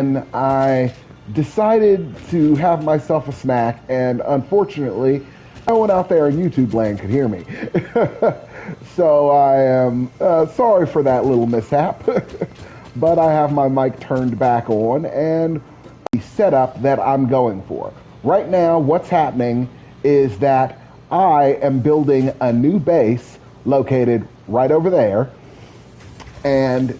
and I decided to have myself a snack, and unfortunately, no one out there in YouTube land could hear me. So I am sorry for that little mishap, but I have my mic turned back on and the setup that I'm going for. Right now, what's happening is that I am building a new base located right over there, and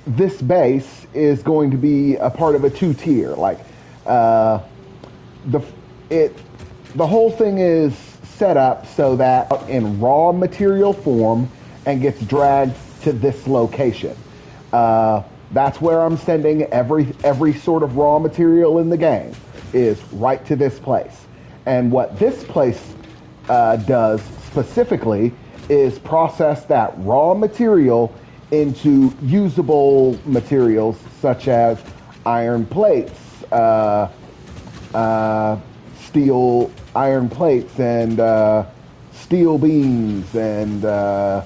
this base is going to be a part of a two-tier. Like uh, the it the whole thing is set up so that in raw material form and gets dragged to this location. That's where I'm sending every sort of raw material in the game is right to this place. And what this place does specifically is process that raw material into usable materials such as iron plates, steel iron plates, and steel beams, and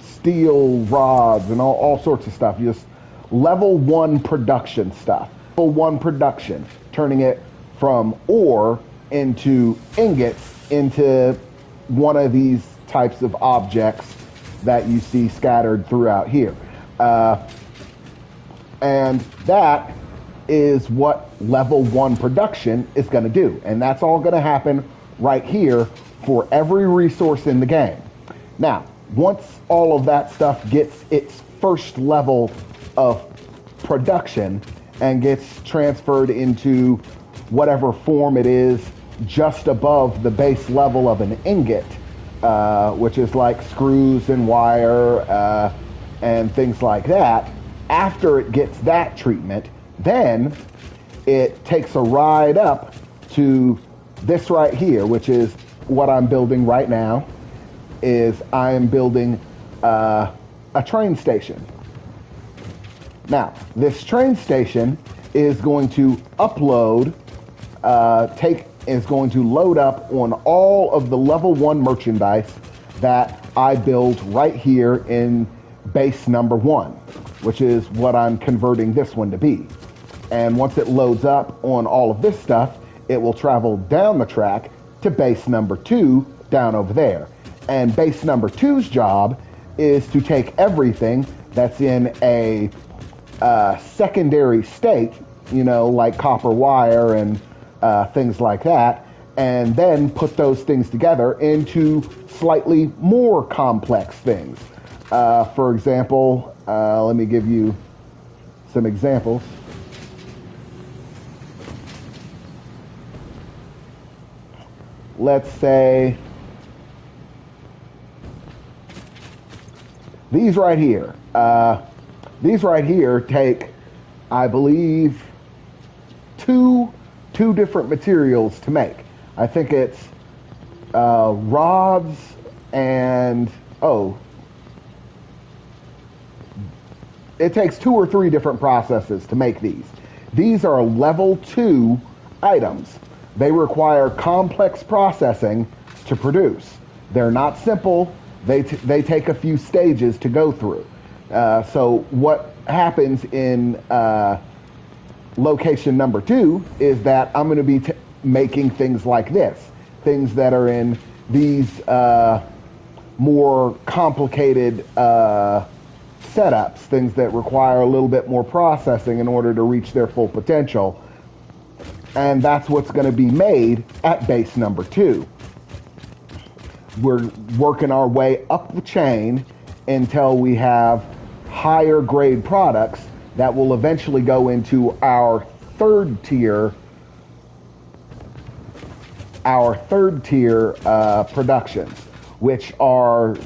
steel rods, and all sorts of stuff. Just level one production stuff. Level one production, turning it from ore into ingots into one of these types of objects that you see scattered throughout here. And that is what level one production is going to do. And that's all going to happen right here for every resource in the game. Now, once all of that stuff gets its first level of production and gets transferred into whatever form it is just above the base level of an ingot, which is like screws and wire and things like that, after it gets that treatment, then it takes a ride up to this right here, which is what I'm building right now. Is I am building a train station. Now, this train station is going to upload, is going to load up on all of the level one merchandise that I build right here in base number one, which is what I'm converting this one to be. And once it loads up on all of this stuff, it will travel down the track to base number two down over there. And base number two's job is to take everything that's in a secondary state, like copper wire and things like that, and then put those things together into slightly more complex things. For example, let me give you some examples. Let's say these right here. These right here take, I believe, two different materials to make. I think it's rods and it takes 2 or 3 different processes to make these. These are level 2 items. They require complex processing to produce. They're not simple. They take a few stages to go through. So what happens in location number 2 is that I'm going to be making things like this. Things that are in these more complicated setups. Things that require a little bit more processing in order to reach their full potential. And that's what's going to be made at base number 2. We're working our way up the chain until we have higher grade products that will eventually go into our third tier productions, which are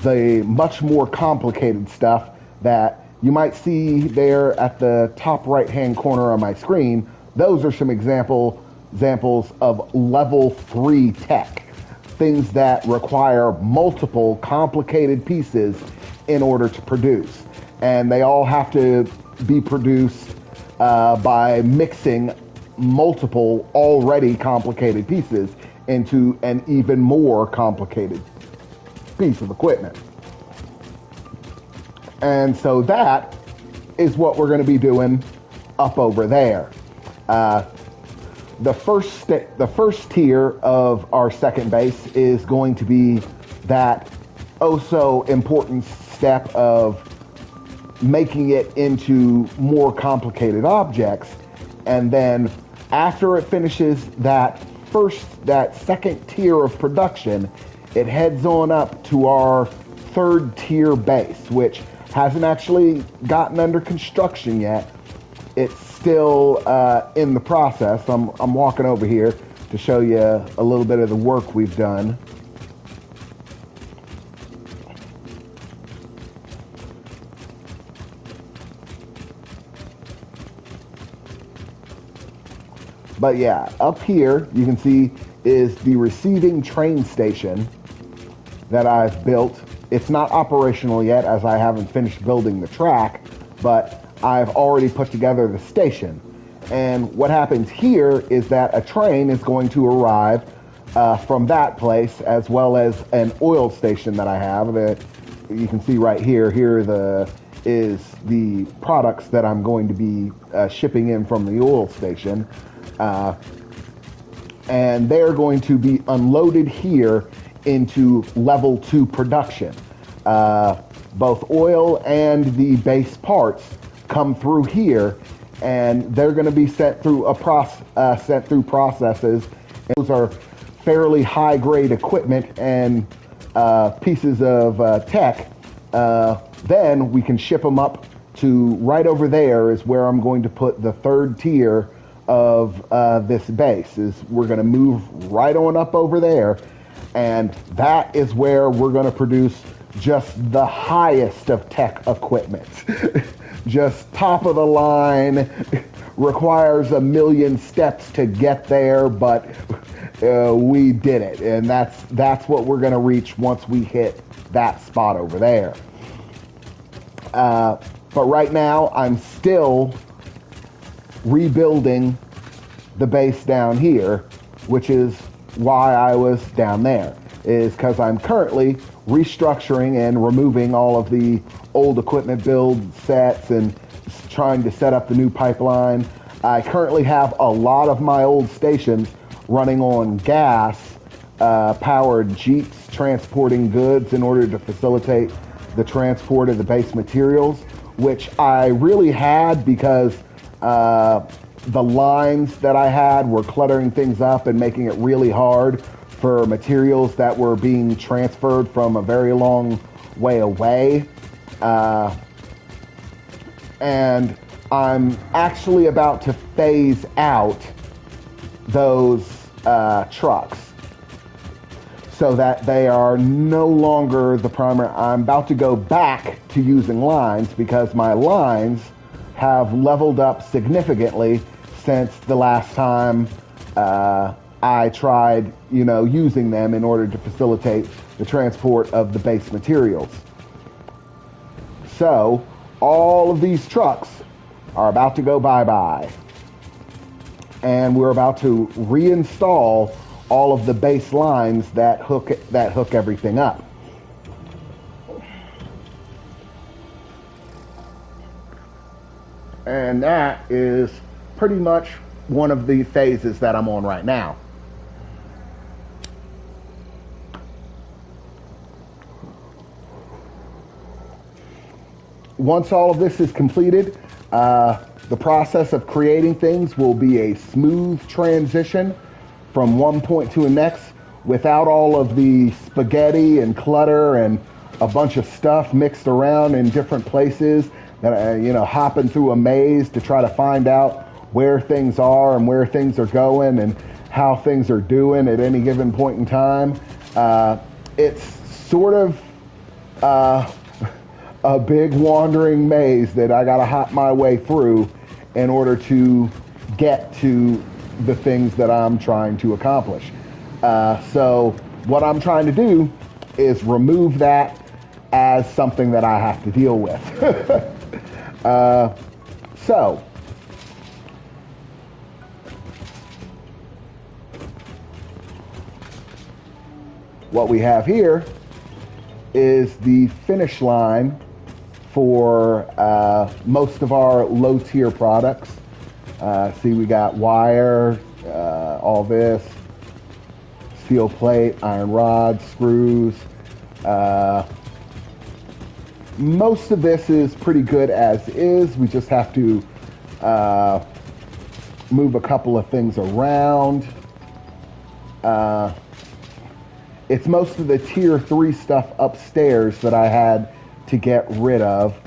the much more complicated stuff that you might see there at the top right hand corner of my screen. Those are some examples of level 3 tech. Things that require multiple complicated pieces in order to produce. And they all have to be produced by mixing multiple already complicated pieces into an even more complicated piece of equipment. And so that is what we're going to be doing up over there. The first tier of our second base is going to be that oh so important step of making it into more complicated objects, and then after it finishes that second tier of production, it heads on up to our third tier base, which hasn't actually gotten under construction yet. It's still in the process. I'm walking over here to show you a little bit of the work we've done. But yeah, up here you can see is the receiving train station that I've built. It's not operational yet as I haven't finished building the track, but I've already put together the station. And what happens here is that a train is going to arrive from that place, as well as an oil station that I have that you can see right here. Here is the products that I'm going to be shipping in from the oil station. And they're going to be unloaded here into level 2 production. Both oil and the base parts come through here, and they're going to be sent through processes. And those are fairly high grade equipment and pieces of tech. Then we can ship them up to right over there is where I'm going to put the third tier of this base. Is we're going to move right on up over there, and that is where we're going to produce just the highest of tech equipment. Just top of the line, requires a million steps to get there, but we did it, and that's what we're going to reach once we hit that spot over there. But right now I'm still rebuilding the base down here, which is why I was down there, is because I'm currently restructuring and removing all of the old equipment build sets and trying to set up the new pipeline. I currently have a lot of my old stations running on gas powered jeeps transporting goods in order to facilitate the transport of the base materials, which I really had because the lines that I had were cluttering things up and making it really hard for materials that were being transferred from a very long way away. And I'm actually about to phase out those trucks so that they are no longer the primary. I'm about to go back to using lines because my lines have leveled up significantly since the last time I tried, using them in order to facilitate the transport of the base materials. So all of these trucks are about to go bye-bye. And we're about to reinstall all of the base lines that hook everything up. And that is pretty much one of the phases that I'm on right now. Once all of this is completed, the process of creating things will be a smooth transition from one point to the next without all of the spaghetti and clutter and a bunch of stuff mixed around in different places that, hopping through a maze to try to find out where things are and where things are going and how things are doing at any given point in time. It's sort of a big wandering maze that I gotta hop my way through in order to get to the things that I'm trying to accomplish. So what I'm trying to do is remove that as something that I have to deal with. So what we have here is the finish line for most of our low tier products. See, we got wire, all this, steel plate, iron rods, screws. Most of this is pretty good as is. We just have to move a couple of things around. It's most of the tier 3 stuff upstairs that I had to get rid of,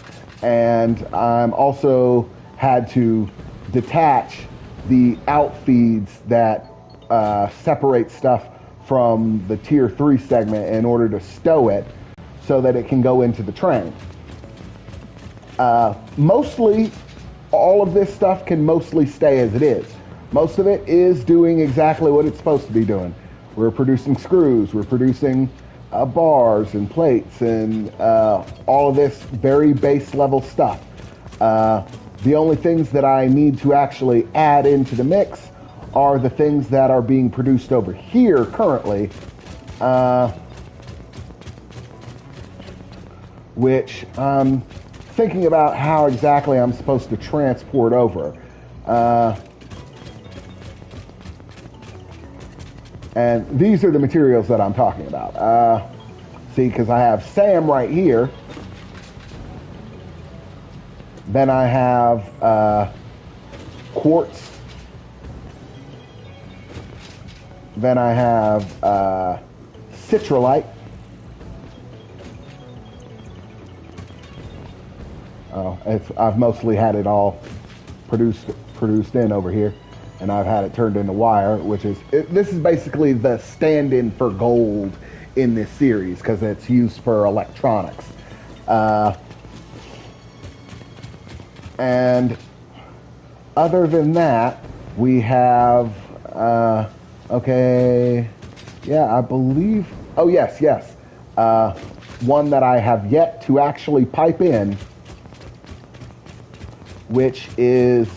and I'm also had to detach the out feeds that separate stuff from the tier 3 segment in order to stow it so that it can go into the train. Mostly, all of this stuff can mostly stay as it is. Most of it is doing exactly what it's supposed to be doing. We're producing screws, we're producing bars and plates and all of this very base level stuff. The only things that I need to actually add into the mix are the things that are being produced over here currently, which I'm thinking about how exactly I'm supposed to transport over. And these are the materials that I'm talking about. See, because I have Sam right here. Then I have quartz. Then I have citrulite. I've mostly had it all produced in over here, and I've had it turned into wire, which is this is basically the stand-in for gold in this series because it's used for electronics. And other than that, we have okay, yeah, I believe. Oh yes, one that I have yet to actually pipe in, which is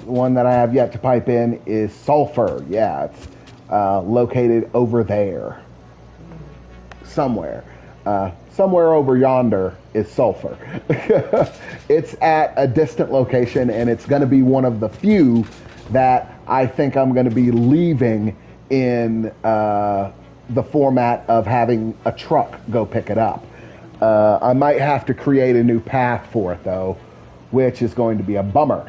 one that I have yet to pipe in is sulfur. Yeah, it's located over there somewhere. Somewhere over yonder is sulfur. It's at a distant location, and it's going to be one of the few that I think I'm going to be leaving in the format of having a truck go pick it up. I might have to create a new path for it, though, which is going to be a bummer.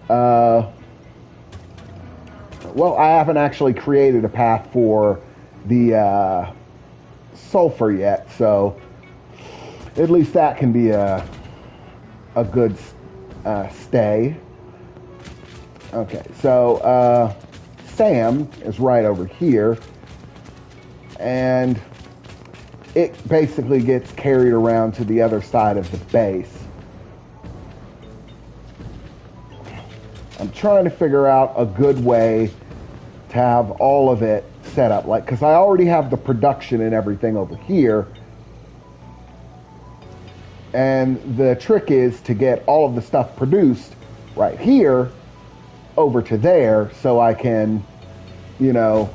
Well, I haven't actually created a path for the sulfur yet, so at least that can be a good stay. Okay, so Sam is right over here, and it basically gets carried around to the other side of the base. I'm trying to figure out a good way to have all of it set up, like, because I already have the production and everything over here, and the trick is to get all of the stuff produced right here over to there so I can, you know,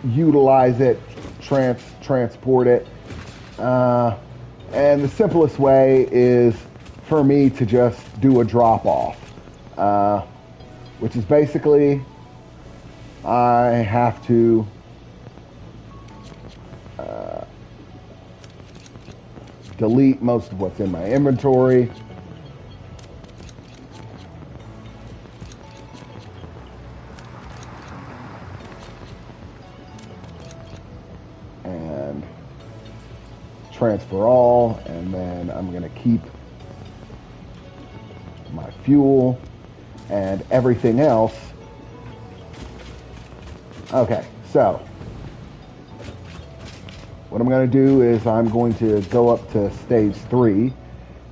utilize it, transport it, and the simplest way is for me to just do a drop-off, which is basically I have to delete most of what's in my inventory. And transfer all, and then I'm going to keep my fuel and everything else. Okay, so what I'm going to do is I'm going to go up to stage 3,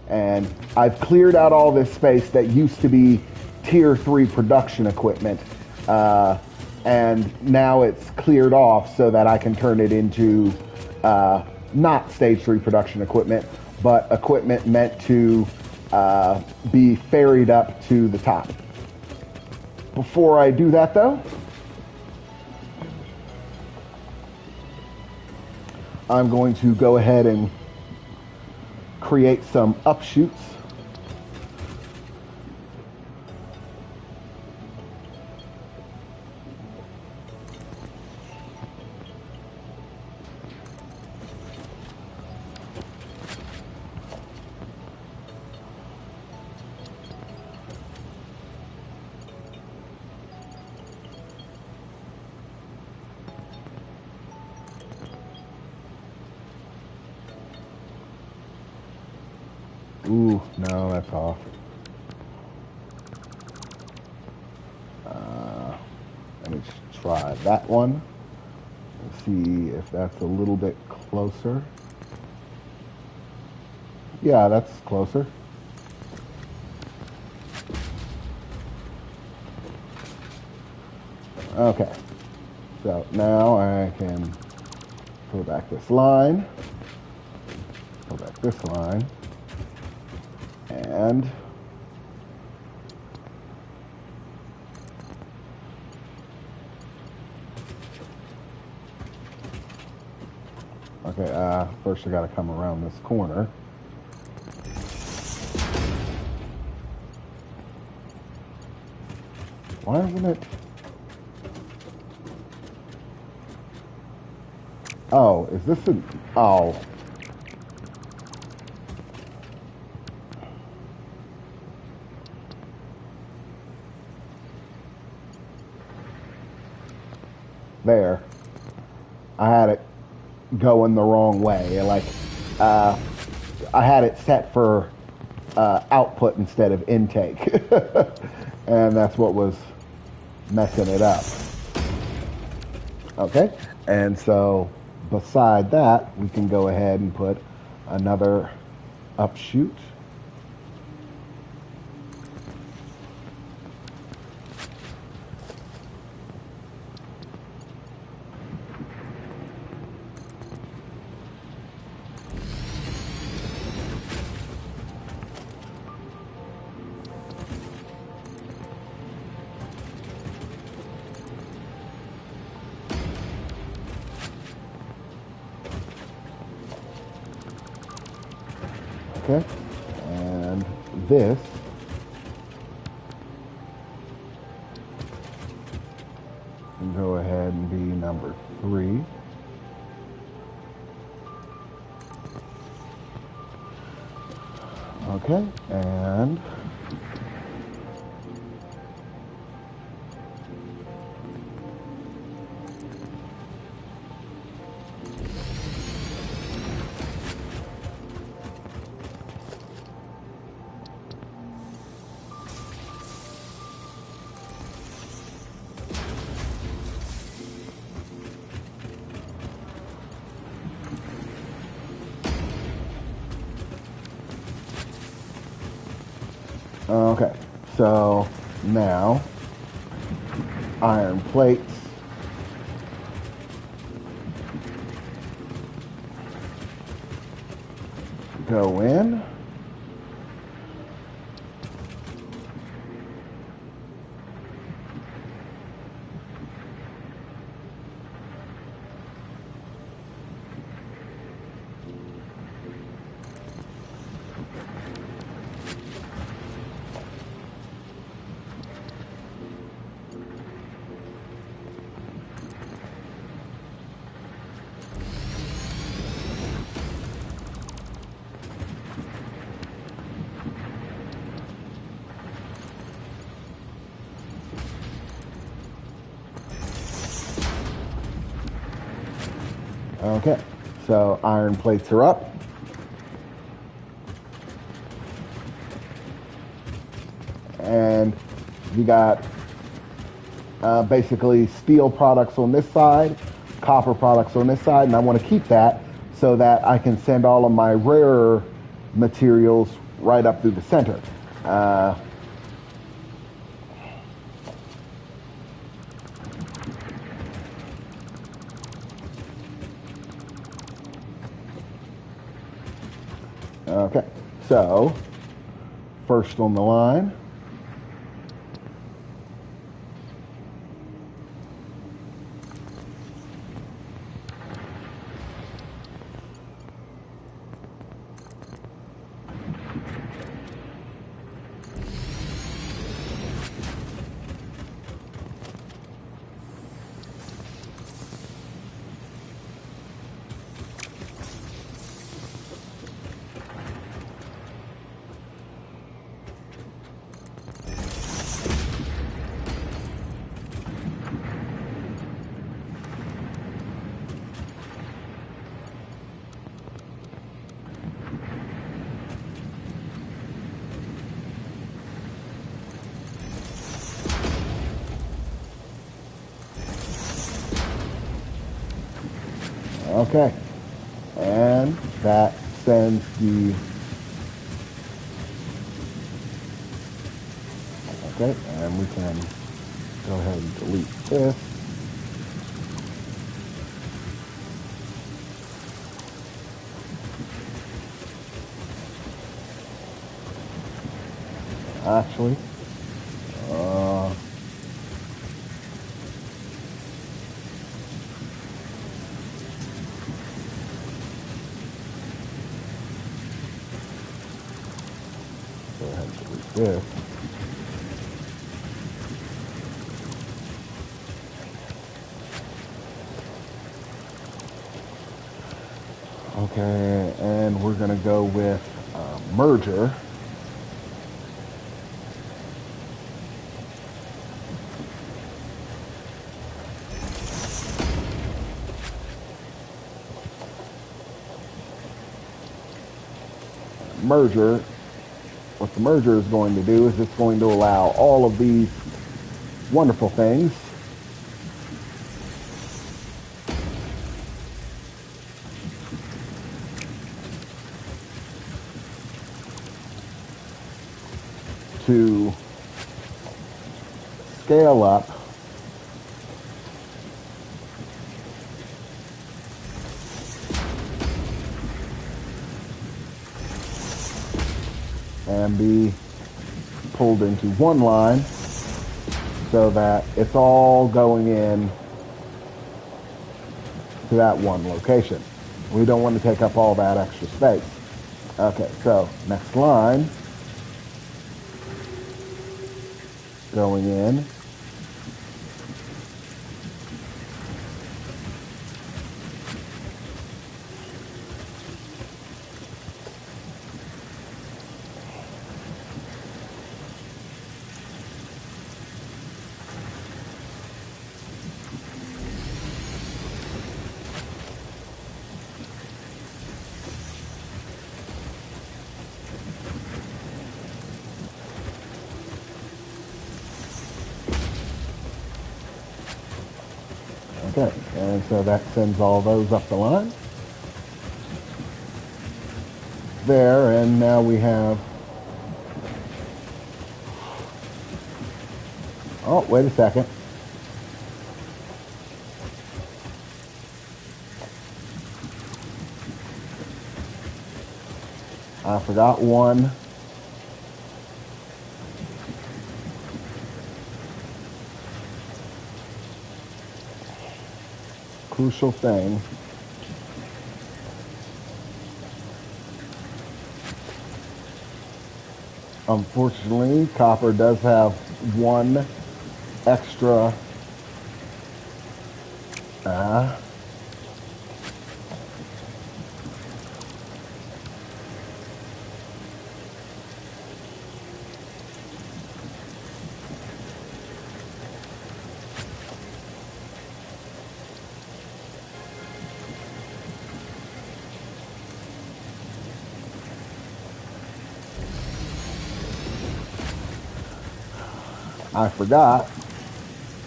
and I've cleared out all this space that used to be tier 3 production equipment, and now it's cleared off so that I can turn it into not stage 3 production equipment, but equipment meant to be ferried up to the top. Before I do that, though, I'm going to go ahead and create some upshoots. Ooh, no, that's off. Let me try that one. Let's see if that's a little bit closer. Yeah, that's closer. Okay, so now I can pull back this line, pull back this line, and okay, first I gotta come around this corner. Why isn't it? Oh, is this a... Oh. There. I had it going the wrong way. Like, I had it set for output instead of intake. And that's what was messing it up. Okay, and so beside that, we can go ahead and put another upshoot. Okay, and this can go ahead and be number 3. Okay, and okay, so now iron plates go in. Okay, so iron plates are up. And you got basically steel products on this side, copper products on this side, and I want to keep that so that I can send all of my rarer materials right up through the center. Okay, so first on the line, Okay. And that sends the... Okay, and we can go ahead and delete this. Actually, go ahead and delete this. Okay, and we're going to go with merger. Merger, what the merger is going to do is it's going to allow all of these wonderful things to scale up and be pulled into one line so that it's all going in to that one location. We don't want to take up all that extra space. Okay, so next line, going in. Okay, and so that sends all those up the line. There, and now we have... Oh, wait a second. I forgot one. Crucial thing. Unfortunately, copper does have one extra I forgot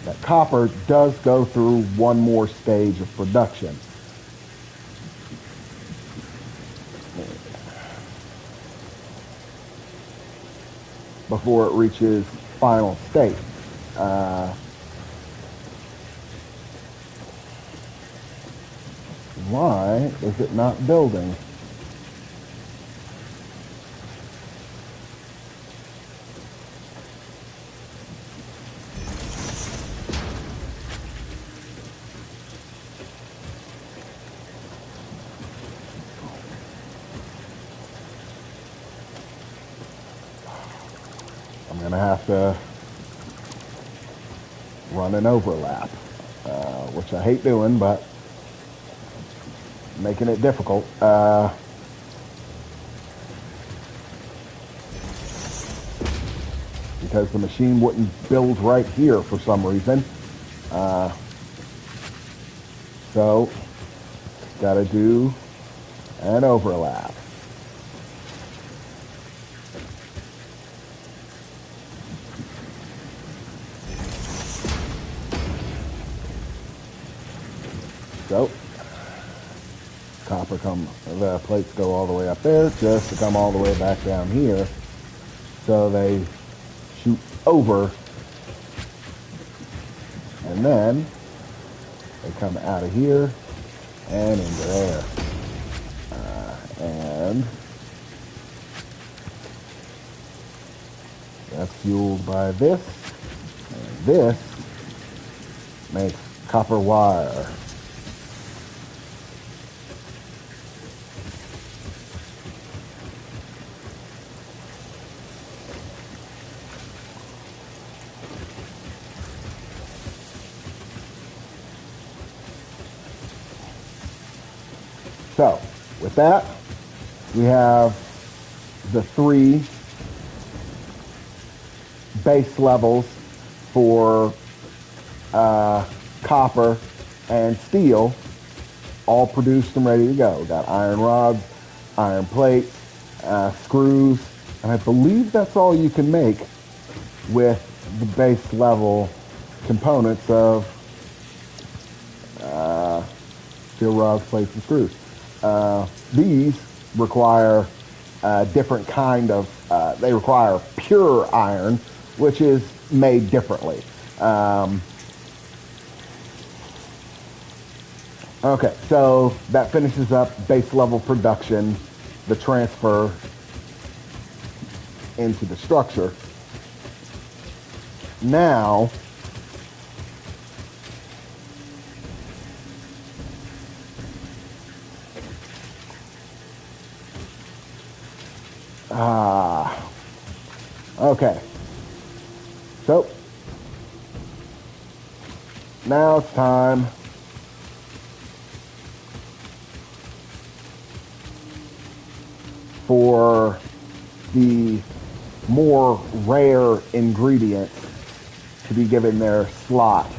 that copper does go through one more stage of production. Before it reaches final state. Why is it not building? I'm going to have to run an overlap, which I hate doing, but making it difficult. Because the machine wouldn't build right here for some reason. So, got to do an overlap. So, the plates go all the way up there just to come all the way back down here. So they shoot over, and then they come out of here and into there. And that's fueled by this, and this makes copper wire. So, with that, we have the 3 base levels for copper and steel, all produced and ready to go. We got iron rods, iron plates, screws, and I believe that's all you can make with the base level components of steel rods, plates, and screws. These require different kind of, they require pure iron, which is made differently. Okay, so that finishes up base level production, the transfer into the structure. Now, okay. So, now it's time for the more rare ingredients to be given their slot.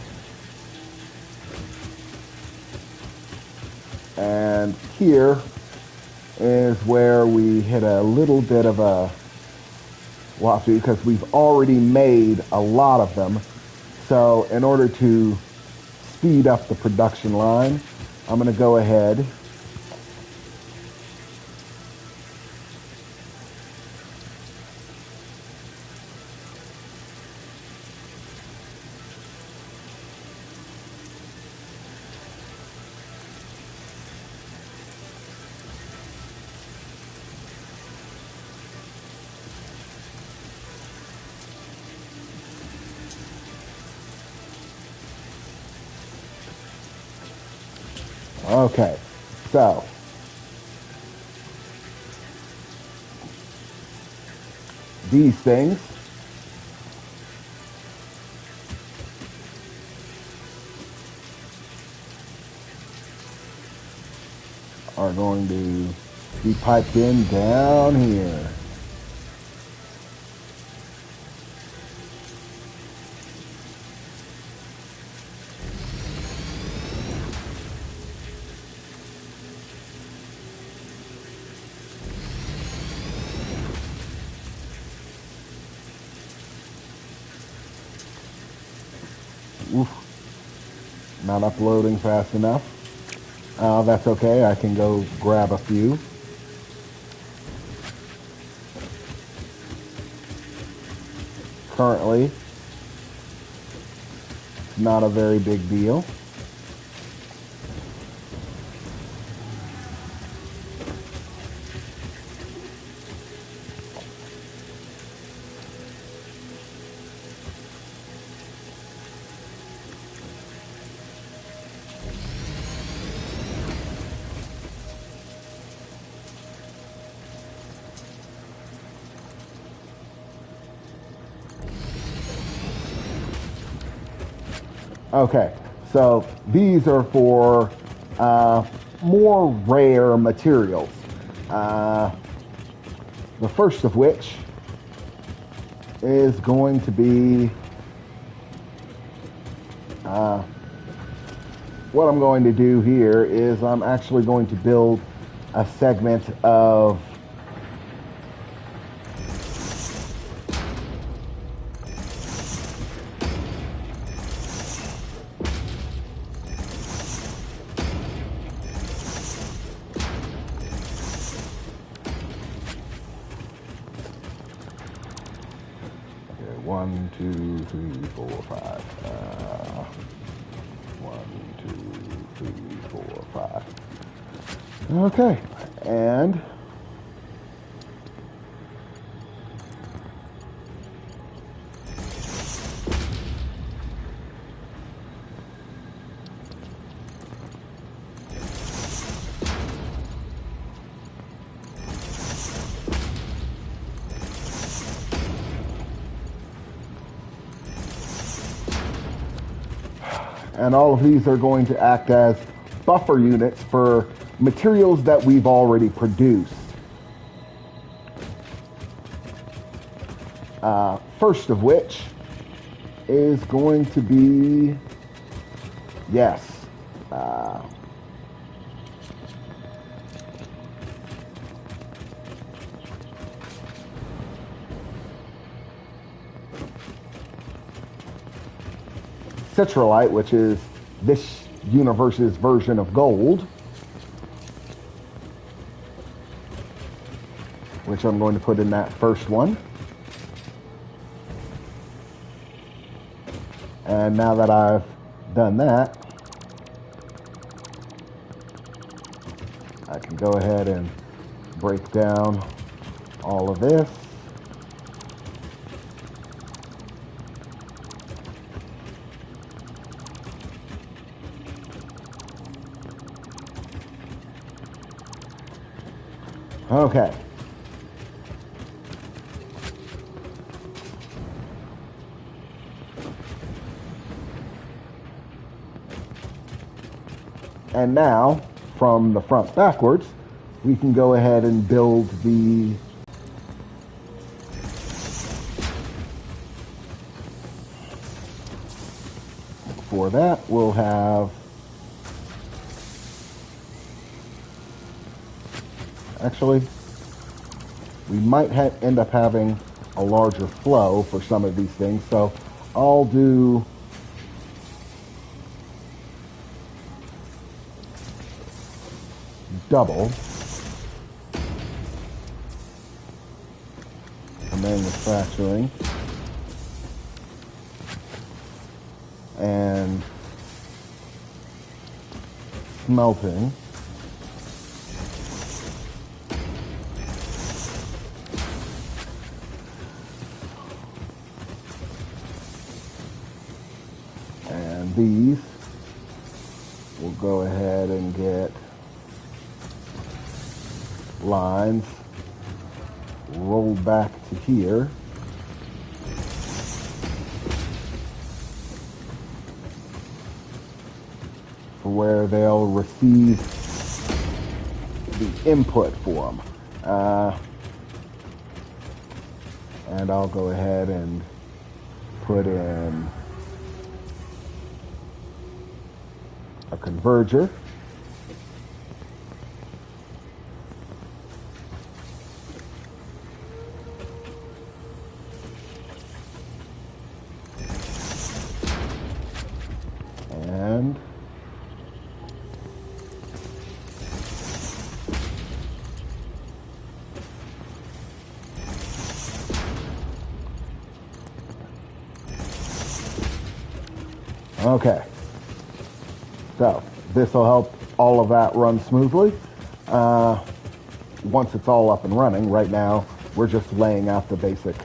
And here is where we hit a little bit of a waffle, because we've already made a lot of them. So in order to speed up the production line, I'm going to go ahead Okay, so these things are going to be piped in down here. Oof, not uploading fast enough. That's okay, I can go grab a few. Currently, it's not a very big deal. Okay, so these are for more rare materials. The first of which is going to be what I'm going to do here is I'm actually going to build a segment of 1, 2, 3, 4, 5. 1, 2, 3, 4, 5. Okay, and all of these are going to act as buffer units for materials that we've already produced. First of which is going to be, yes, citrulite, which is this universe's version of gold, which I'm going to put in that first one. And now that I've done that, I can go ahead and break down all of this. Okay. And now, from the front backwards, we can go ahead and build the for that, we'll have actually, we might end up having a larger flow for some of these things, so I'll do double for manufacturing and smelting. And these we'll go ahead and get lines rolled back to here. For where they'll receive the input for them. And I'll go ahead and put in a converger. And okay, so this will help all of that run smoothly once it's all up and running. Right now we're just laying out the basic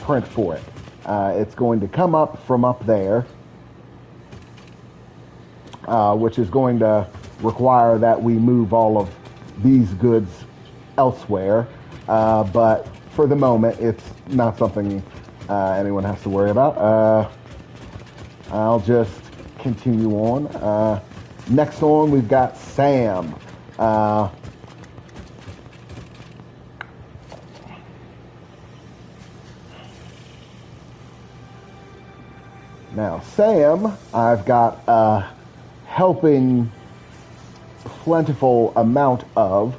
print for it. It's going to come up from up there, which is going to require that we move all of these goods elsewhere, but for the moment it's not something anyone has to worry about. I'll just continue on. Next on, we've got Sam. Now, Sam, I've got a helping plentiful amount of.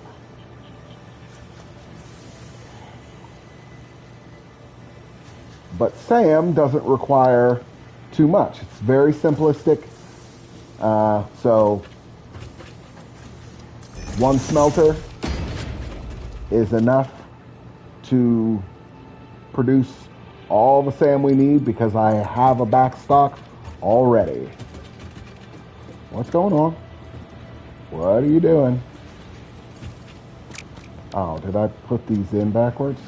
But Sam doesn't require too much. It's very simplistic. So one smelter is enough to produce all the sand we need because I have a back stock already. What's going on? What are you doing? Oh, did I put these in backwards?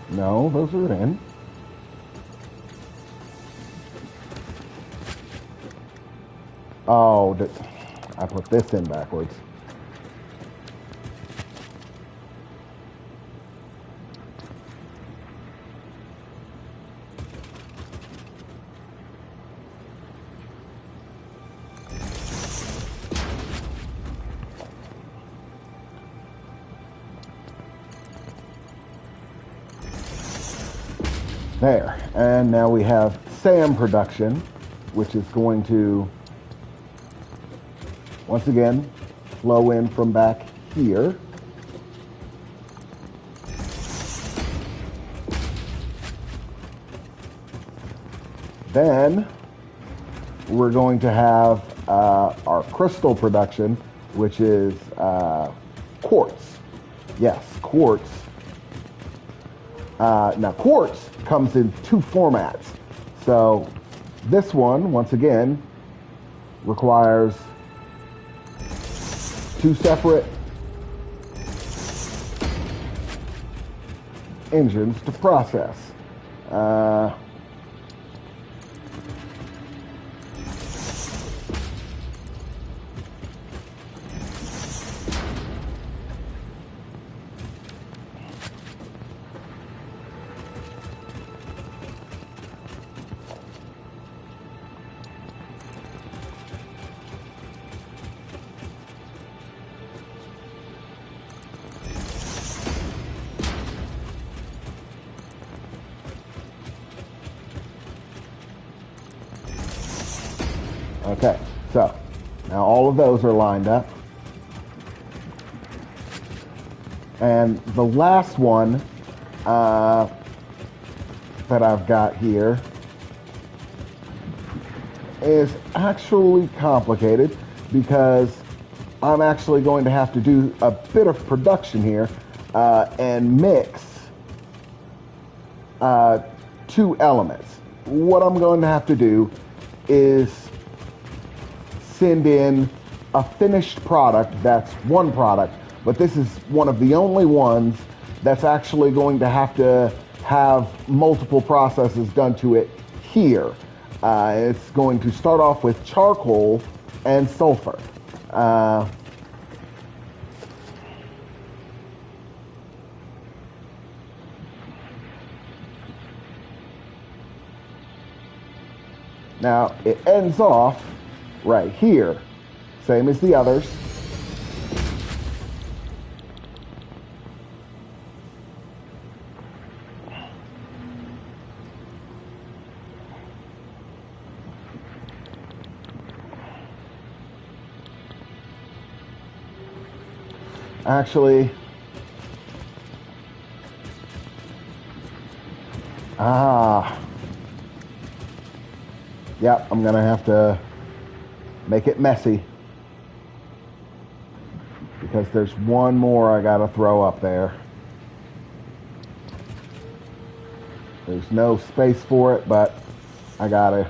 No, those are in. Oh, I put this in backwards. There, and now we have sand production, which is going to, once again, flow in from back here. Then we're going to have our crystal production, which is quartz. Yes, quartz. Now, quartz comes in two formats. So this one, once again, requires two separate engines to process. Okay, so now all of those are lined up. And the last one that I've got here is actually complicated because I'm actually going to have to do a bit of production here and mix two elements. What I'm going to have to do is send in a finished product that's one product, but this is one of the only ones that's actually going to have multiple processes done to it here. It's going to start off with charcoal and sulfur. Now, it ends off right here, same as the others. Actually, yep, I'm gonna have to make it messy because there's one more I gotta throw up there. There's no space for it, but I gotta.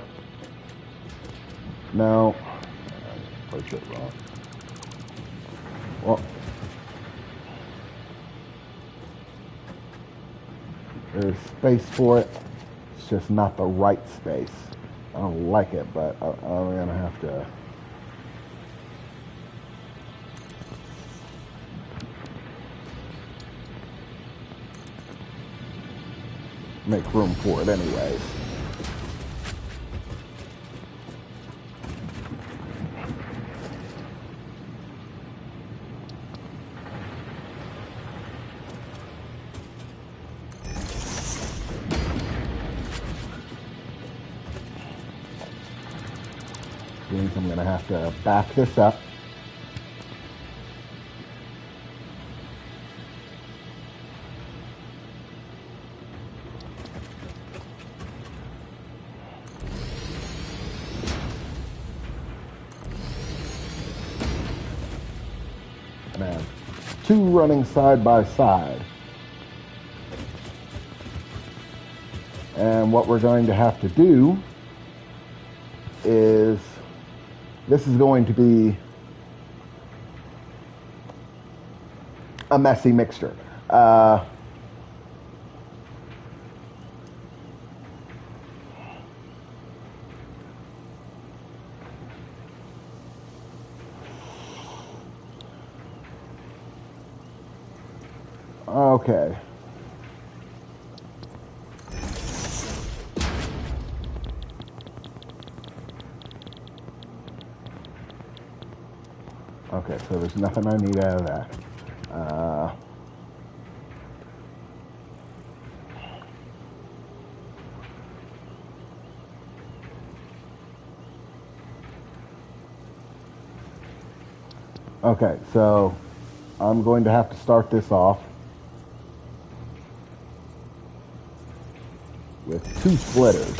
No, I placed it wrong. Well, there's space for it. It's just not the right space. I don't like it, but I'm gonna have to. Make room for it anyways. Means I'm gonna have to back this up. two running side by side. And what we're going to have to do is, this is going to be a messy mixture. Okay. Okay, so there's nothing I need out of that. Okay, so I'm going to have to start this off with two splitters.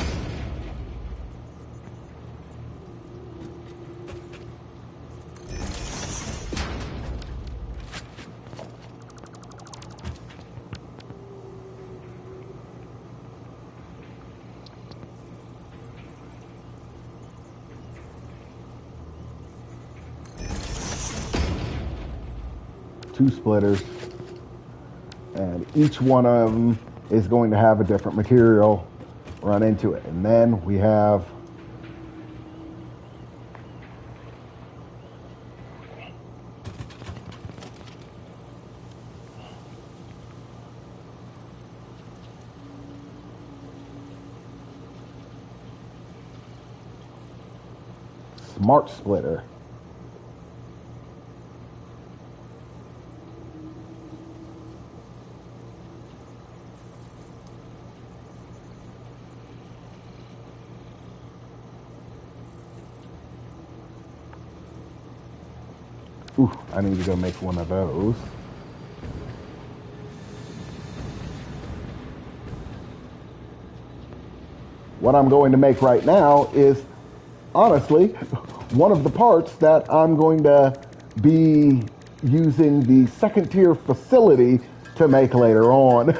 Two splitters, and each one of them is going to have a different material run into it. And then we have smart splitter. Ooh, I need to go make one of those. What I'm going to make right now is, honestly, one of the parts that I'm going to be using the second tier facility to make later on.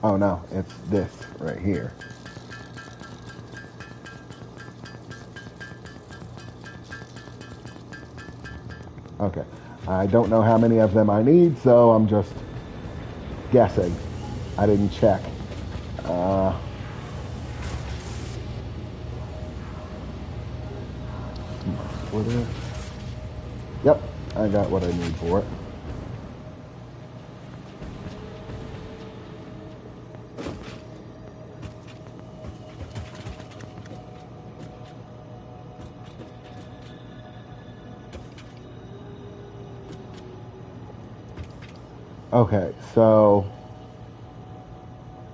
Oh no, it's this right here. Okay, I don't know how many of them I need, so I'm just guessing. I didn't check. Splitter. Yep, I got what I need for it. Okay, so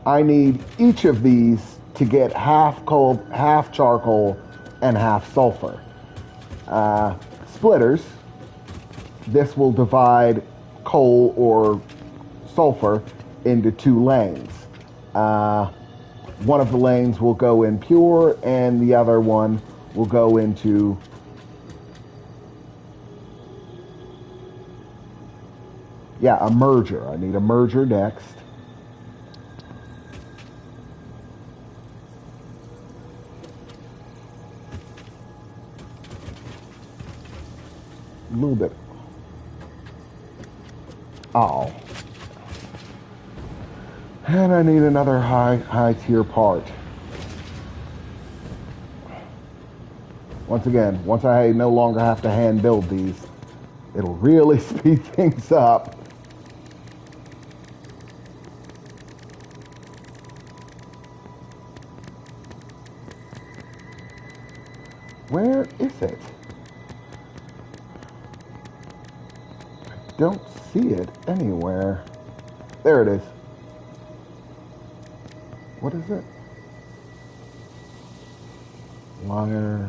I need each of these to get half coal, half charcoal, and half sulfur. Splitters, this will divide coal or sulfur into two lanes. One of the lanes will go in pure, and the other one will go into a merger. I need a merger next. A little bit. Oh. And I need another high tier part. Once again, once I no longer have to hand build these, it'll really speed things up. Where is it? I don't see it anywhere. There it is. What is it? Liar.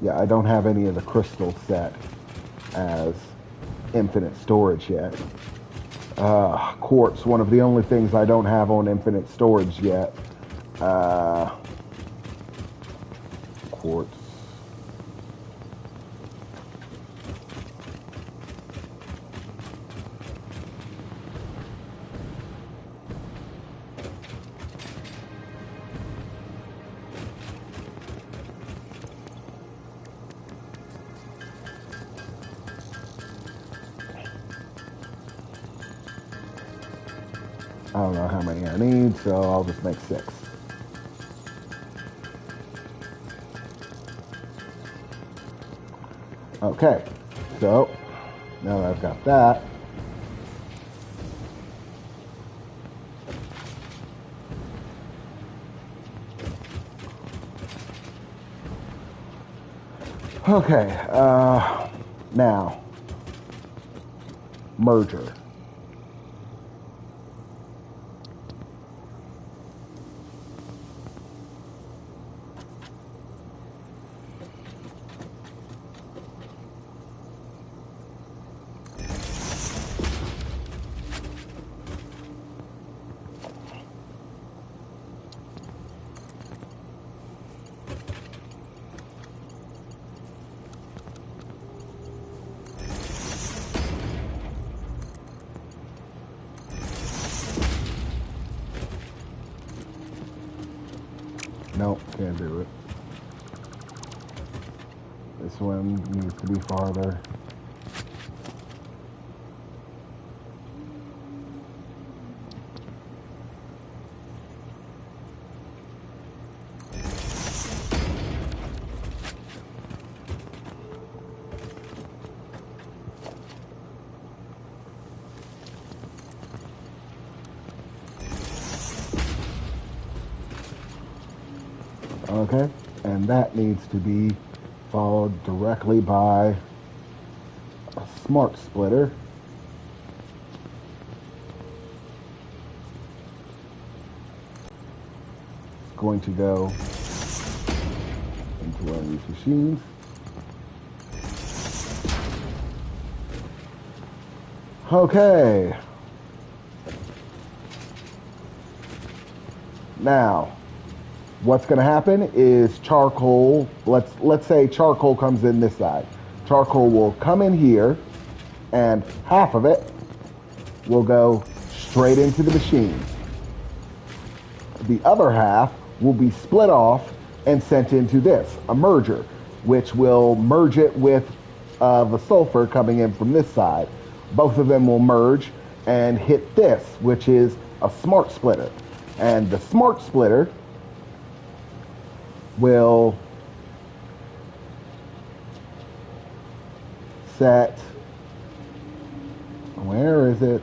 Yeah, I don't have any of the crystals set as infinite storage yet. Quartz, one of the only things I don't have on infinite storage yet. quartz. I don't know how many I need, so I'll just make 6. Okay, so now that I've got that, okay, now, merger. Nope, can't do it. This one needs to be farther. Okay, and that needs to be followed directly by a smart splitter. It's going to go into one of these machines. Okay. Now, what's going to happen is charcoal, let's say charcoal comes in this side. Charcoal will come in here, and half of it will go straight into the machine. The other half will be split off and sent into this, a merger, which will merge it with the sulfur coming in from this side. Both of them will merge and hit this, which is a smart splitter. And the smart splitter will set, where is it?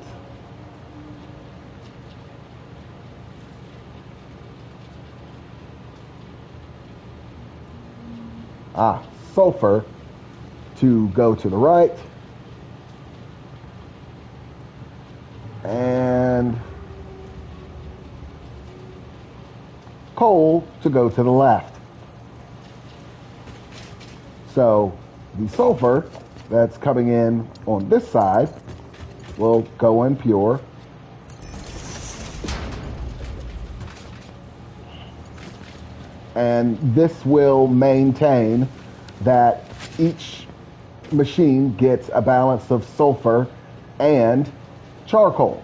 Sulfur to go to the right, and coal to go to the left. So the sulfur that's coming in on this side will go in pure. And this will maintain that each machine gets a balance of sulfur and charcoal,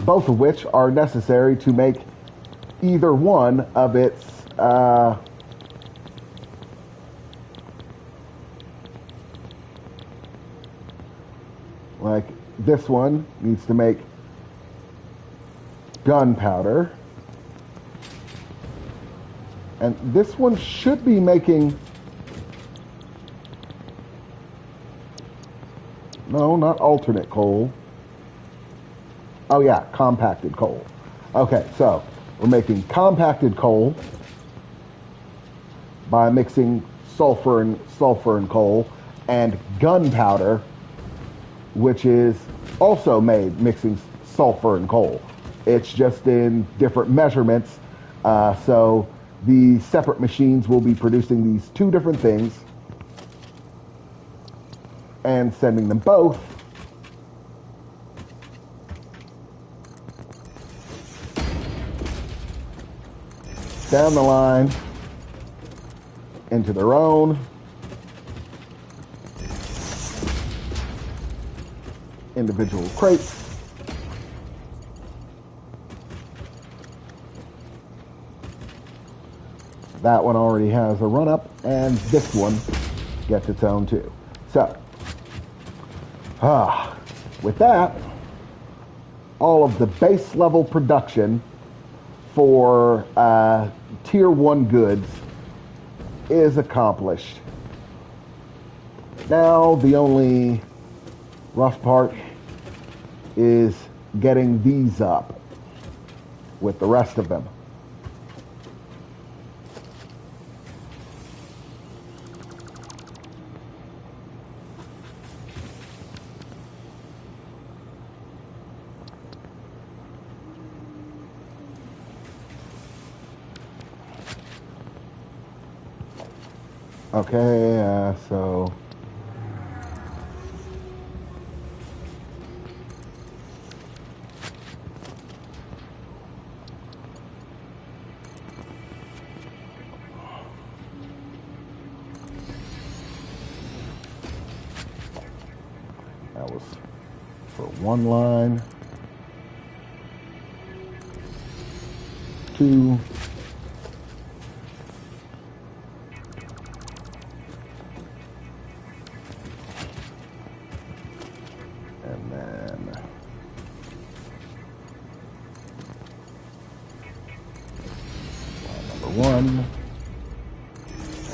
both of which are necessary to make either one of its like this one needs to make gunpowder, and this one should be making, no, not alternate coal. Oh yeah, compacted coal. Okay, so we're making compacted coal by mixing sulfur and coal, and gunpowder, which is also made mixing sulfur and coal. It's just in different measurements. So the separate machines will be producing these two different things and sending them both down the line into their own. Individual crates. That one already has a run-up, and this one gets its own too. So, with that, all of the base level production for tier 1 goods is accomplished. Now the only rough part is getting these up with the rest of them. Okay, so that was for one line, 2, and then line number 1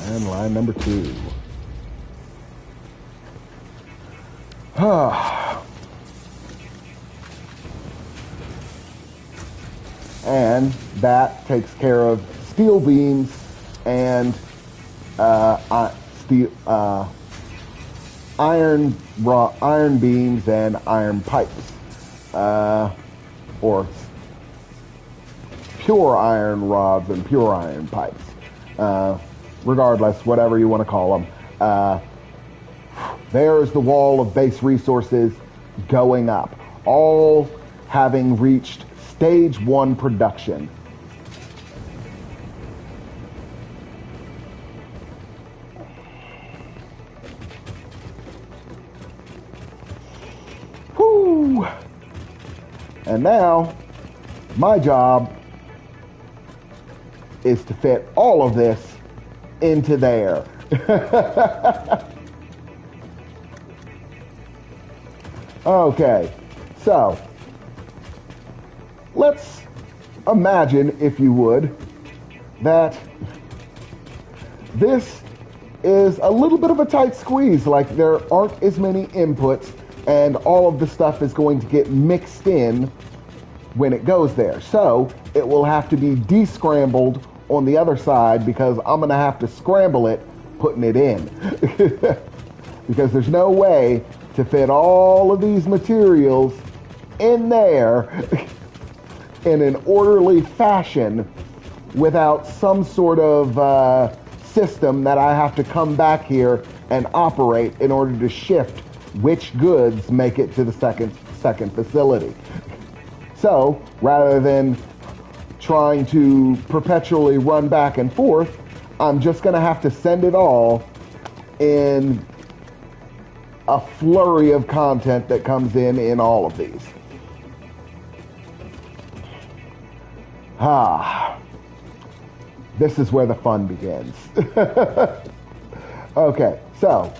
and line number 2. And that takes care of steel beams and iron beams and iron pipes, or pure iron rods and pure iron pipes. Regardless, whatever you want to call them. There is the wall of base resources going up, all having reached stage 1 production. Whew. And now, my job is to fit all of this into there. Okay, so let's imagine, if you would, that this is a little bit of a tight squeeze, like there aren't as many inputs and all of the stuff is going to get mixed in when it goes there. So it will have to be descrambled on the other side because I'm going to have to scramble it putting it in. Because there's no way to fit all of these materials in there in an orderly fashion without some sort of system that I have to come back here and operate in order to shift which goods make it to the second facility. So rather than trying to perpetually run back and forth, I'm just going to have to send it all in a flurry of content that comes in all of these. This is where the fun begins. Okay, so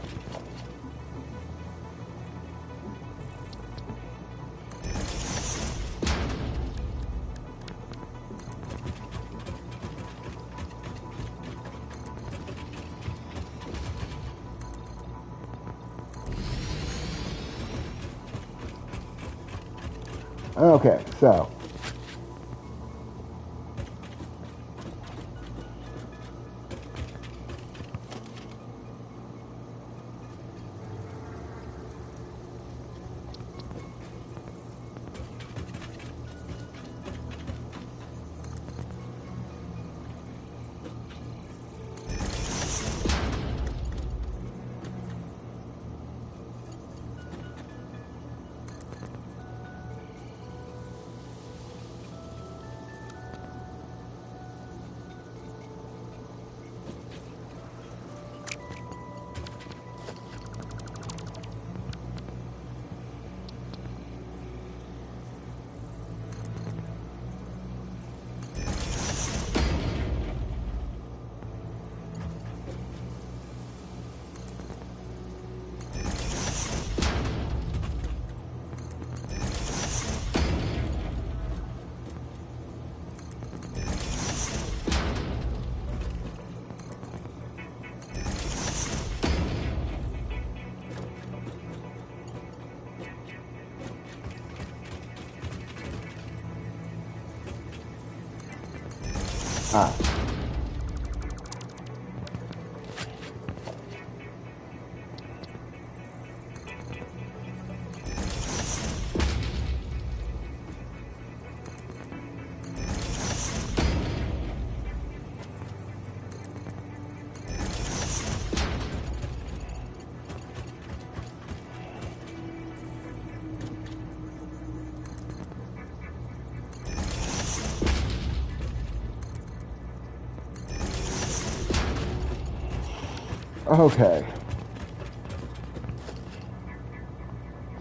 Okay.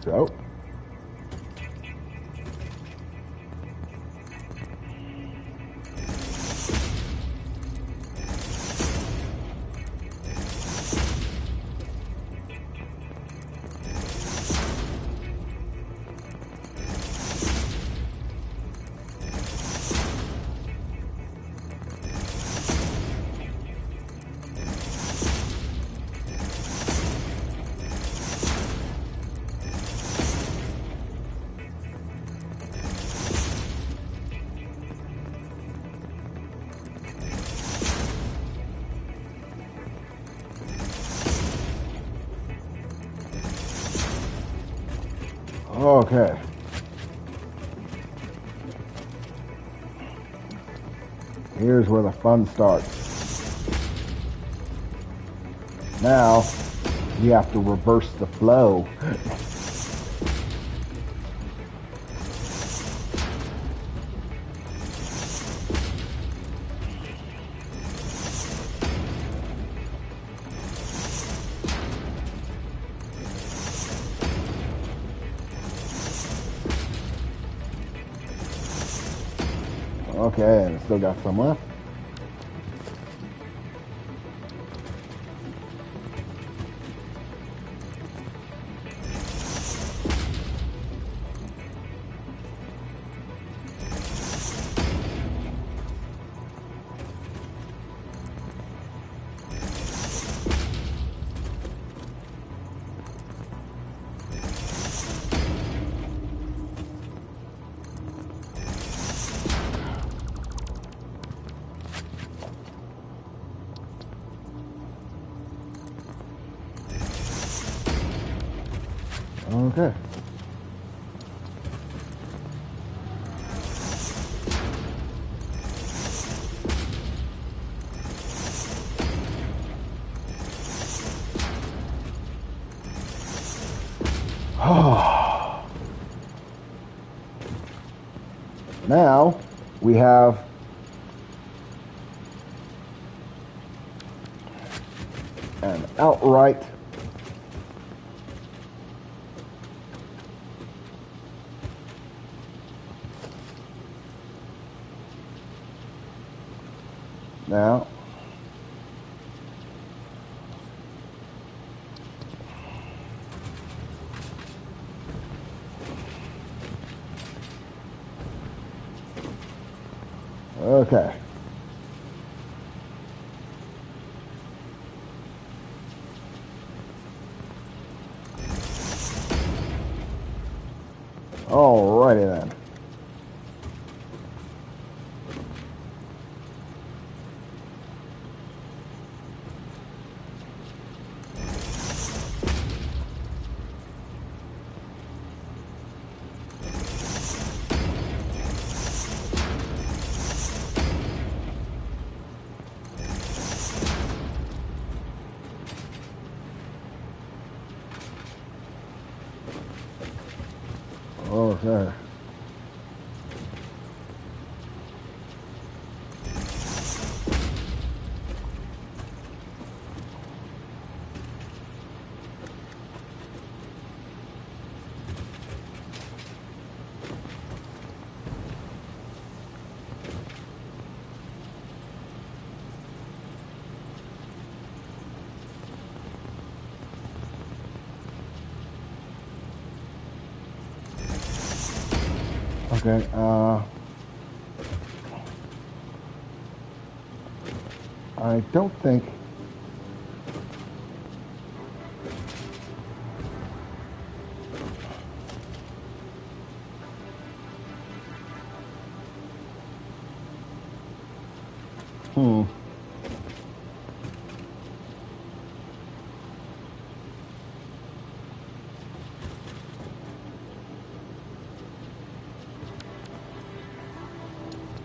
So. Okay. Here's where the fun starts. Now, you have to reverse the flow. Okay, and still got some left. Okay. Now we have an outright now. Okay. Alrighty then. Okay. Okay, I don't think Hmm.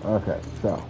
Okay, so.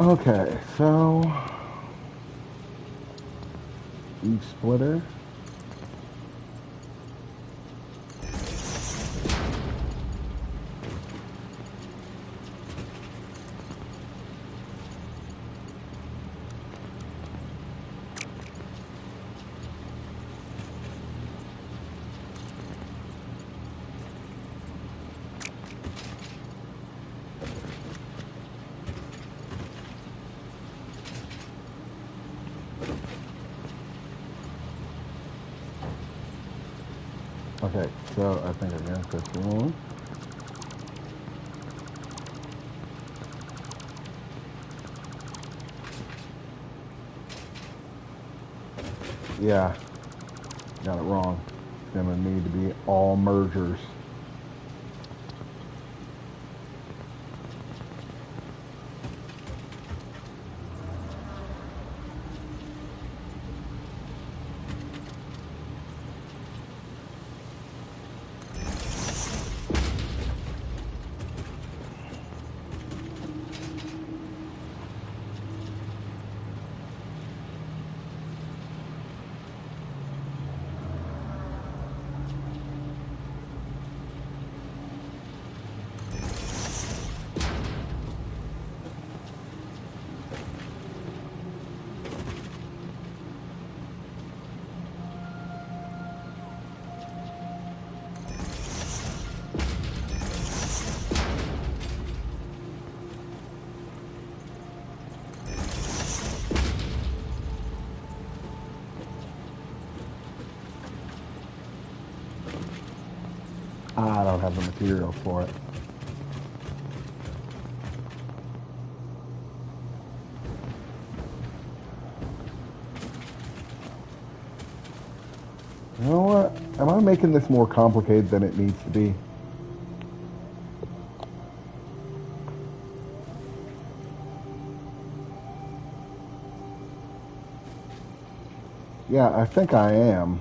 Okay, so e-splitter. Okay, so I think I got this one. Yeah, got it wrong. It's gonna need to be all mergers. I don't have the material for it. You know what? Am I making this more complicated than it needs to be? Yeah, I think I am.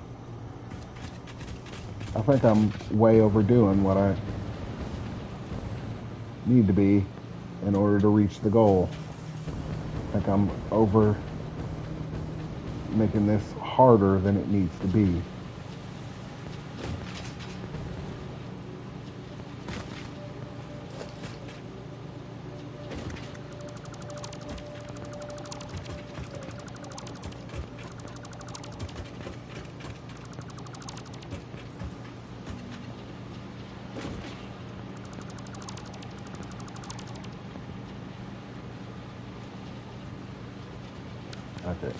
I think I'm way overdoing what I need to be in order to reach the goal. I think I'm over making this harder than it needs to be. Okay,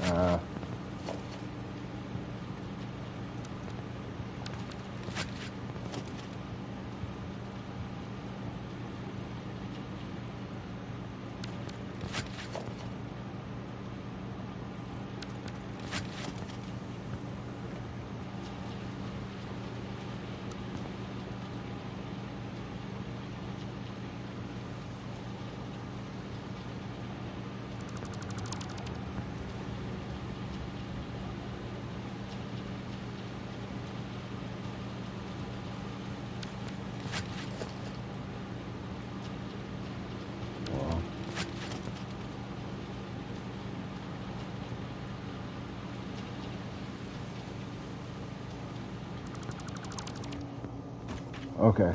Okay.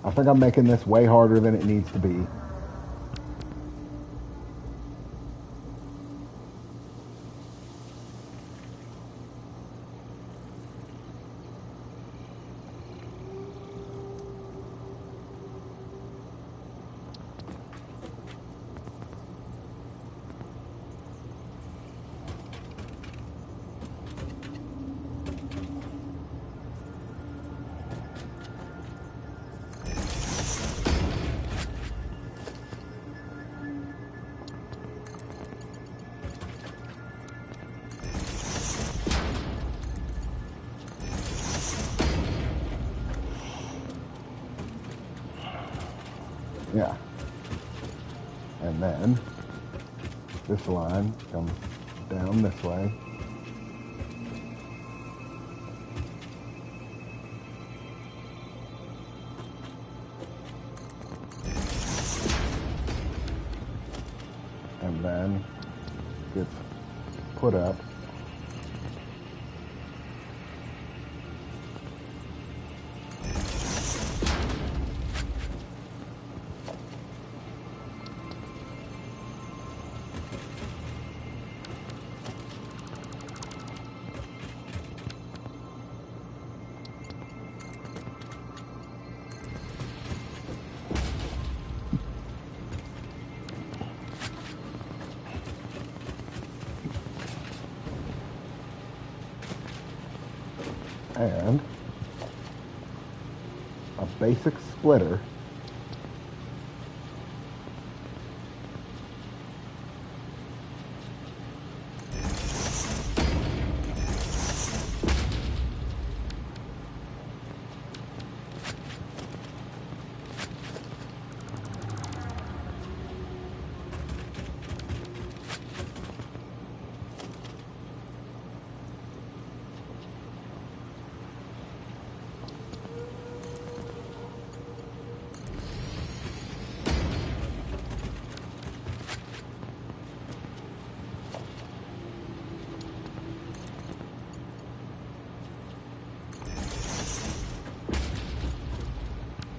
I think I'm making this way harder than it needs to be. Yeah. And then this line comes down this way. And then gets put up. And a basic splitter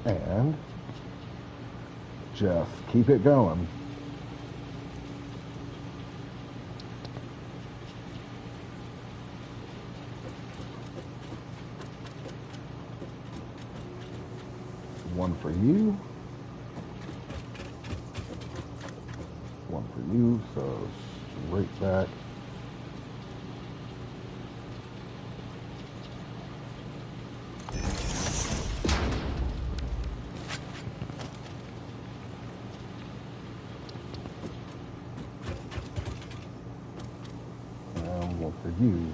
and just keep it going. One for you. One for you, so straight back. And one for you,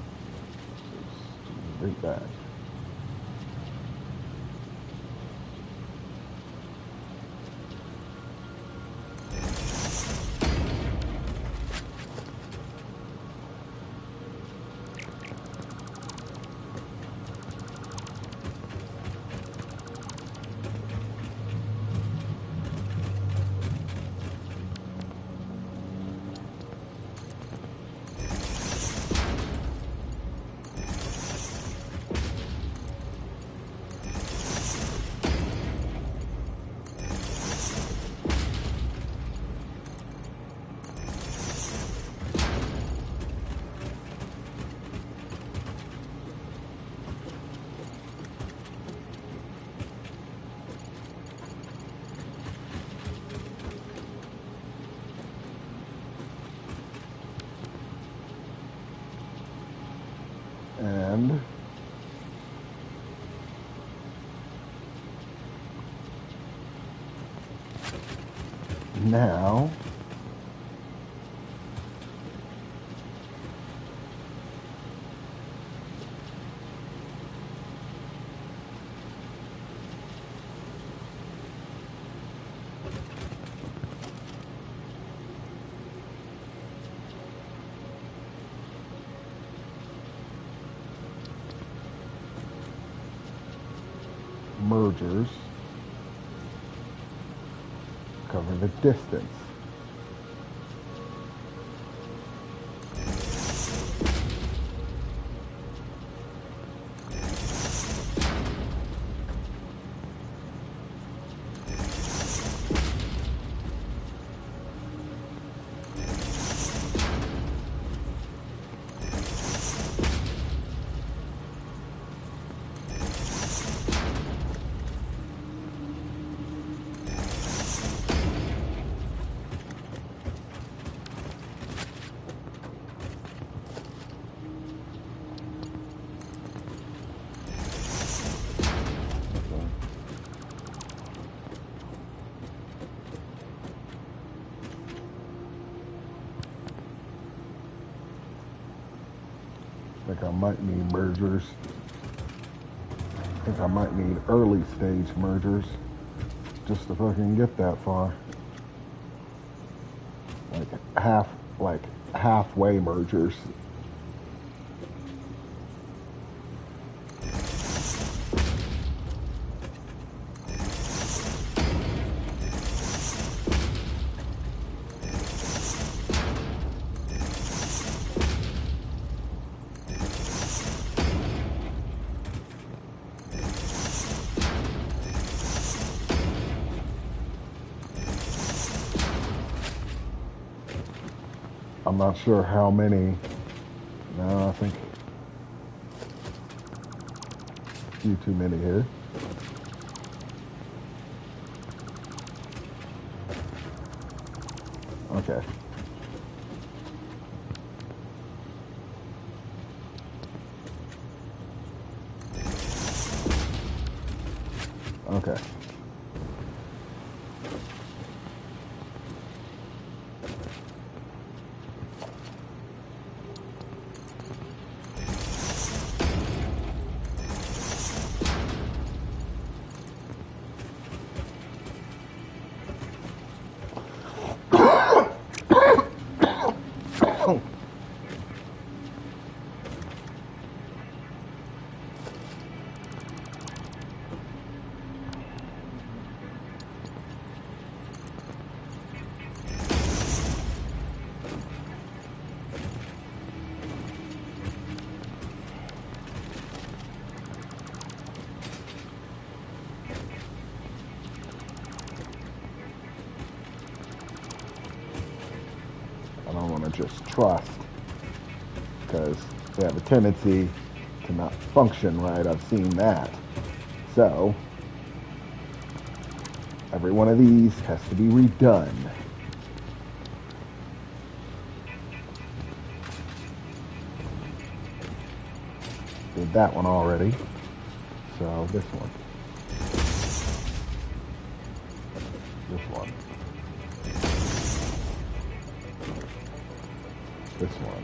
so straight back. And now mergers cover the distance. think I might need mergers. I think I might need early stage mergers just to fucking get that far. Like halfway mergers. I'm not sure how many. No, I think a few too many here. Okay. Okay. I don't want to just trust because they have a tendency to not function right. I've seen that. So every one of these has to be redone. Did that one already. So this one. This one. This one.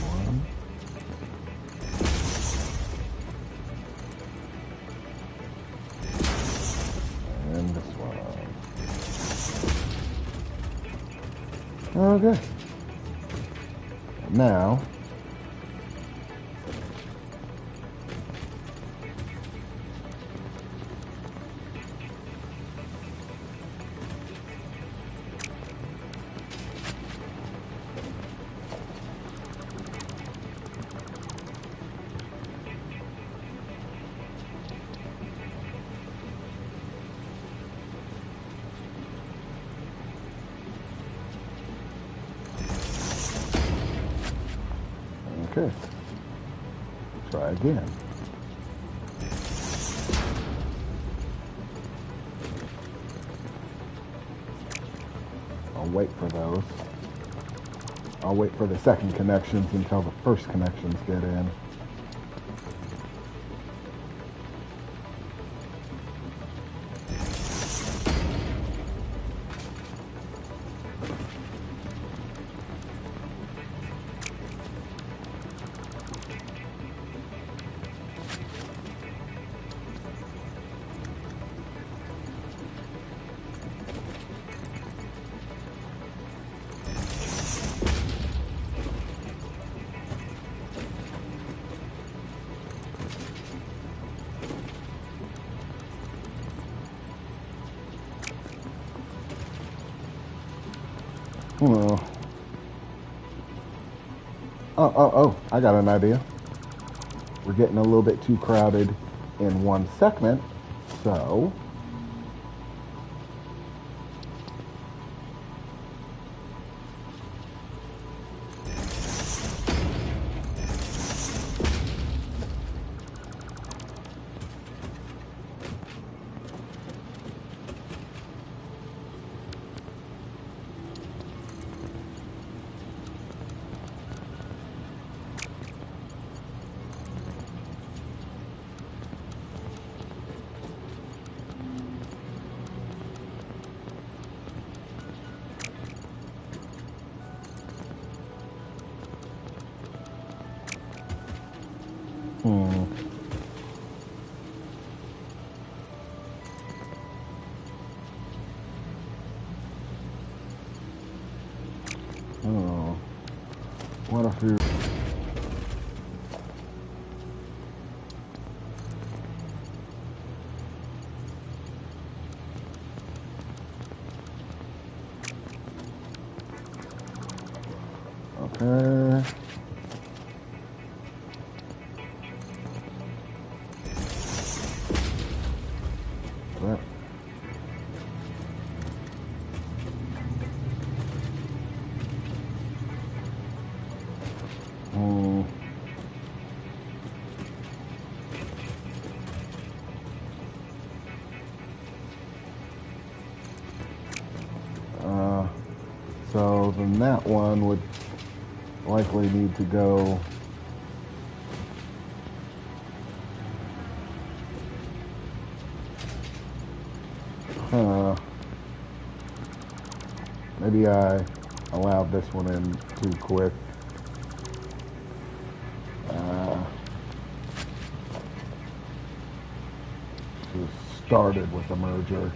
One. And this one. Okay. Now, okay. Try again. I'll wait for those. I'll wait for the second connections until the first connections get in. Oh, I got an idea. We're getting a little bit too crowded in one segment, so Oh, what if you... Okay. That. So then that one would likely need to go. Maybe I allowed this one in too quick. Just started with a merger.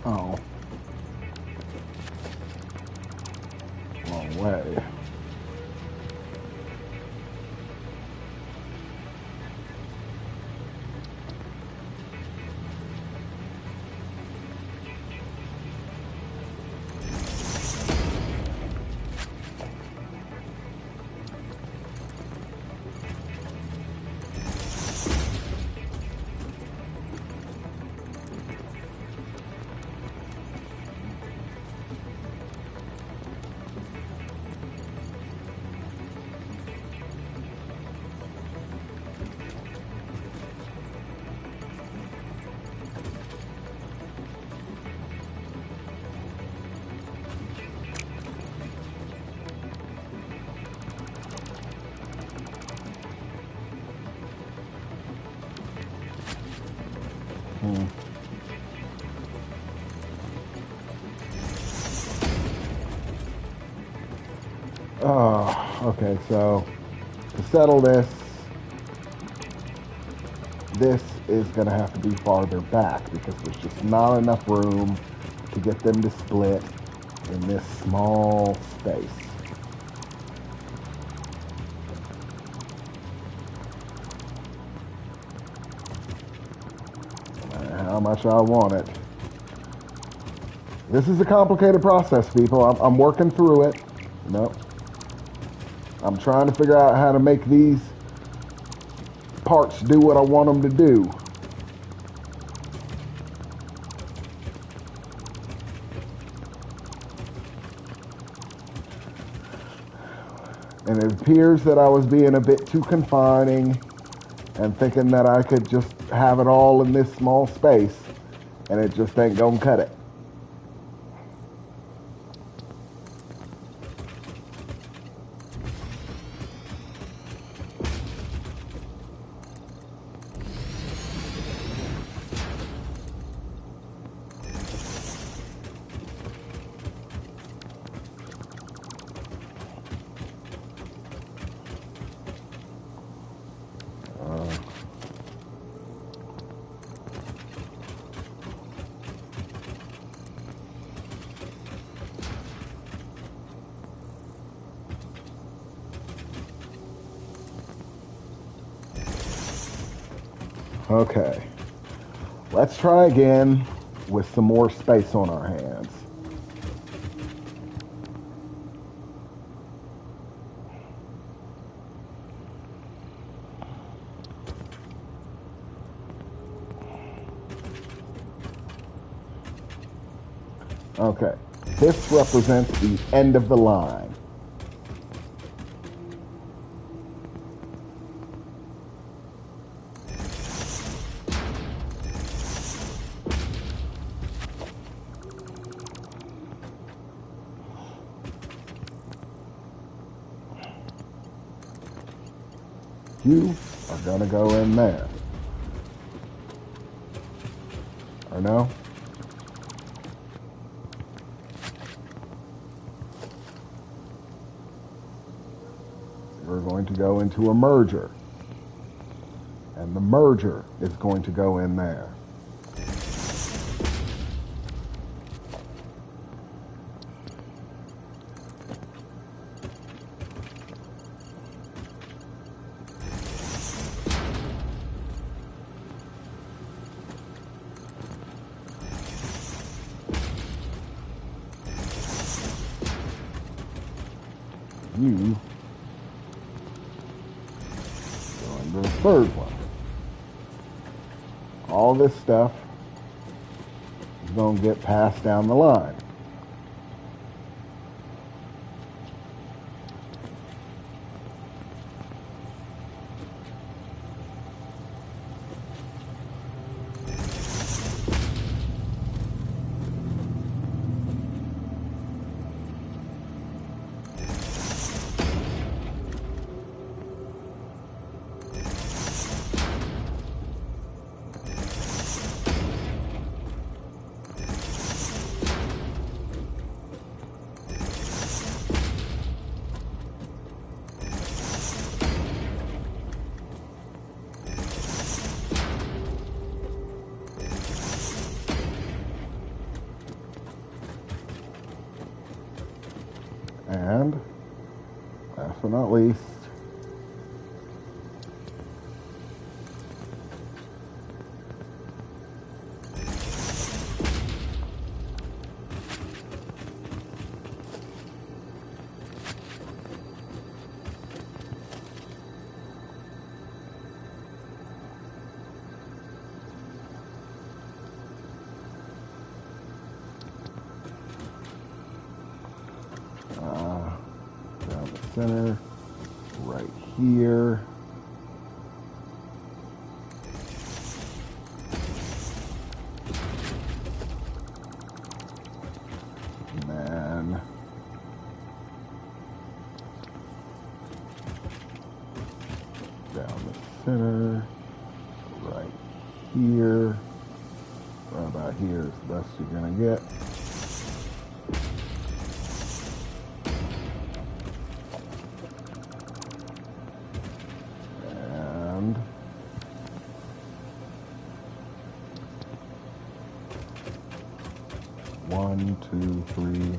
Oh. Long way. Okay, so to settle this, this is going to have to be farther back because there's just not enough room to get them to split in this small space. How much I want it. This is a complicated process, people. I'm working through it. Nope. I'm trying to figure out how to make these parts do what I want them to do. And it appears that I was being a bit too confining and thinking that I could just have it all in this small space, and it just ain't gonna cut it. Okay, let's try again with some more space on our hands. Okay, this represents the end of the line. You are going to go in there. Or no? We're going to go into a merger. And the merger is going to go in there. You go into the third one. All this stuff is going to get passed down the line. And last but not least, down the center, right here. And then down the center, right here. Right about here is the best you're going to get. One, two, three.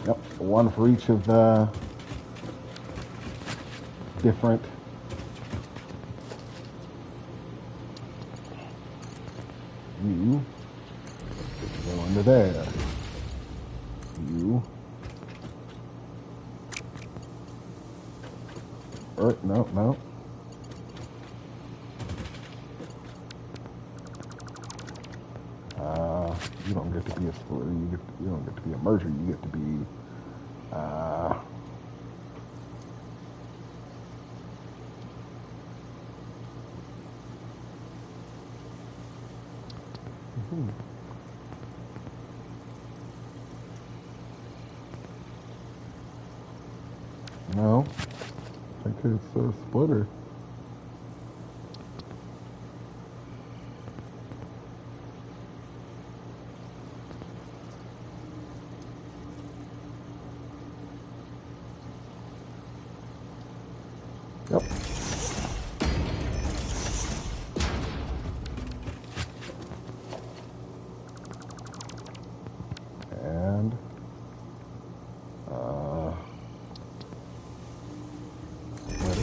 Yep, one for each of the different you go under there. You. No. You don't get to be a splitter. You don't get to be a merger. You get to be No, I think it's a splitter. Yep. And split it.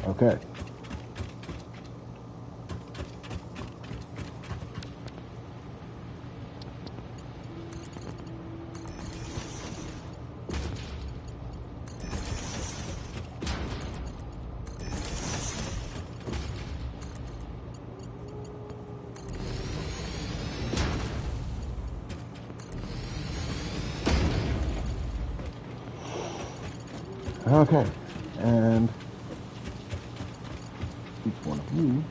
Okay. Okay, and each one of you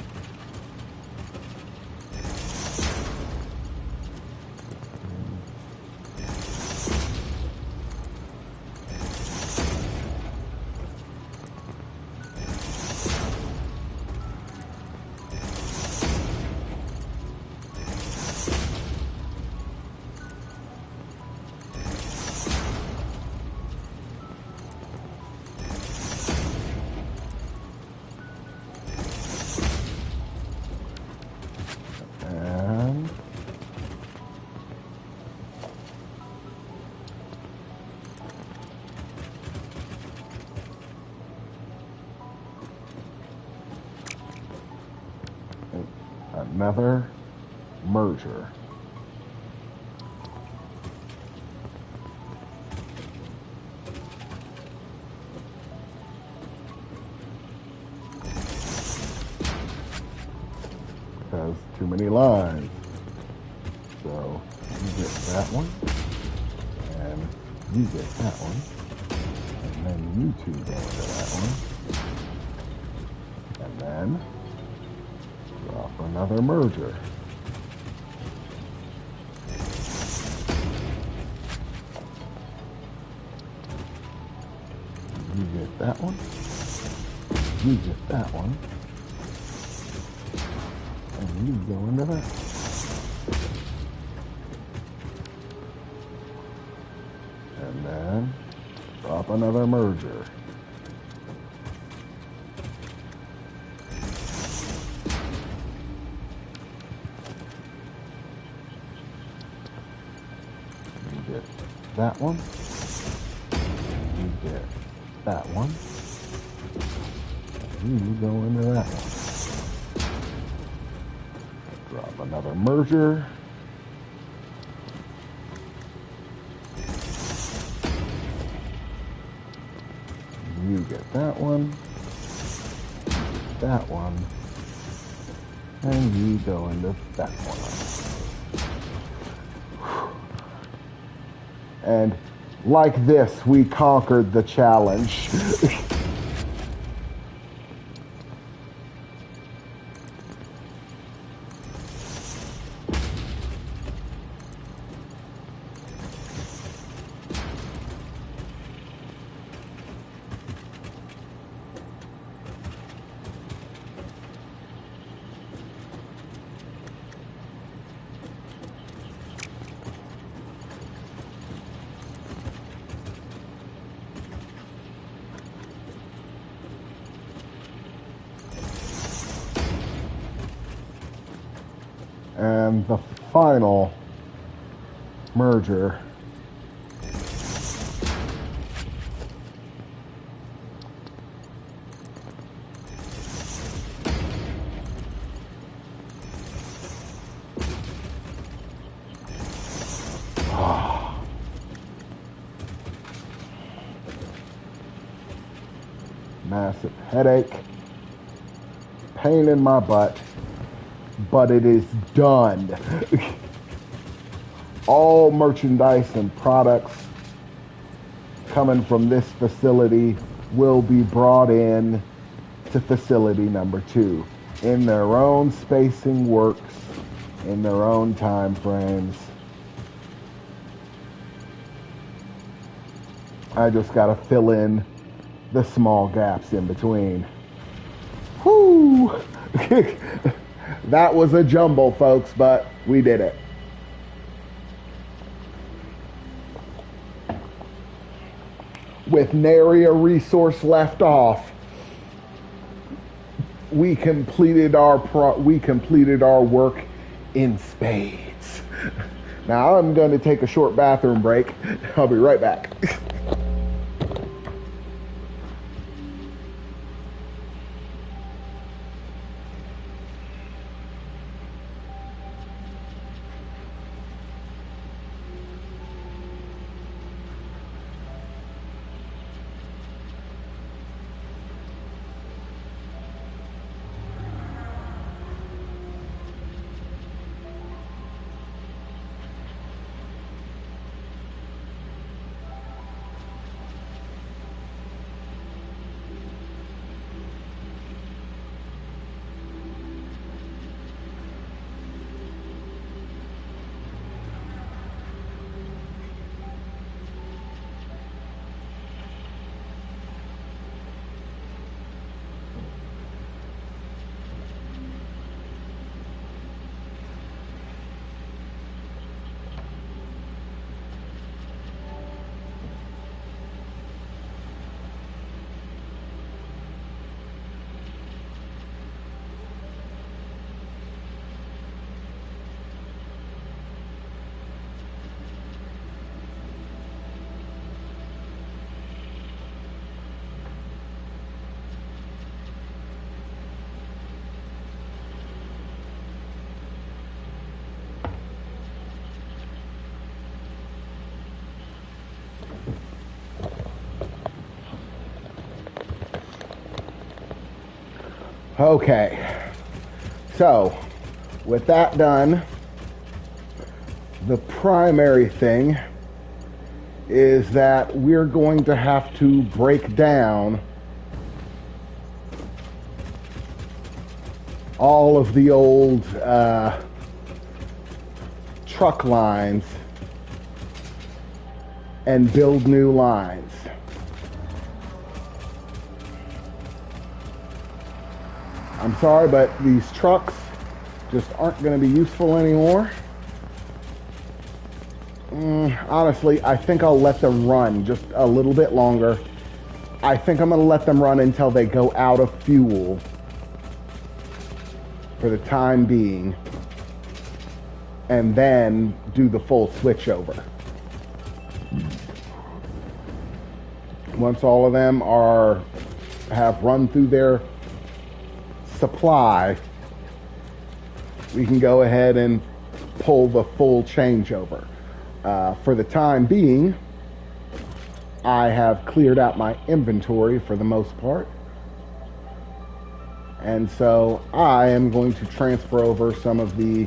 another merger. Because too many lines. So you get that one, and you get that one, and then you two go into that one, and then drop another merger. You get that one, you get that one, and you go into that. And then drop another merger. You get that one. You get that one. And you go into that one. Drop another merger. You get that one, you get that one, and you go into that one. And like this, we conquered the challenge. And the final merger massive headache, pain in my butt, but it is done. All merchandise and products coming from this facility will be brought in to facility number 2 in their own spacing works, in their own time frames. I just got to fill in the small gaps in between. Whoo! That was a jumble, folks, but we did it. With nary a resource left off, we completed our work in spades. Now I'm going to take a short bathroom break. I'll be right back. Okay, so with that done, the primary thing is that we're going to have to break down all of the old truck lines and build new lines. I'm sorry, but these trucks just aren't going to be useful anymore. Honestly, I think I'll let them run just a little bit longer. I think I'm going to let them run until they go out of fuel for the time being, and then do the full switch over. Once all of them have run through their supply, we can go ahead and pull the full changeover. For the time being, I have cleared out my inventory for the most part. And so I am going to transfer over some of the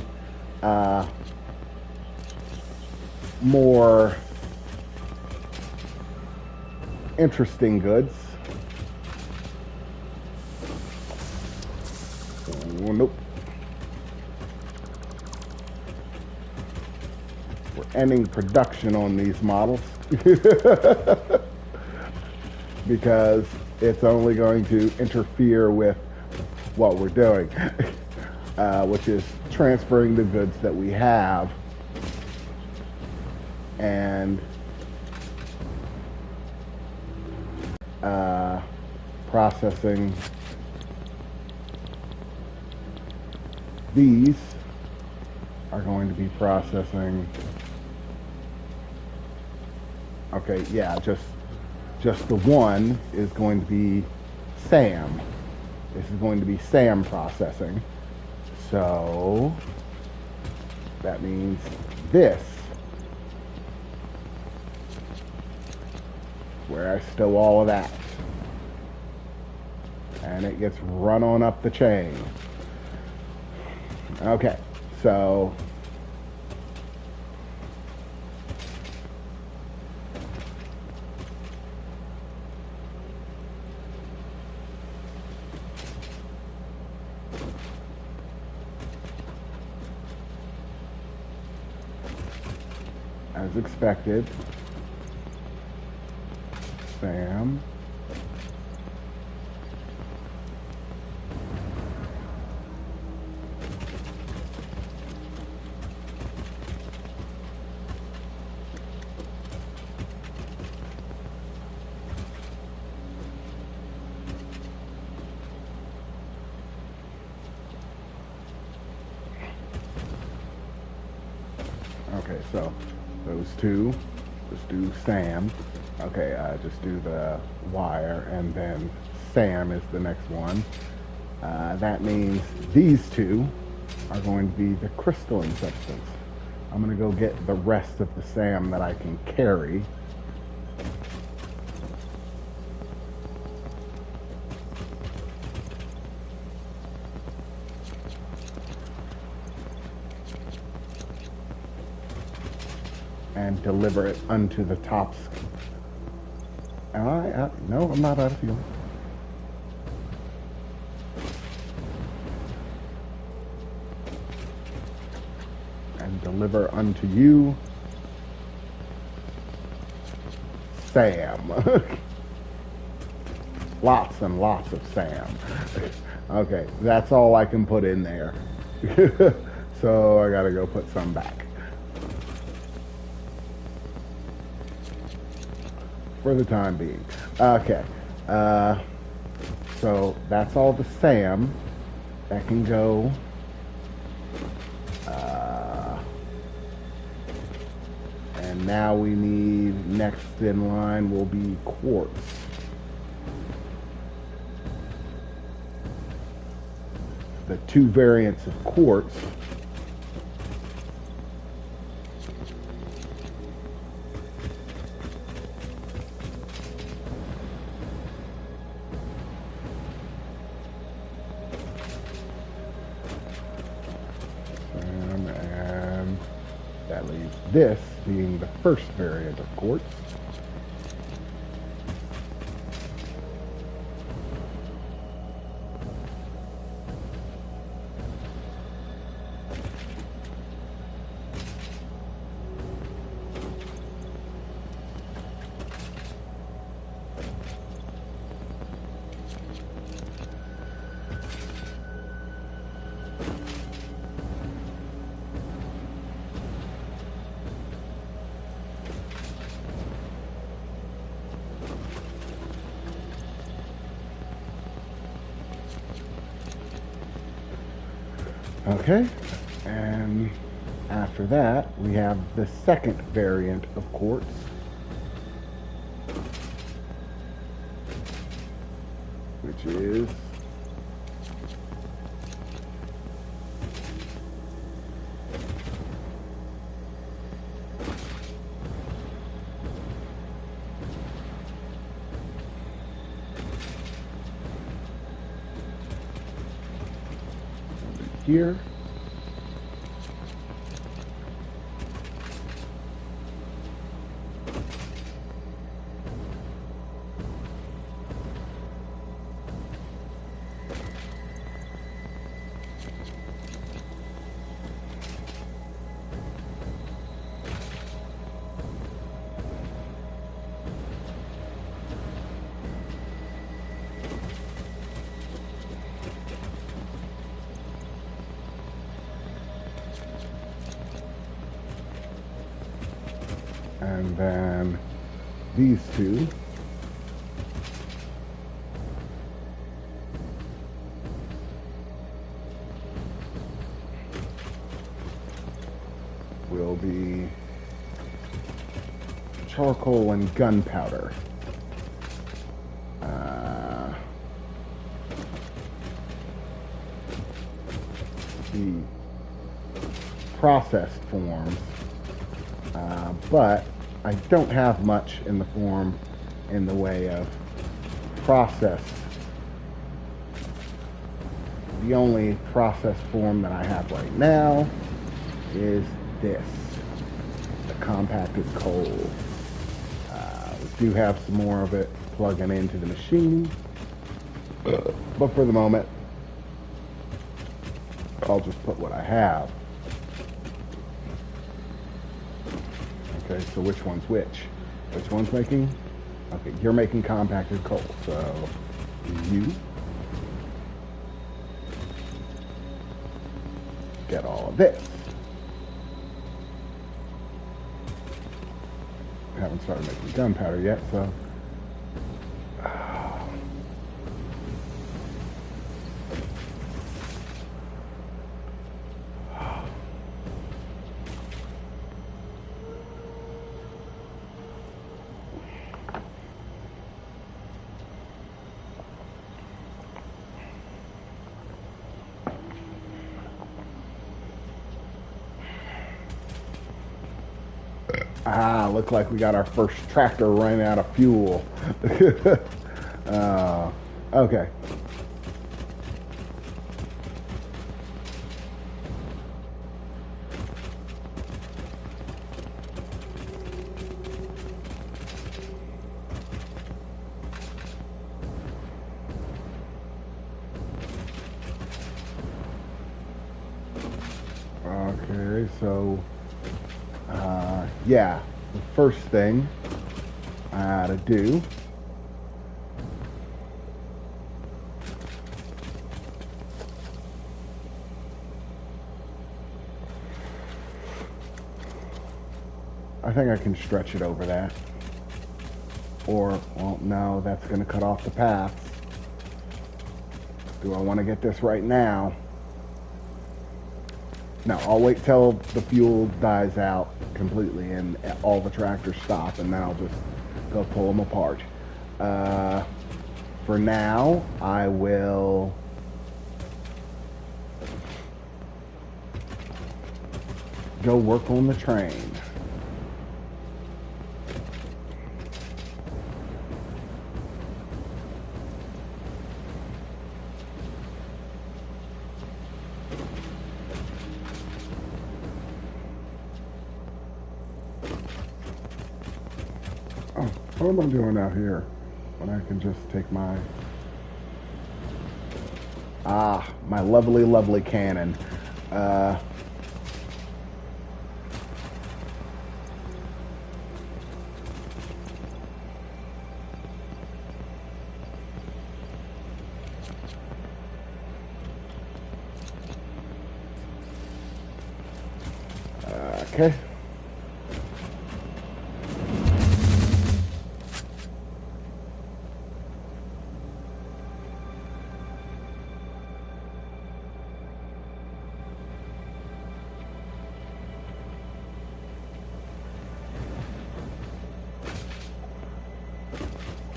more interesting goods. Oh, nope. We're ending production on these models because it's only going to interfere with what we're doing, which is transferring the goods that we have and processing these are going to be processing. Okay, yeah, just the one is going to be SAM. This is going to be SAM processing. So that means this, where I stow all of that. And it gets run on up the chain. Okay, so as expected, SAM. Okay, so those two, just do SAM. Okay, just do the wire, and then SAM is the next one. That means these two are going to be the crystalline substance. I'm going to go get the rest of the SAM that I can carry. And deliver it unto the tops. No, I'm not out of fuel. And deliver unto you SAM. Lots and lots of SAM. Okay, that's all I can put in there. So I gotta go put some back. For the time being. Okay. So that's all the SAM that can go. And now we need, next in line will be quartz. The two variants of quartz. That leaves this being the first variant of quartz. Okay, and after that, we have the second variant of quartz, which is here. And then these two will be charcoal and gunpowder. The processed forms, but I don't have much in the way of processed. The only processed form that I have right now is this, the compacted coal. We do have some more of it plugging into the machine, but for the moment, I'll just put what I have. Okay, so which one's which? Which one's making? Okay, you're making compacted coal, so you get all of this. I haven't started making gunpowder yet, so look like we got our first tractor running out of fuel. Okay. Okay, so yeah, the first thing I ought to do I think I can stretch it over that. Or, well, no, that's going to cut off the path. Do I want to get this right now? No, I'll wait till the fuel dies out completely and all the tractors stop, and then I'll just go pull them apart. For now, I will go work on the train. Oh, what am I doing out here when I can just take my... my lovely, lovely cannon. Okay.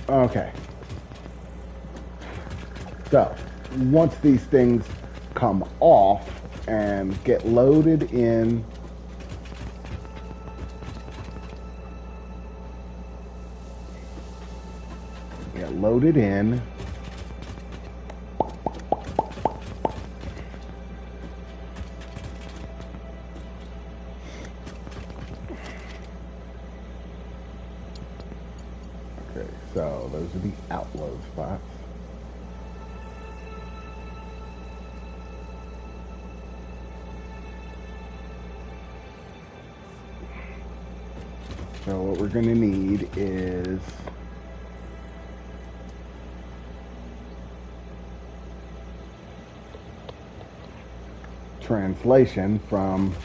Okay. So, once these things come off and get loaded in Okay, so those are the outload spots. So what we're going to need is translation from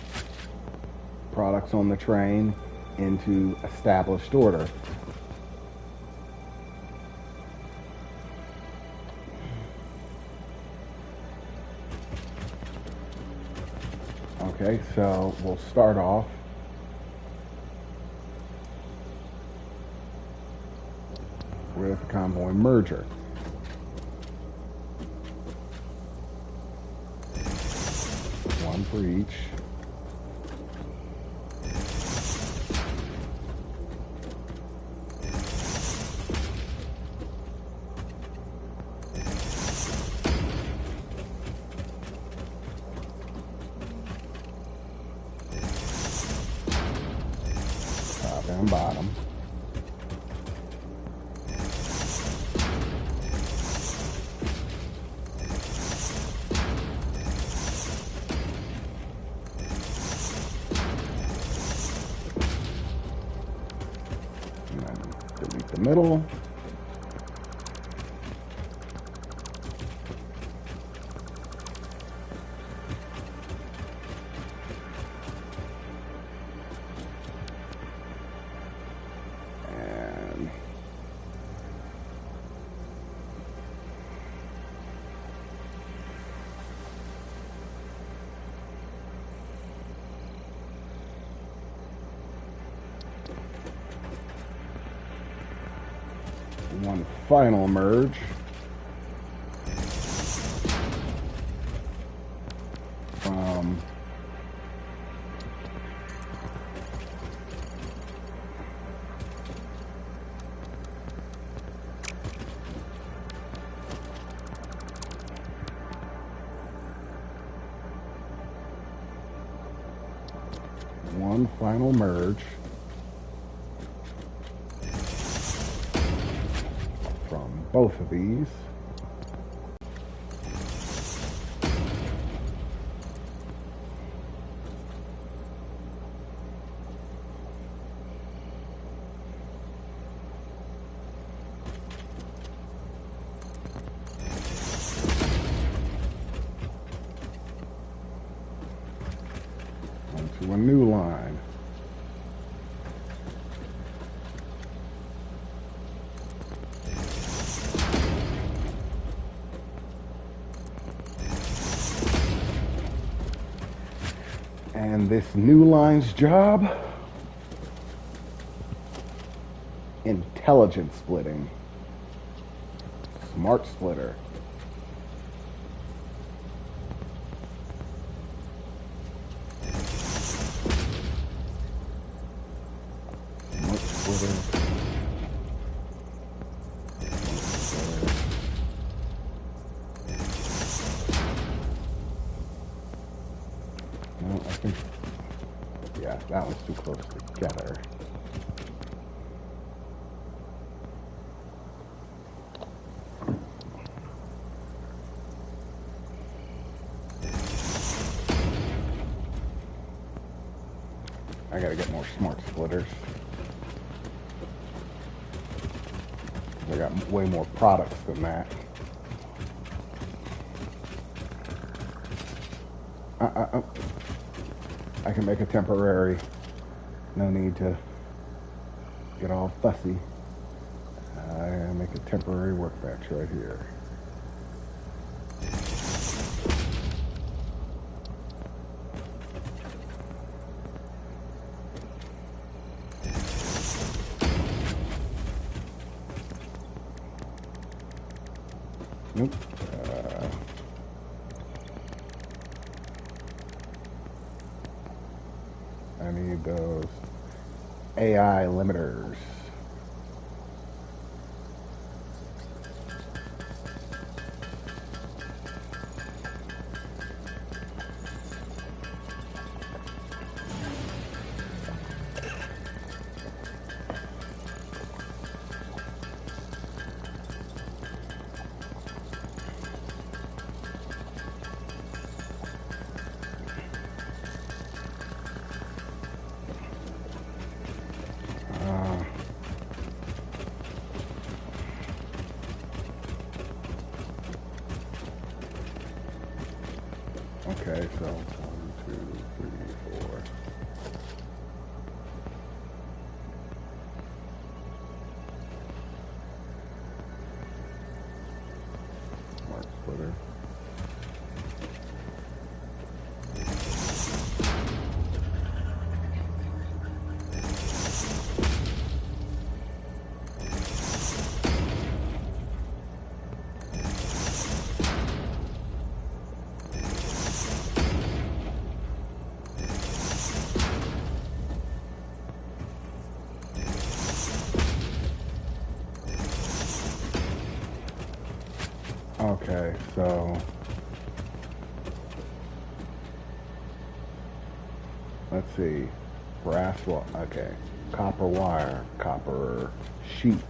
products on the train into established order. Okay, so we'll start off with convoy merger. One for each. Top and bottom. Delete the middle. And one final merge. From one final merge from both of these. Onto a new line. And this new line's job, intelligence splitting, smart splitter. Smart splitter. No, I think, yeah, that one's too close together. I gotta get more smart splitters. I got way more products than that. I can make a temporary. No need to get all fussy. I make a temporary workbench right here. Nope. I need those AI limiters. Okay, so 1, 2, 3, 4. Smart splitter. Okay, so let's see. Brass wire. Okay, copper wire, copper sheets,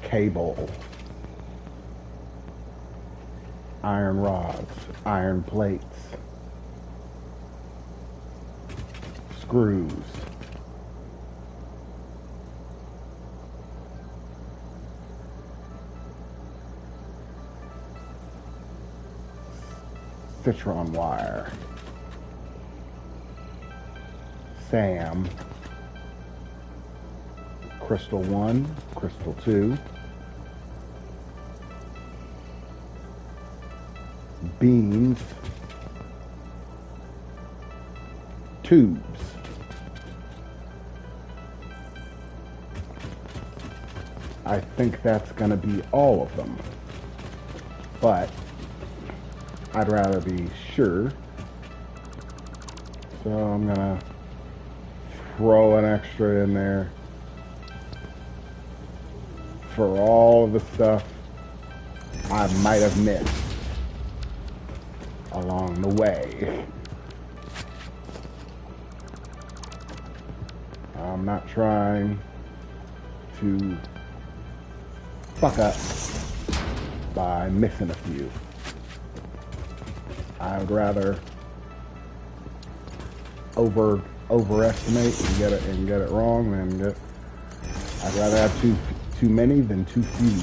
cable, iron rods, iron plates, screws, citron wire, SAM, crystal 1, crystal 2, beans, tubes, I think that's going to be all of them, but I'd rather be sure, so I'm going to throw an extra in there for all of the stuff I might have missed along the way. I'm not trying to fuck up by missing a few. I would rather overestimate and get it wrong than get. I'd rather have too many than too few.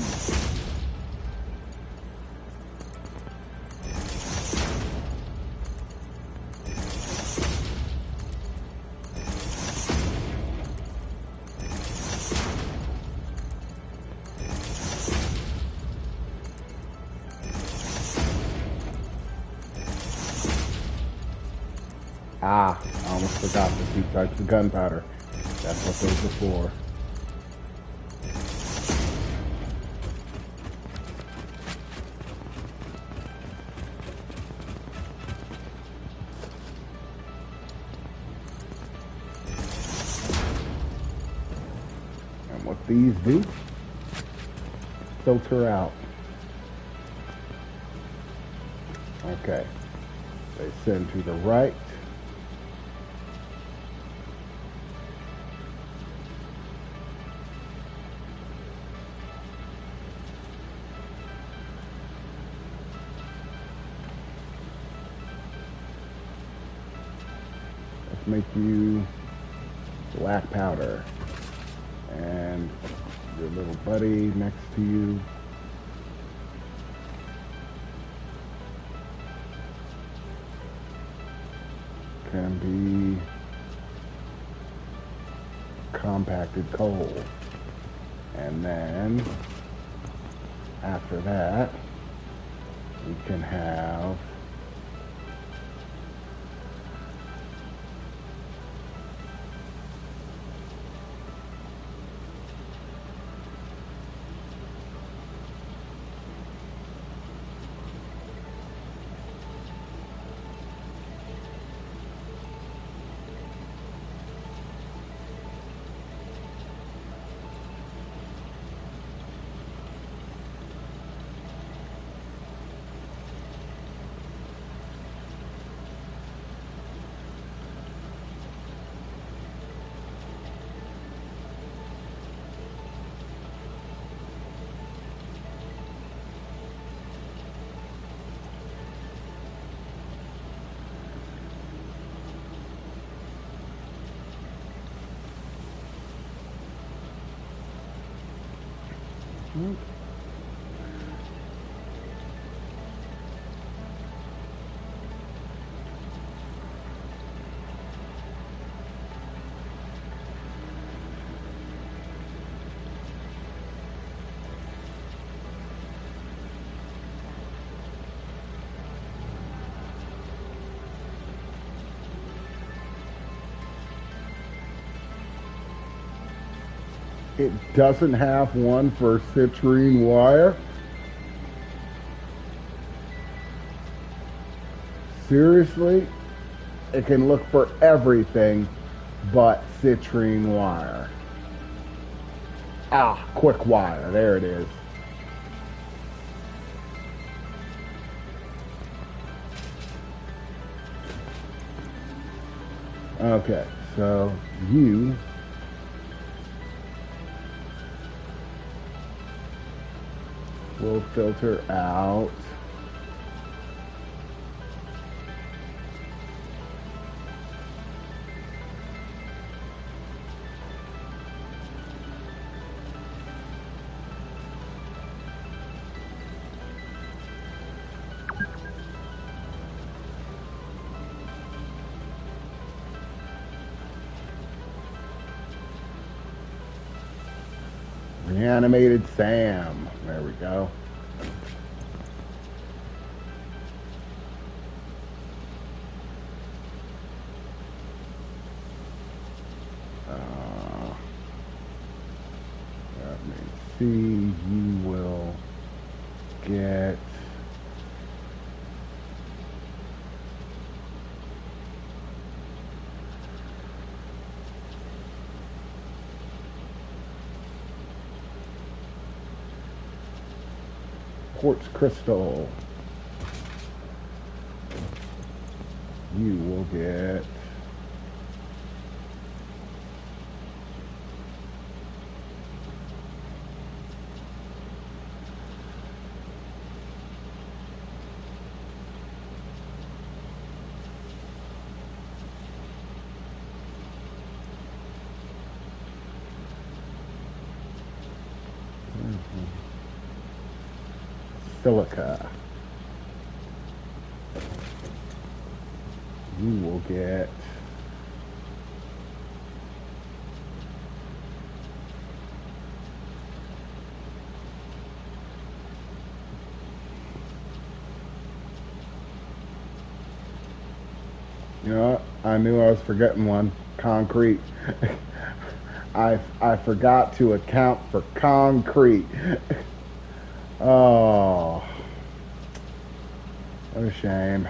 I almost forgot the 2 types of gunpowder. That's what those are for. And what these do, filter out. Okay. They send to the right. Let's make you black powder. And your little buddy next to you. Can be compacted coal. And then after that, we can have it doesn't have one for citrine wire. Seriously? It can look for everything but citrine wire. Ah, quick wire. There it is. Okay, so you will filter out reanimated Sam. There we go. Let me see. You will get quartz crystal. You will get silica. You will get you know what? I knew I was forgetting one. Concrete. I forgot to account for concrete. Oh, what a shame.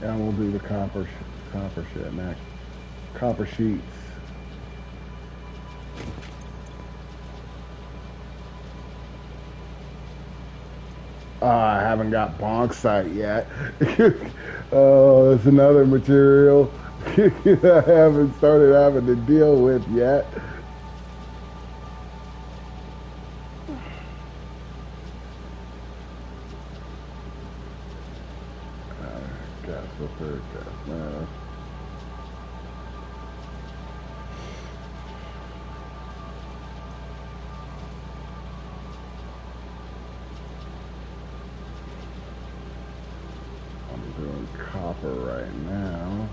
And we'll do the copper shit next. Copper sheets. I haven't got bauxite yet. Oh, that's another material I haven't started having to deal with yet. Gas filter, gas mask. I'm doing copper right now.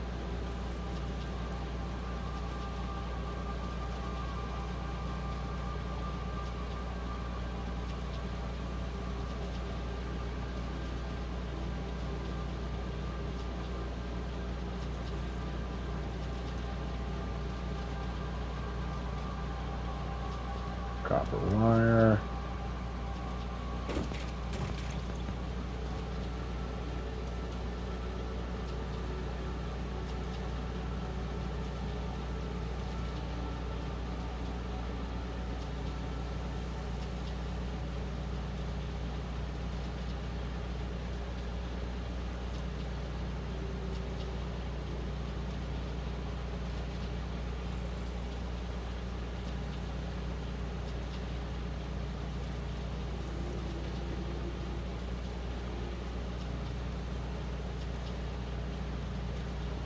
Copper wire.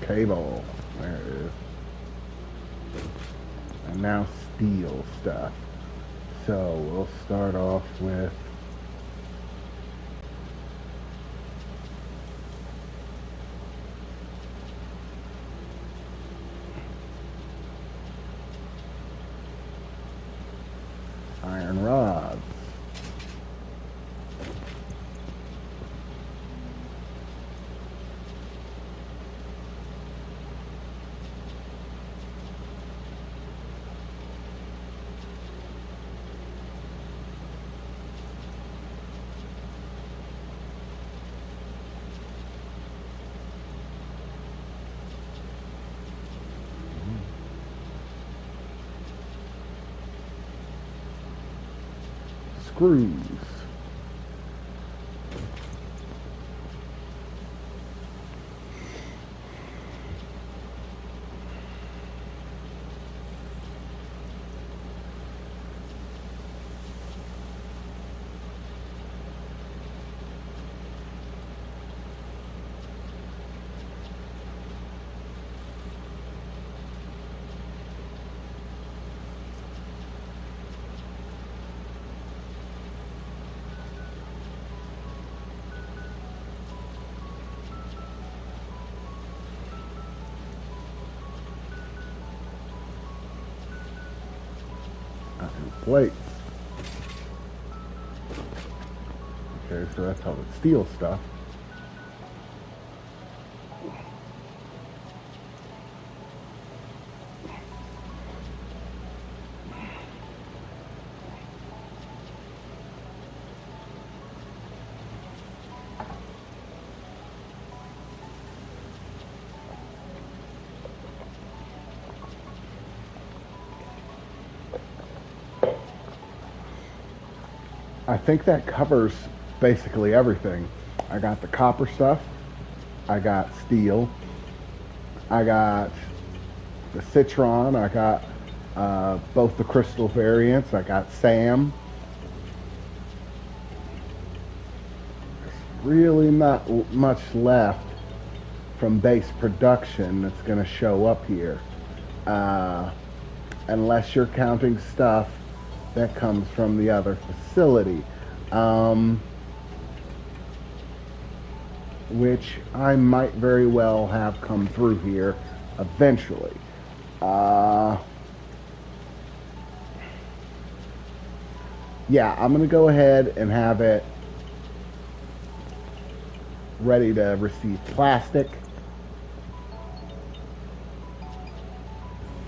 Cable. There it is. And now steel stuff. So we'll start off with iron rods. Screws. Plates. Okay, so that's all the steel stuff. I think that covers basically everything. I got the copper stuff. I got steel. I got the citron. I got both the crystal variants. I got SAM. There's really not much left from base production that's going to show up here. Unless you're counting stuff that comes from the other facility, which I might very well have come through here eventually. Yeah, I'm going to go ahead and have it ready to receive plastic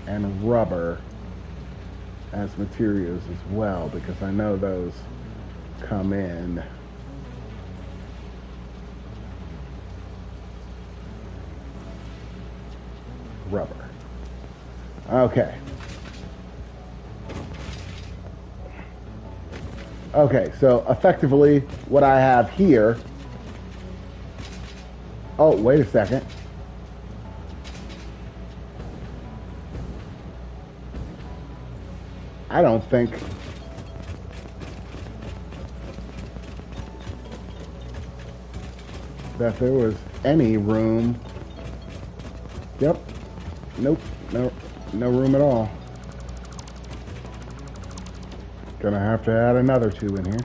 and rubber as materials as well, because I know those come in. rubber. Okay. Okay, so effectively what I have here... Oh, wait a second. I don't think that there was any room. Yep. Nope. No room at all. Gonna have to add another 2 in here.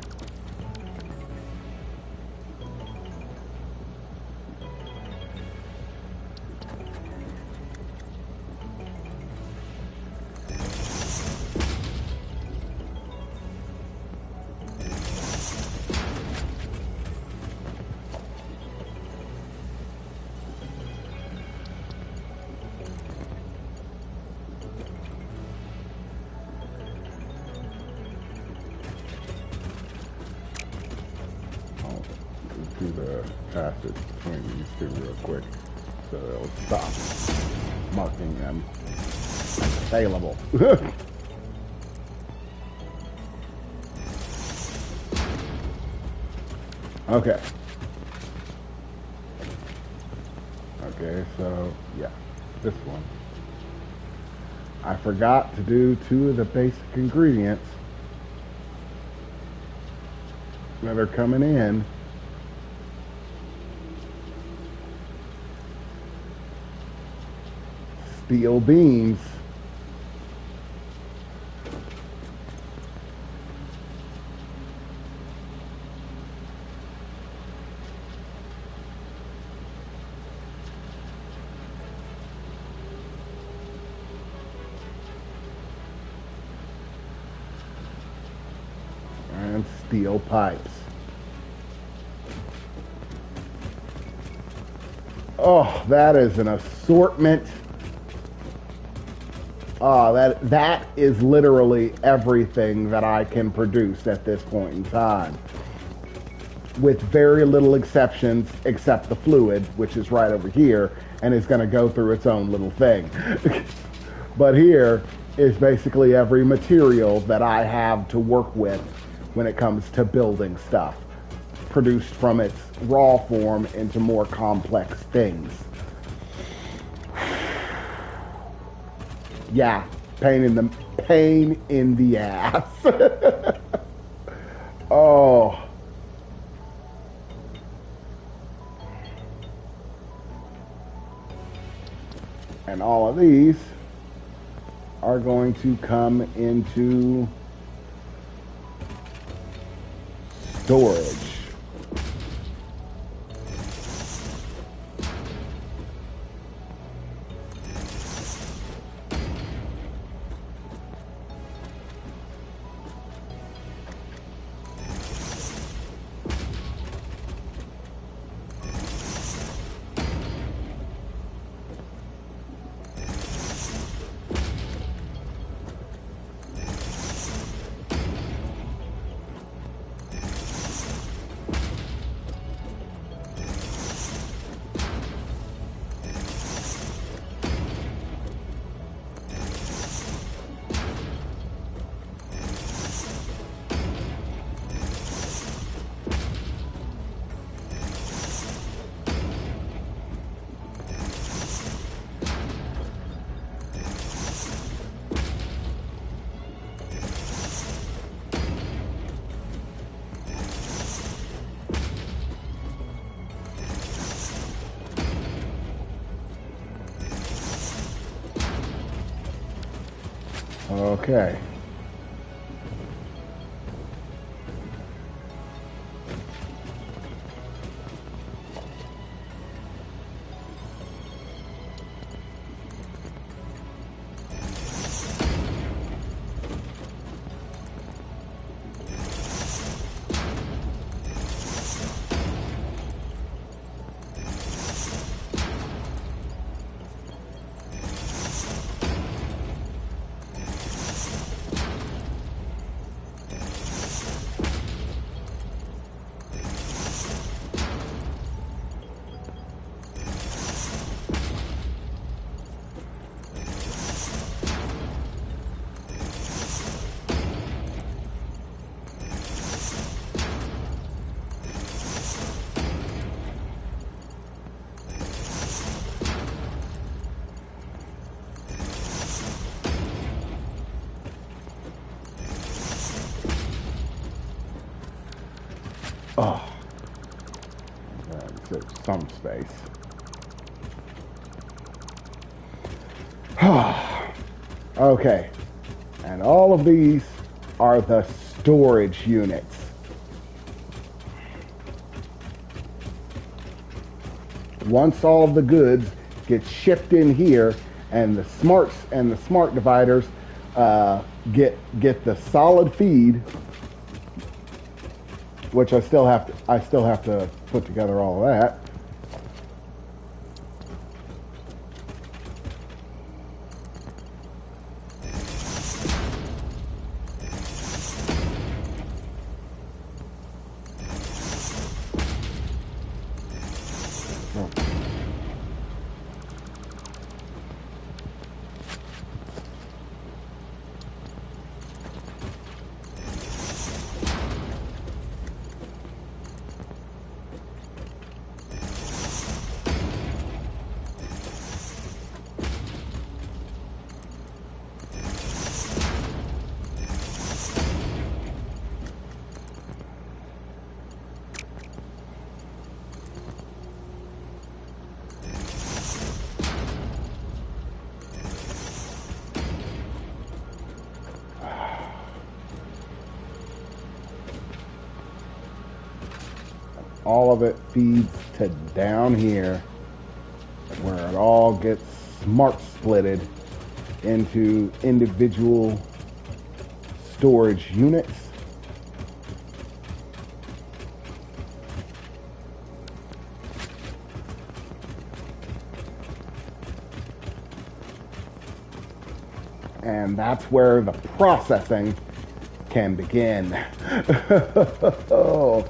Do the passage between these 2 real quick so it'll stop marking them as available. Okay. Okay, so yeah, this one. I forgot to do 2 of the basic ingredients that are coming in. Steel beams. And steel pipes. Oh, that is an assortment. Oh, that is literally everything that I can produce at this point in time. With very little exceptions, except the fluid, which is right over here, and is going to go through its own little thing. But here is basically every material that I have to work with when it comes to building stuff, produced from its raw form into more complex things. Yeah, pain in the ass. Oh. And all of these are going to come into storage. Okay. some space. Okay, and all of these are the storage units. Once all of the goods get shipped in here, and the smarts and the smart dividers get the solid feed, which I still have to put together all of that. All of it feeds to down here, where it all gets smart splitted into individual storage units. And that's where the processing can begin. Oh.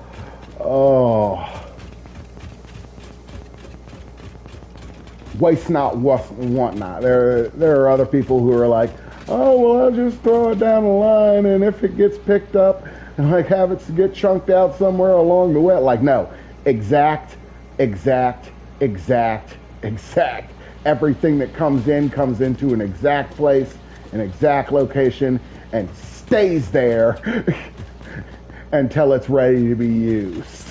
Waste not, want not. There are other people who are like, oh, well, I'll just throw it down the line, and if it gets picked up, and like have it get chunked out somewhere along the way. Like, no. Exact. Everything that comes into an exact place, an exact location, and stays there until it's ready to be used.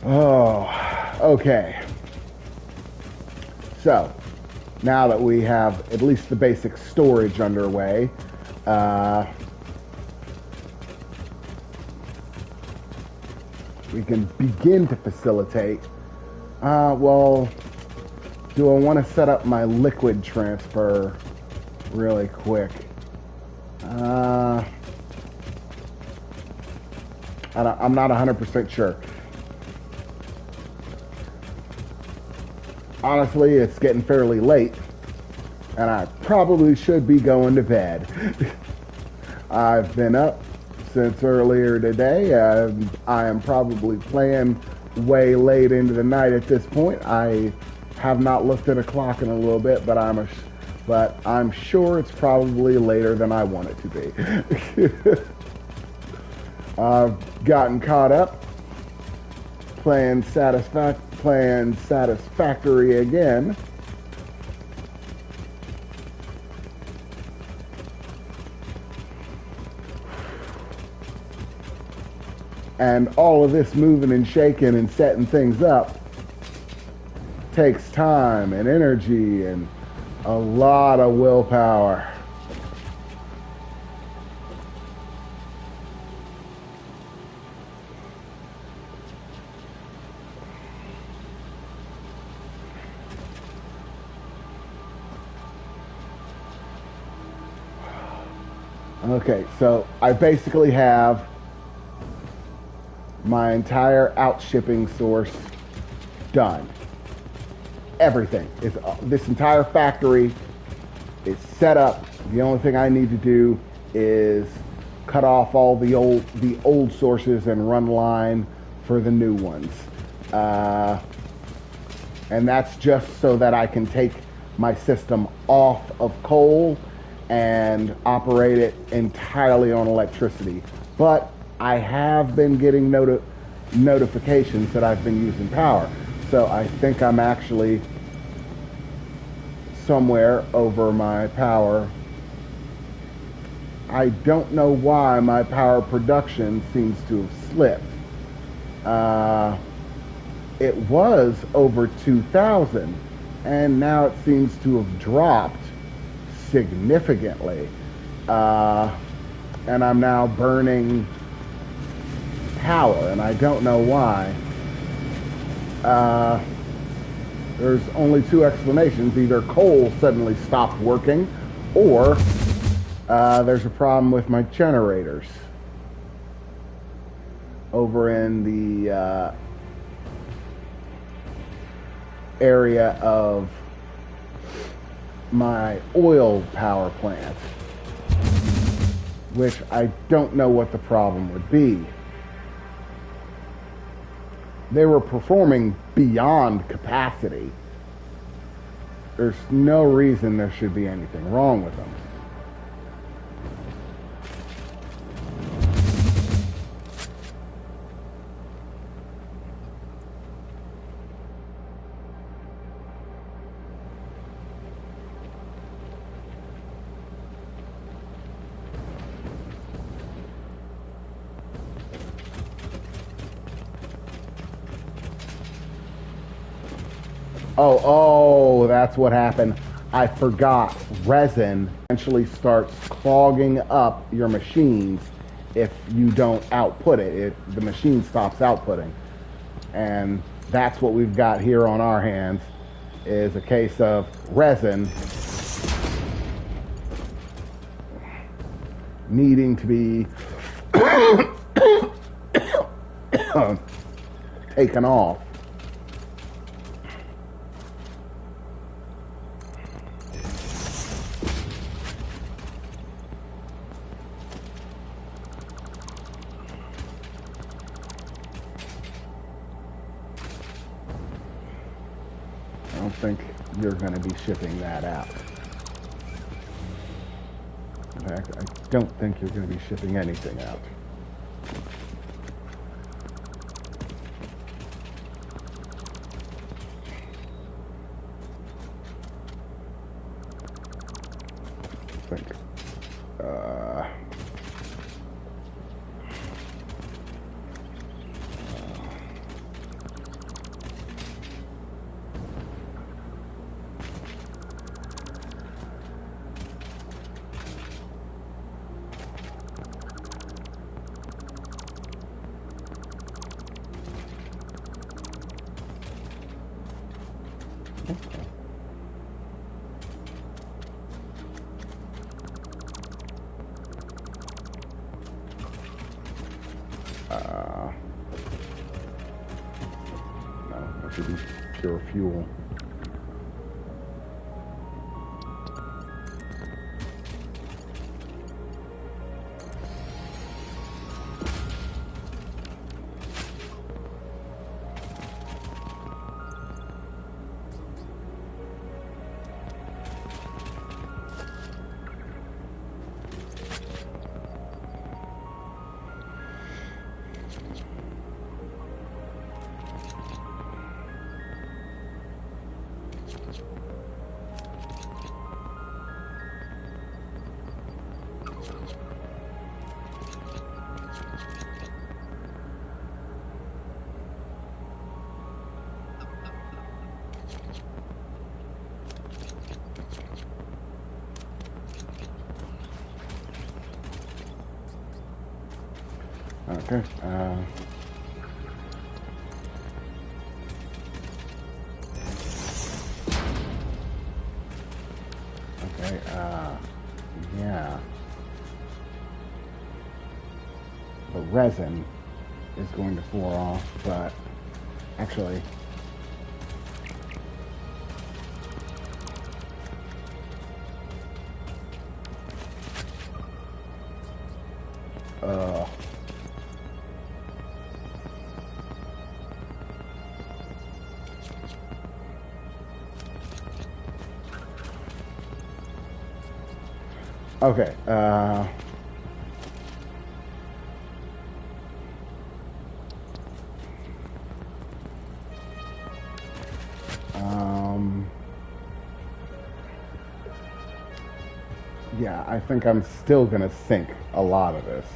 Oh, okay. So, now that we have at least the basic storage underway, we can begin to facilitate. Well, do I want to set up my liquid transfer really quick? I'm not 100% sure. Honestly, it's getting fairly late, and I probably should be going to bed. I've been up since earlier today. I am probably playing way late into the night at this point. I have not looked at a clock in a little bit, but I'm sure it's probably later than I want it to be. I've gotten caught up playing Satisfactory again. And all of this moving and shaking and setting things up takes time and energy and a lot of willpower. Okay, so I basically have my entire out shipping source done. Everything is, this entire factory is set up. The only thing I need to do is cut off all the old sources and run line for the new ones. And that's just so that I can take my system off of coal and operate it entirely on electricity. But I have been getting notifications that I've been using power. So I think I'm actually somewhere over my power I don't know why my power production seems to have slipped. It was over 2,000, and now it seems to have dropped significantly. And I'm now burning power, and I don't know why. There's only two explanations. Either coal suddenly stopped working, or there's a problem with my generators. Over in the area of my oil power plant, which I don't know what the problem would be. They were performing beyond capacity. There's no reason there should be anything wrong with them. Oh, that's what happened. I forgot. Resin eventually starts clogging up your machines if you don't output it. The machine stops outputting. And that's what we've got here on our hands, is a case of resin needing to be taken off. I don't think you're going to be shipping that out. In fact, I don't think you're going to be shipping anything out. I think. No, that should be pure fuel. Okay. Okay. Yeah. The resin is going to pour off, but actually, okay, Yeah, I think I'm still going to sink a lot of this.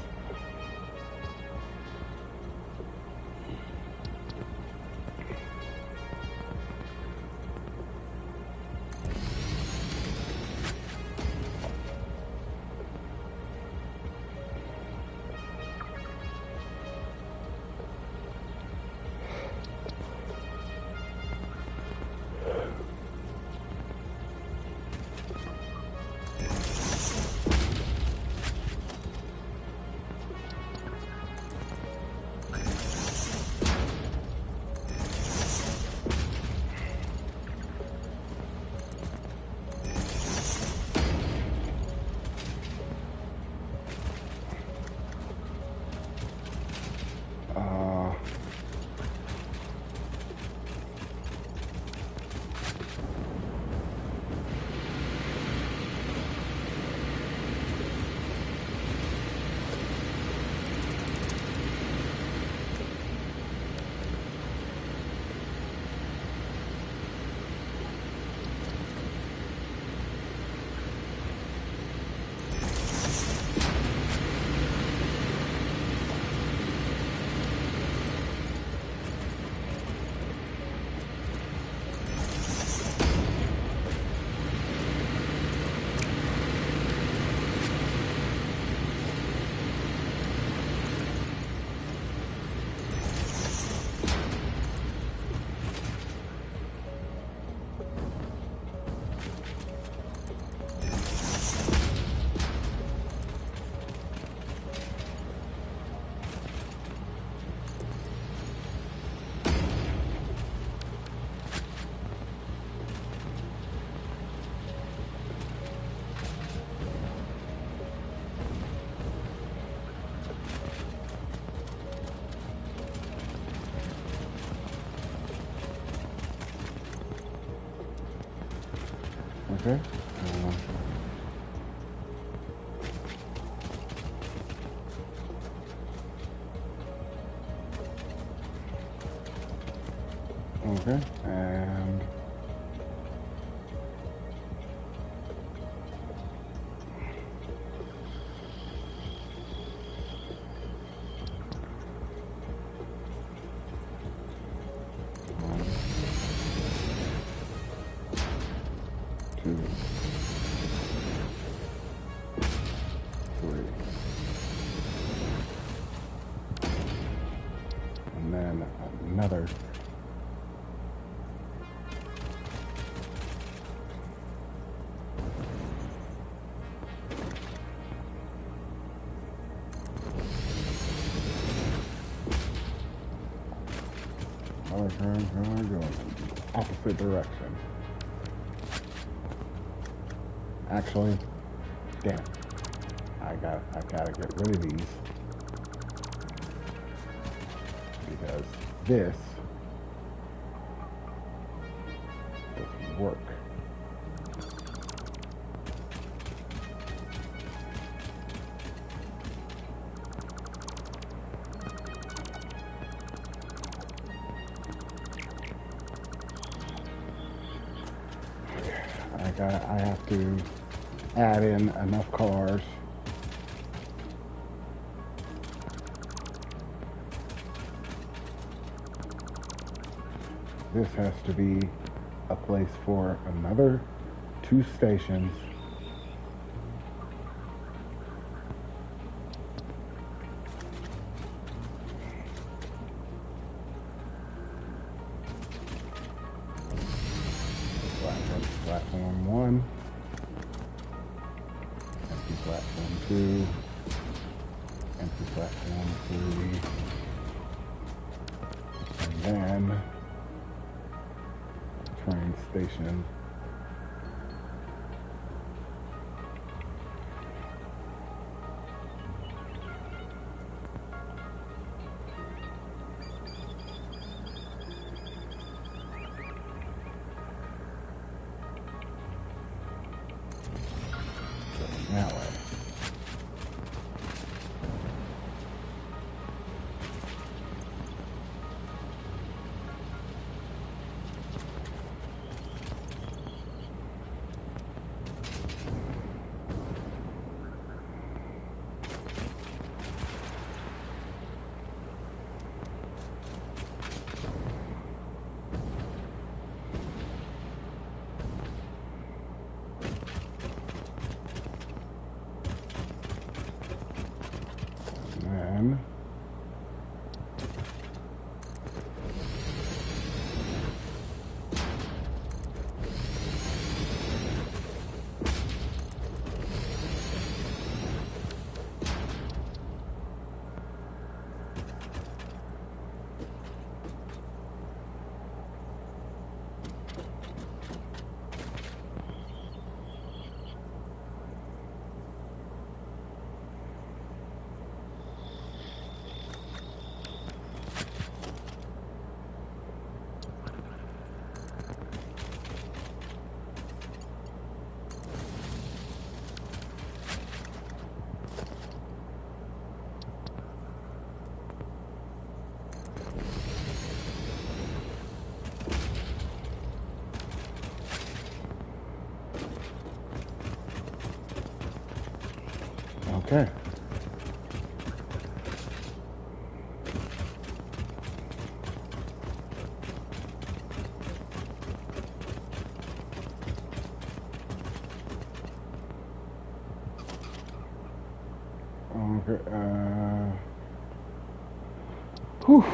Okay. Okay, and two, three, and then another. Going opposite direction. Actually, damn. I gotta get rid of these because this doesn't work. I have to add in enough cars. This has to be a place for another 2 stations. Platform 1, empty platform 2, empty platform 3, and then train station. That way. Okay. Okay. Whew.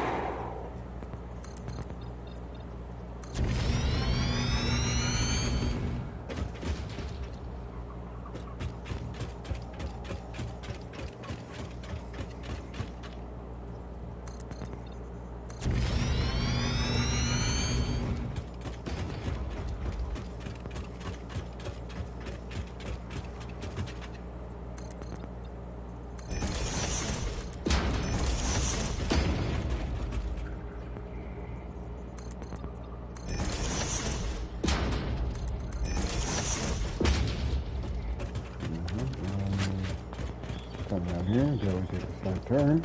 Come down here, Joey take a slight turn.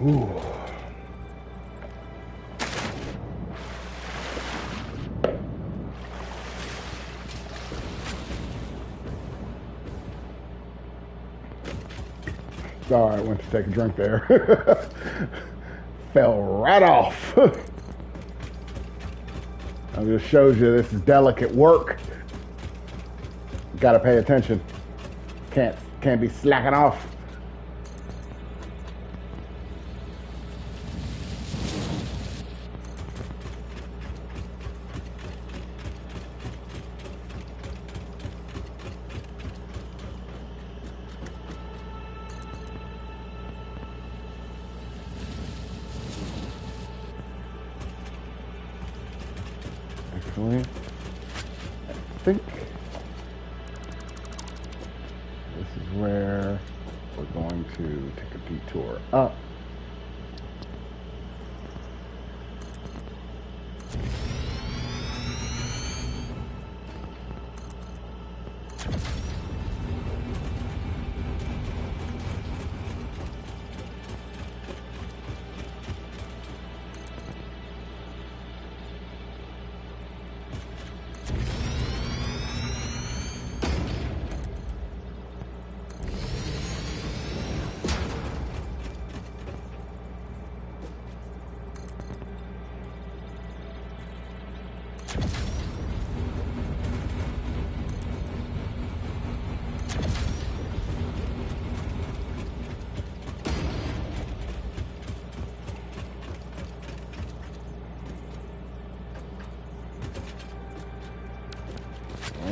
Ooh. Sorry, I went to take a drink there. Fell right off. That just shows you this is delicate work. Got to pay attention. Can't be slacking off. Actually, I think this is where we're going to take a detour up.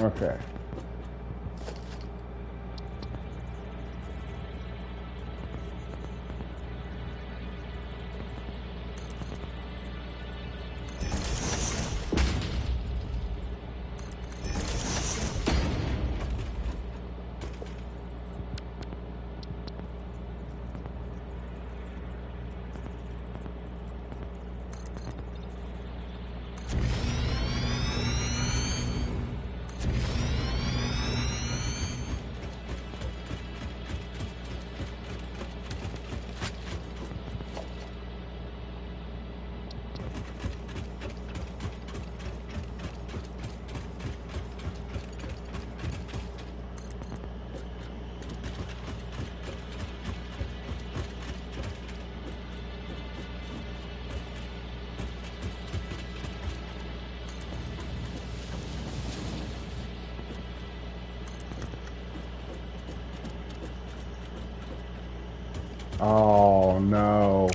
Okay. Oh no,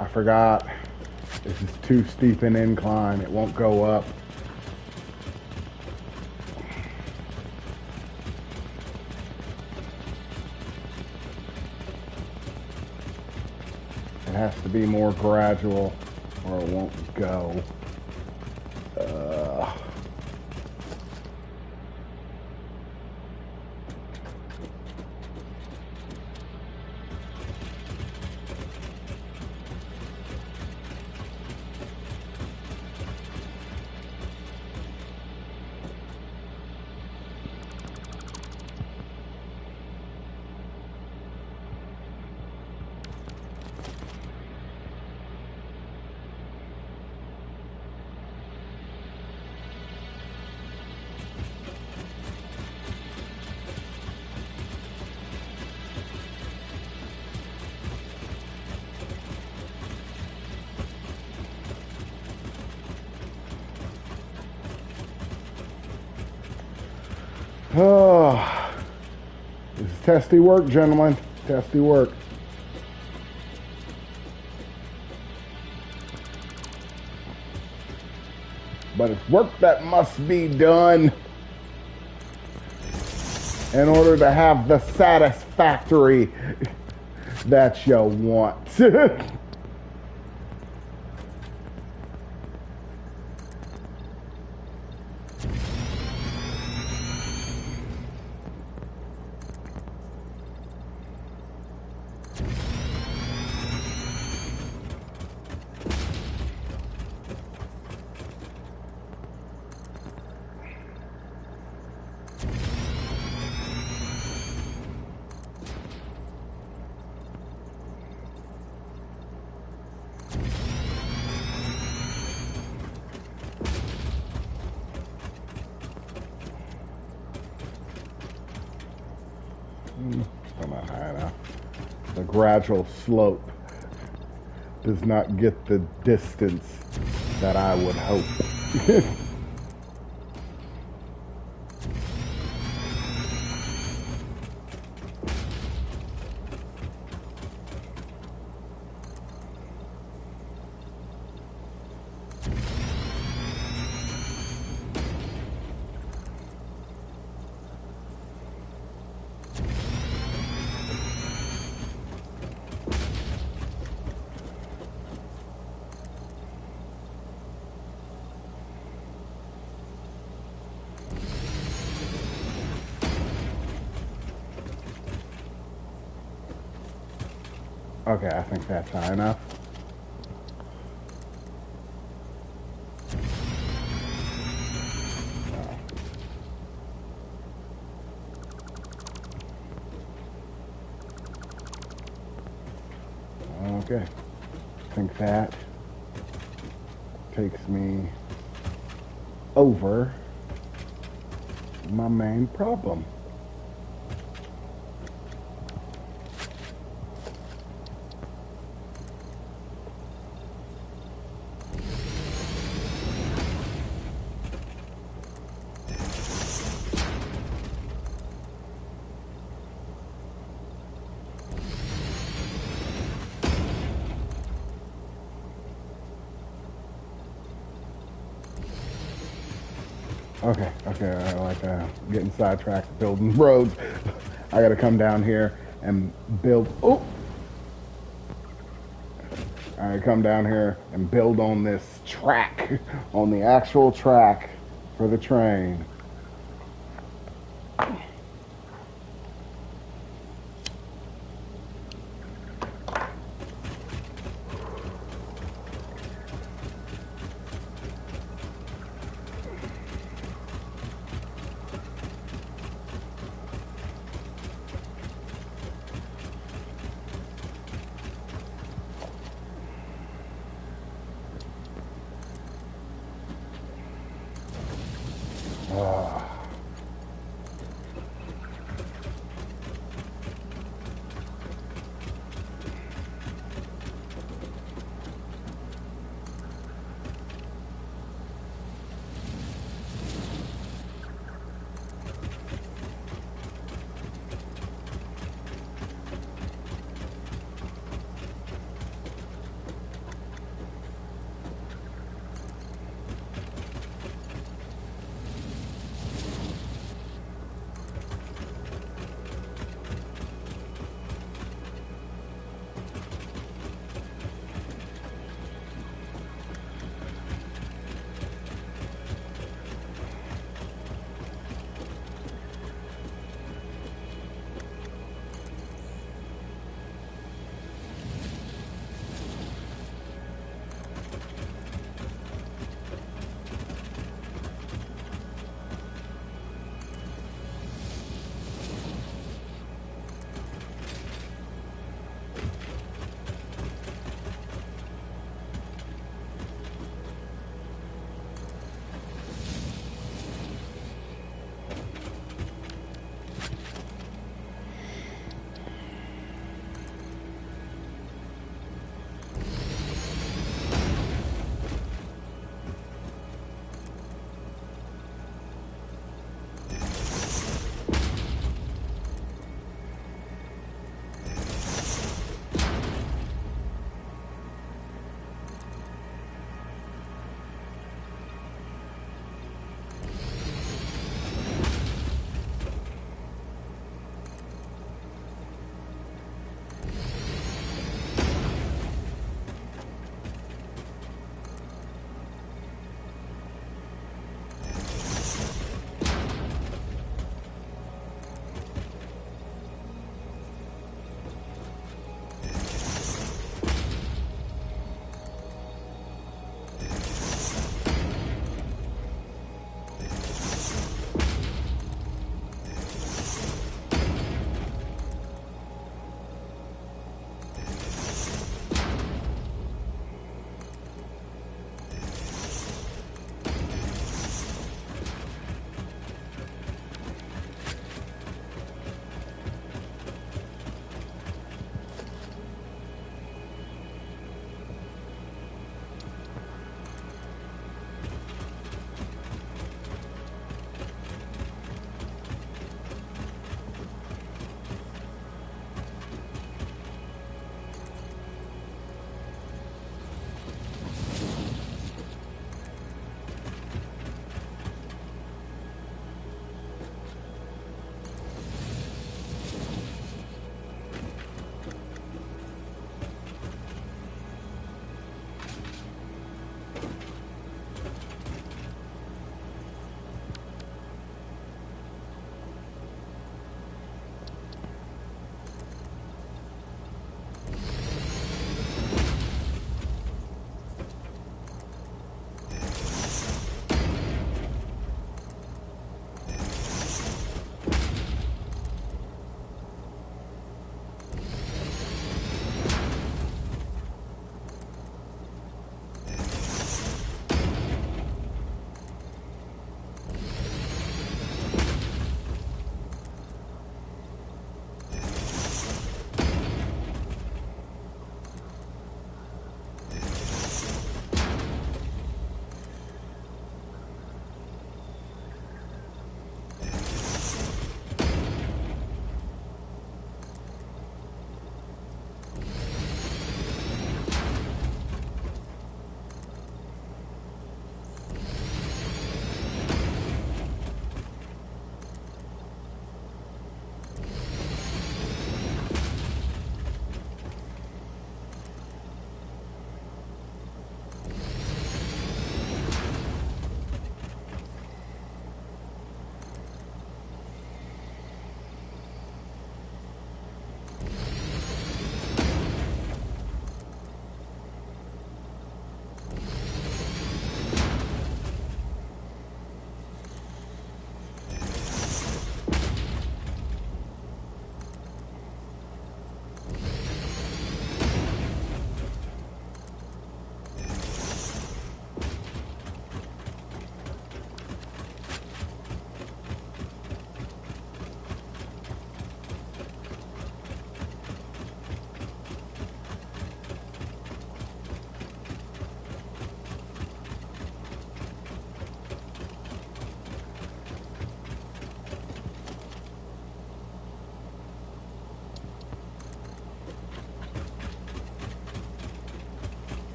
I forgot. This is too steep an incline. It won't go up. It has to be more gradual or it won't go. Oh, this is testy work, gentlemen. Testy work. But it's work that must be done in order to have the satisfactory that you want. Still not high enough. The gradual slope does not get the distance that I would hope. Okay, I think that's high enough. Okay, I think that takes me over my main problem. Okay, I like getting sidetracked, building roads. I gotta come down here and build, I come down here and build on this track, on the actual track for the train.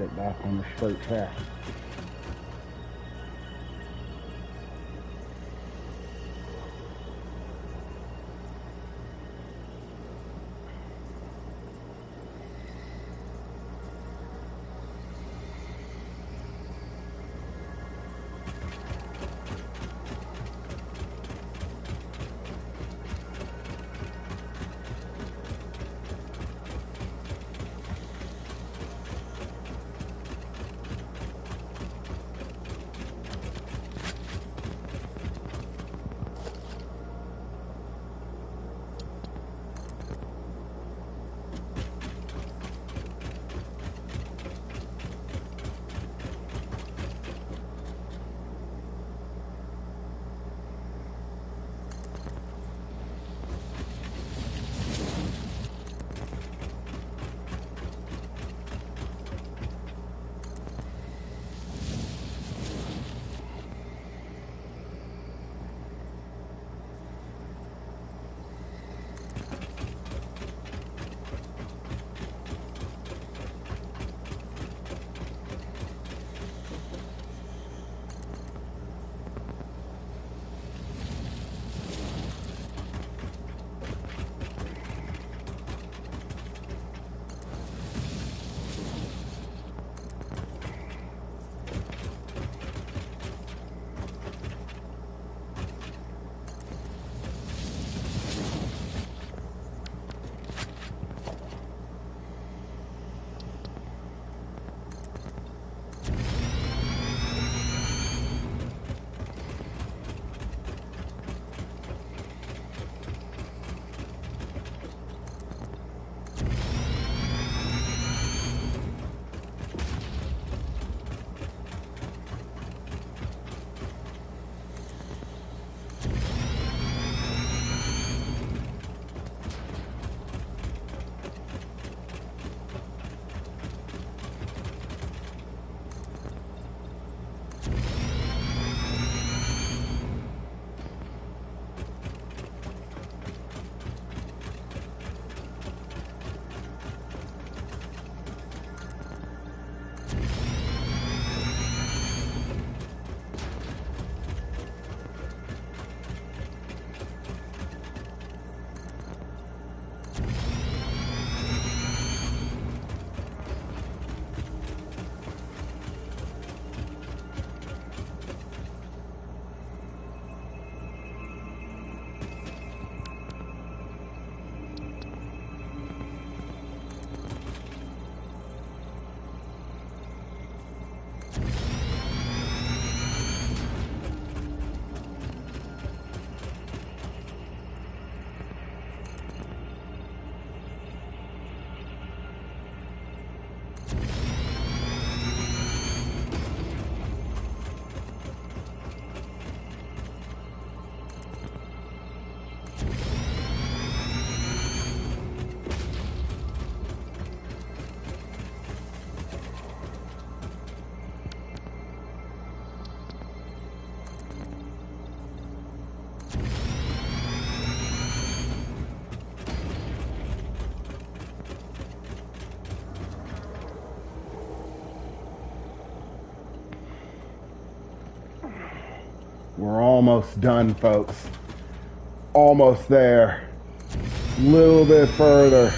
get back on the straight track. We're almost done, folks. Almost there. Little bit further.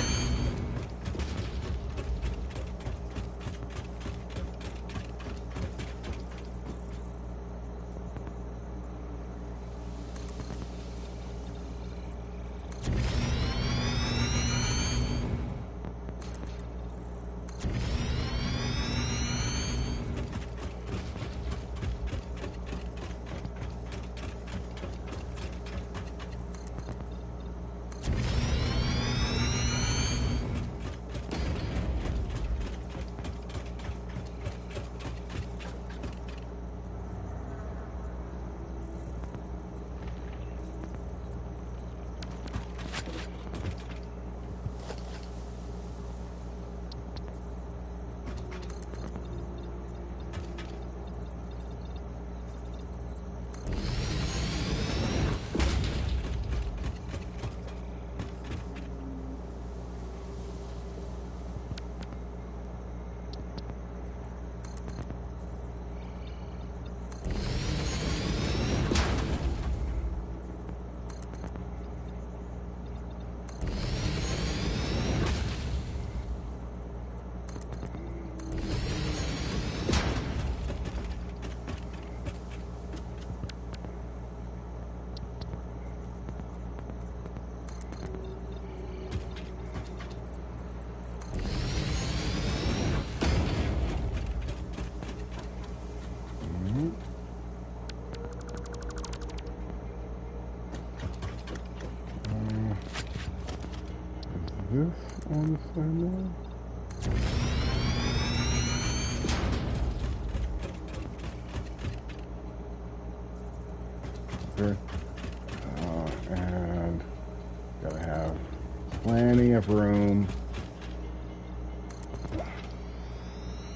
this on the same line? Good. And gotta have plenty of room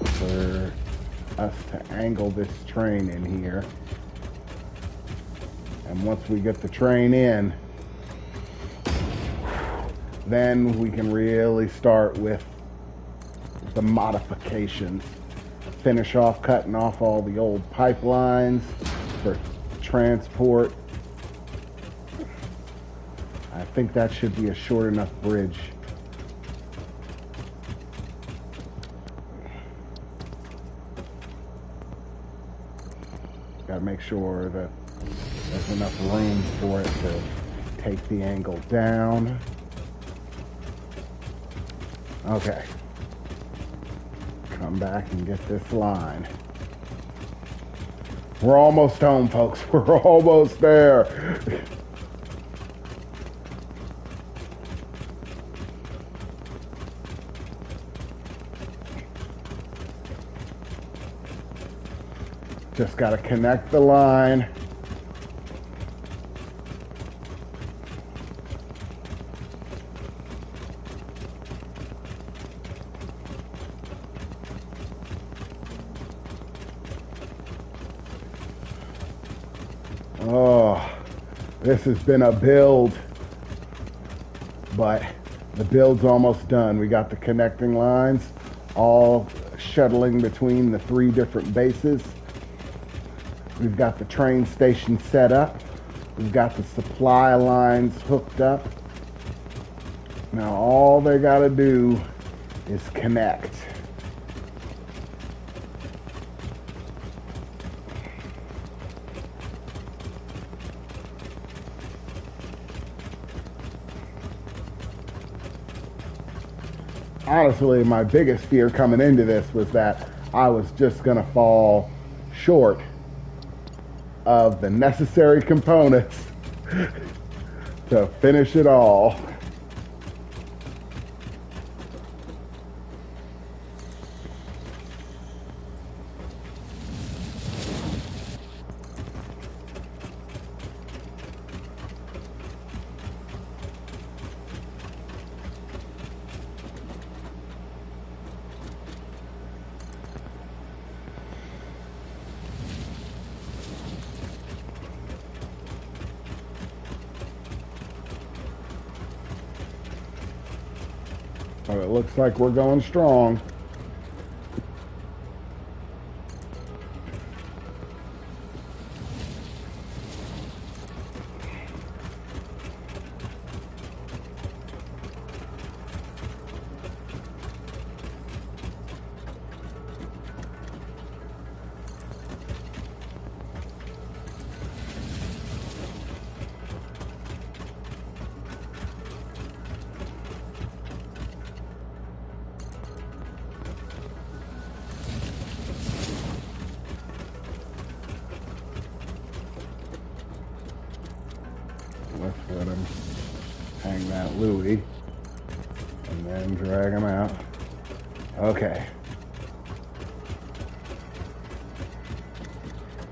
for us to angle this train in here. And once we get the train in, then we can really start with the modifications. Finish off cutting off all the old pipelines for transport. I think that should be a short enough bridge. Gotta make sure that there's enough room for it to take the angle down. Okay. Come back and get this line. We're almost home, folks. We're almost there. Just got to connect the line. Oh, this has been a build, but the build's almost done. We got the connecting lines all shuttling between the 3 different bases. We've got the train station set up. We've got the supply lines hooked up. Now all they got to do is connect. Honestly, my biggest fear coming into this was that I was just going to fall short of the necessary components to finish it all. So it looks like we're going strong. Let's let him hang that Louis and then drag him out. Okay.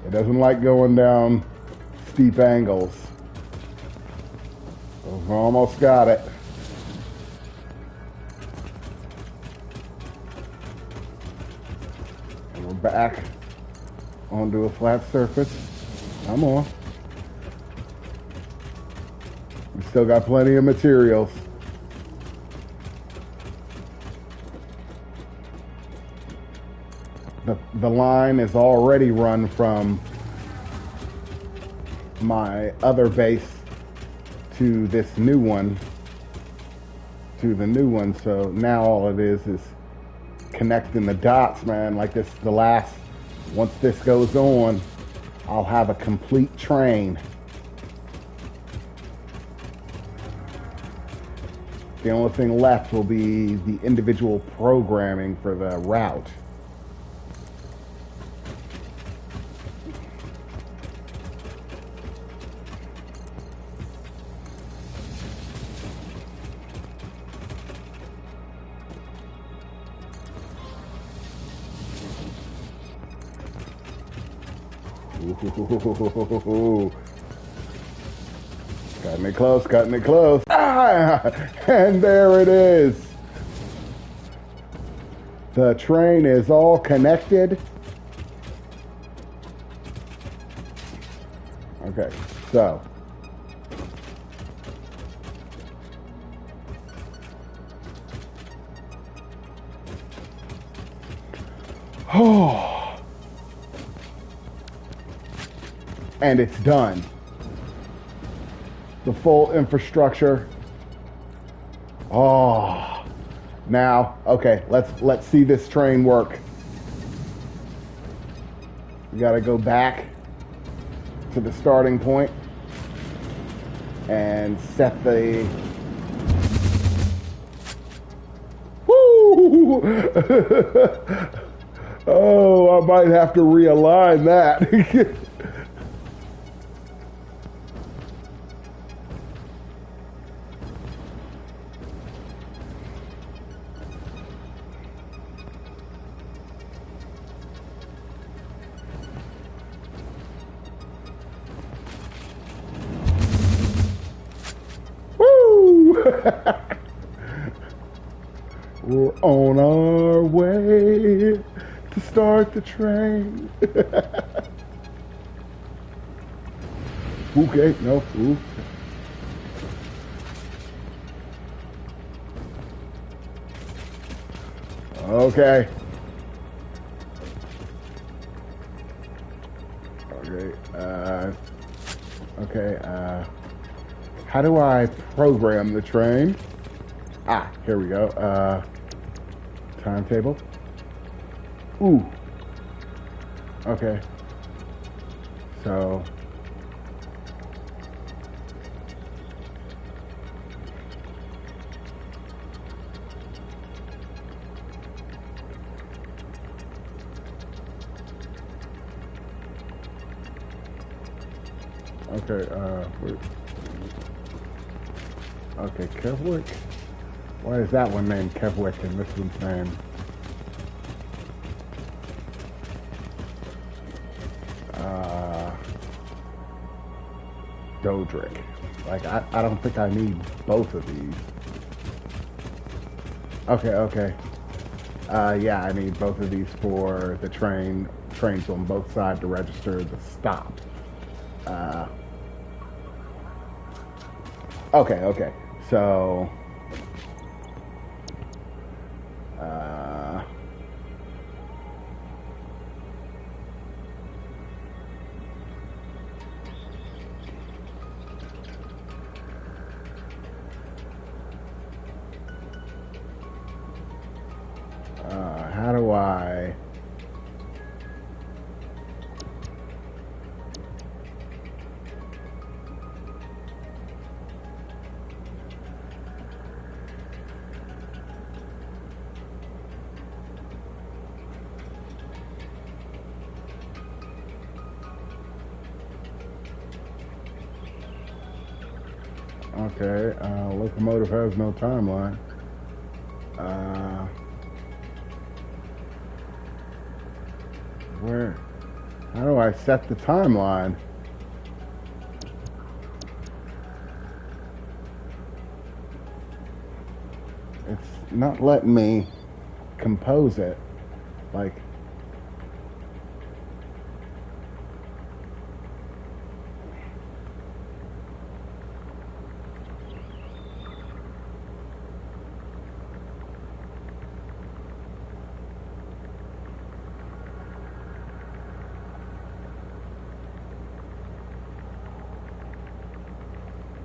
It doesn't like going down steep angles. So we've almost got it. And we're back onto a flat surface. Come on. We still got plenty of materials. The line is already run from my other base to this new one, to the new one. So now all it is connecting the dots, man. Like this, the last, once this goes on, I'll have a complete train. The only thing left will be the individual programming for the route. Ooh. Cutting it close, cutting it close. Ah! And there it is. The train is all connected. Okay, so. Oh. And it's done. The full infrastructure. Oh. Now, okay, let's see this train work. We gotta go back to the starting point and set the woo. Oh, I might have to realign that. We're on our way to start the train. Okay, no. Ooh. Okay. Okay, how do I program the train? Ah, here we go. Timetable. Ooh. Okay. So. Okay, okay, Kevwick? Why is that one named Kevwick and this one's named Dodrick? Like, I don't think I need both of these. Okay. Yeah, I need both of these for the trains on both sides to register the stop. Okay. So, how do I? Okay, locomotive has no timeline. How do I set the timeline? It's not letting me compose it. Like,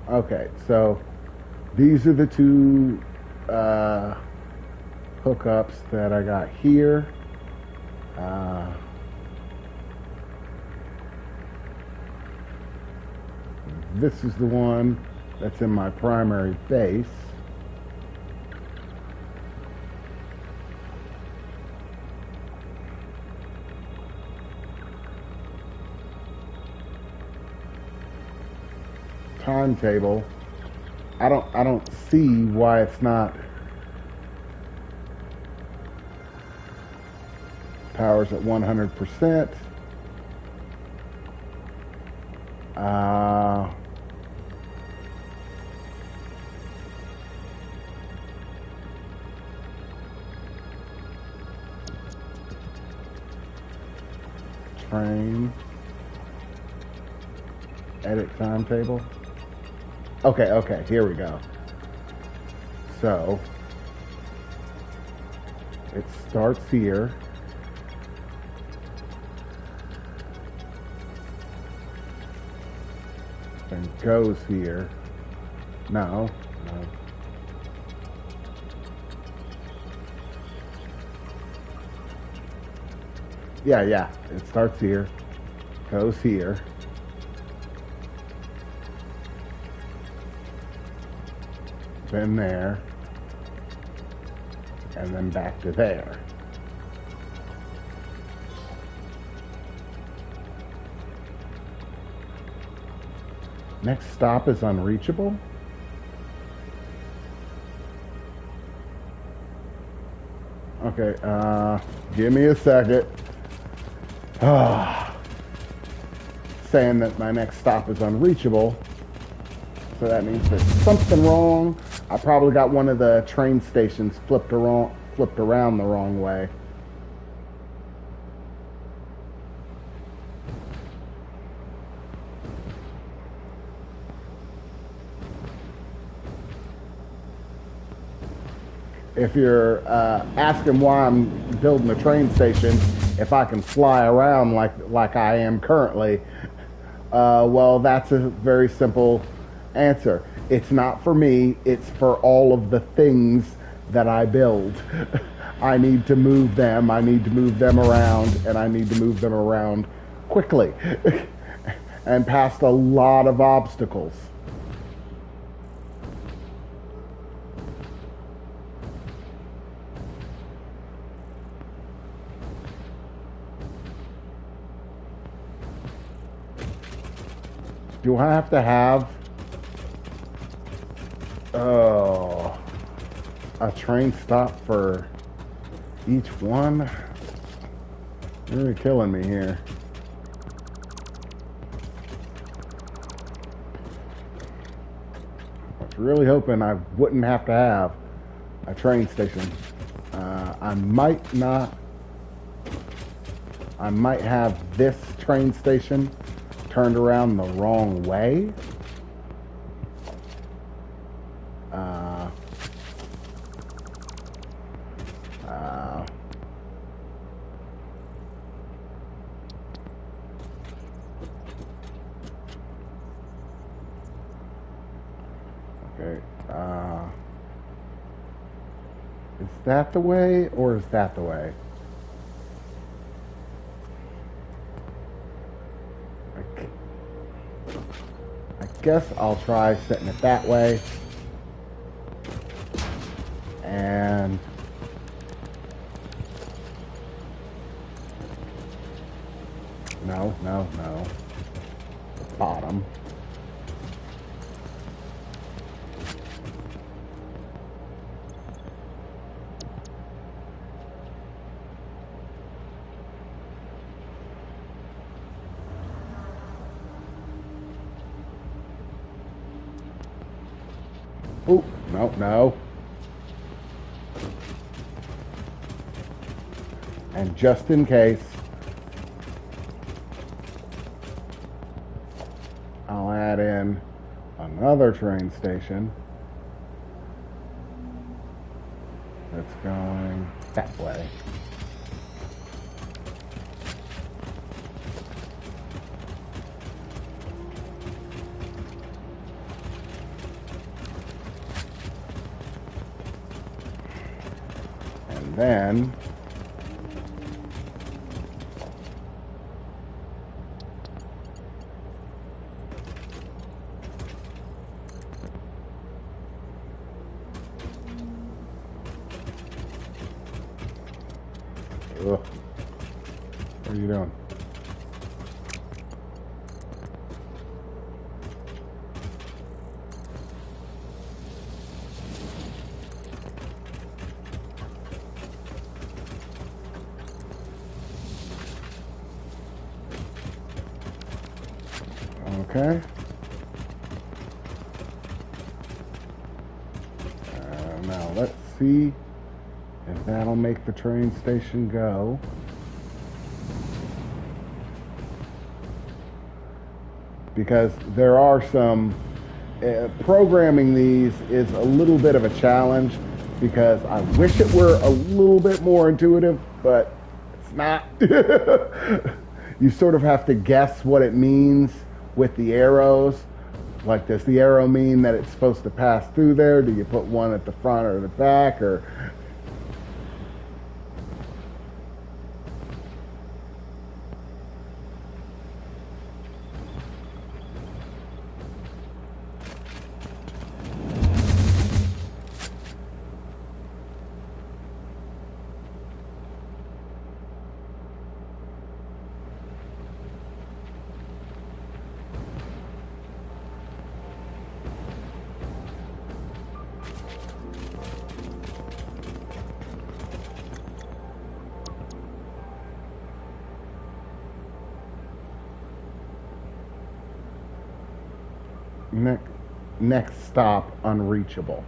okay, so these are the two hookups that I got here. This is the one that's in my primary base. Timetable. I don't see why it's not powers at 100%. Uh, train. Edit timetable. Okay, here we go. So, it starts here. And goes here. No. Yeah. It starts here. Goes here. Then there. And then back to there. Next stop is unreachable. Okay, give me a second. Saying that my next stop is unreachable. So that means there's something wrong. I probably got one of the train stations flipped around the wrong way. If you're asking why I'm building a train station, if I can fly around like I am currently, well, that's a very simple answer. It's not for me, it's for all of the things that I build. I need to move them, I need to move them around, and I need to move them around quickly and past a lot of obstacles. Do I have to have a train stop for each one? You're really killing me here. I was really hoping I wouldn't have to have a train station. I might have this train station turned around the wrong way. Okay. Is that the way, or is that the way? I guess I'll try setting it that way. And no. Bottom. Oh, no. And just in case, I'll add in another train station that's going that way. And then ugh. What are you doing? Okay. Now let's see if that'll make the train station go. Because there are some programming these is a little bit of a challenge, because I wish it were a little bit more intuitive, but it's not. You sort of have to guess what it means with the arrows. Like, does the arrow mean that it's supposed to pass through there? Do you put one at the front or the back? Or next stop, unreachable.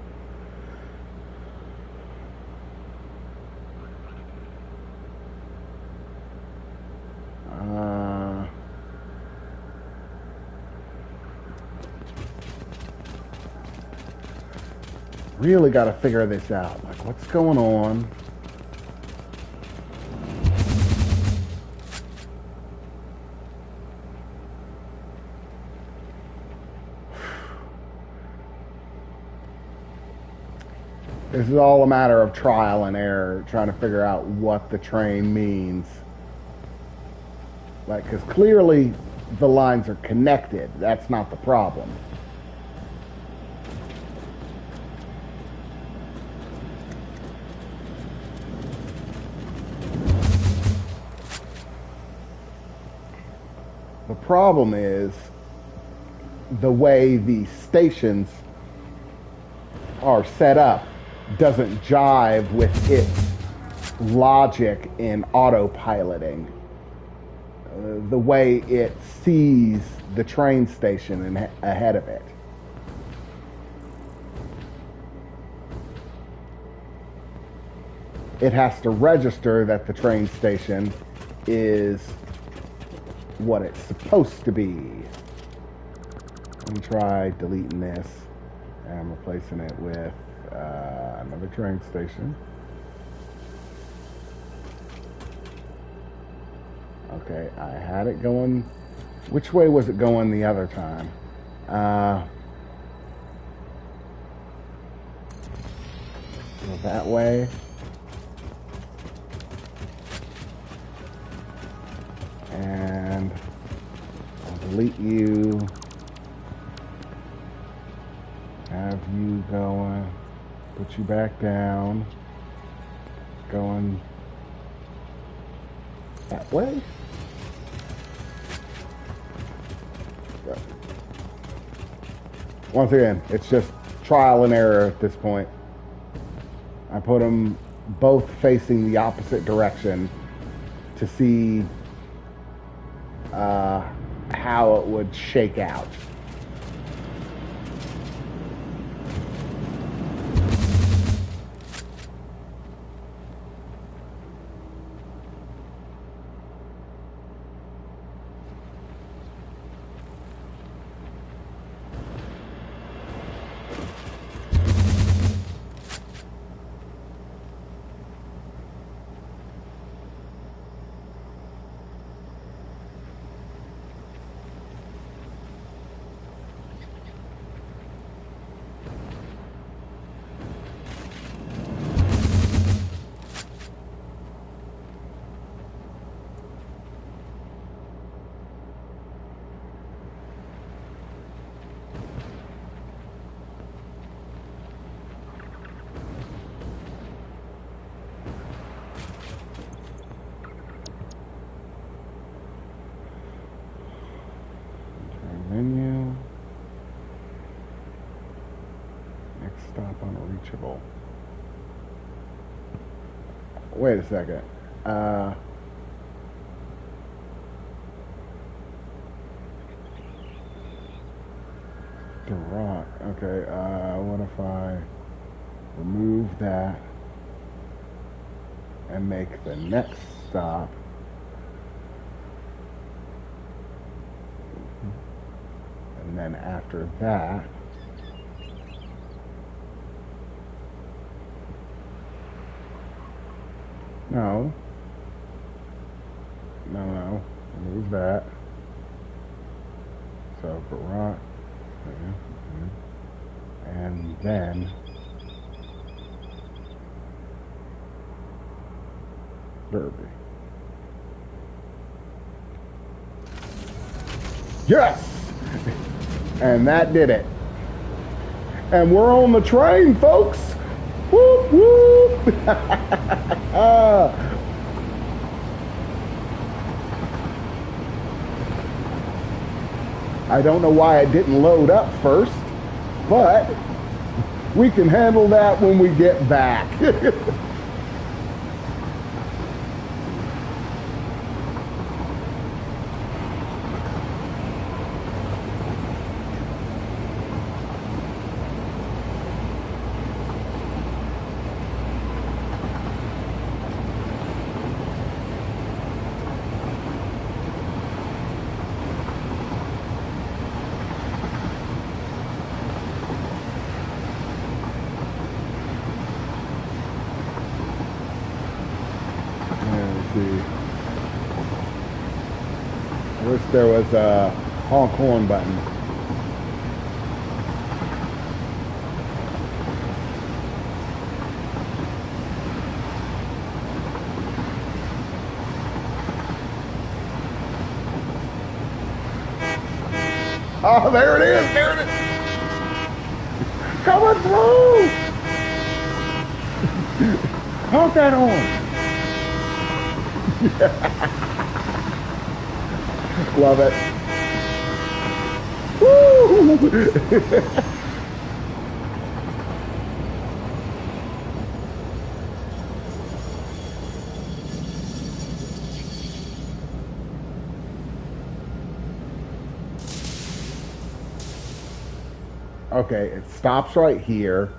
Really got to figure this out. Like, what's going on? This is all a matter of trial and error, trying to figure out what the train means. Like, because clearly the lines are connected. That's not the problem. The problem is the way the stations are set up doesn't jive with its logic in autopiloting. The way it sees the train station ahead of it. It has to register that the train station is what it's supposed to be. Let me try deleting this and replacing it with another train station. Okay, I had it going. Which way was it going the other time? That way. And I'll delete you. Have you going. Put you back down. Going that way. Once again, it's just trial and error at this point. I put them both facing the opposite direction to see how it would shake out. Menu. Next stop, unreachable. Wait a second. The rock. Okay, what if I remove that and make the next stop and then after that no remove that, so for rock and then derby. Yes! And that did it. And we're on the train, folks. Whoop, whoop. I don't know why it didn't load up first, but we can handle that when we get back. I wish there was a honk horn button. Oh, there it is, there it is. Coming through. Honk that horn. Love it. Woo! Okay, it stops right here.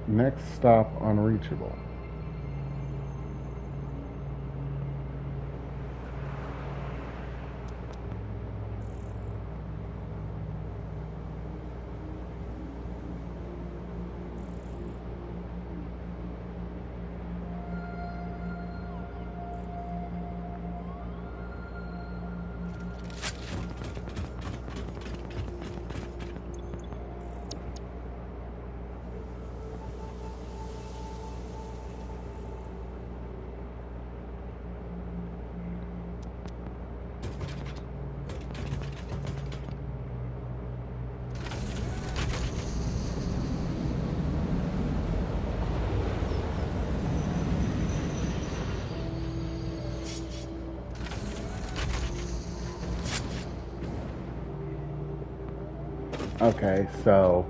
Next stop unreachable. Okay, so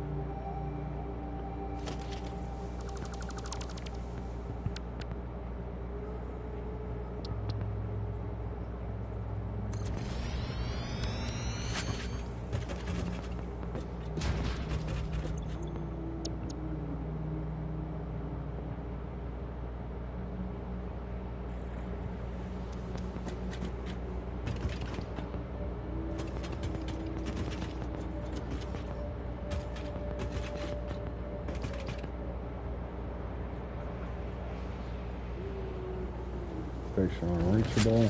station unreachable.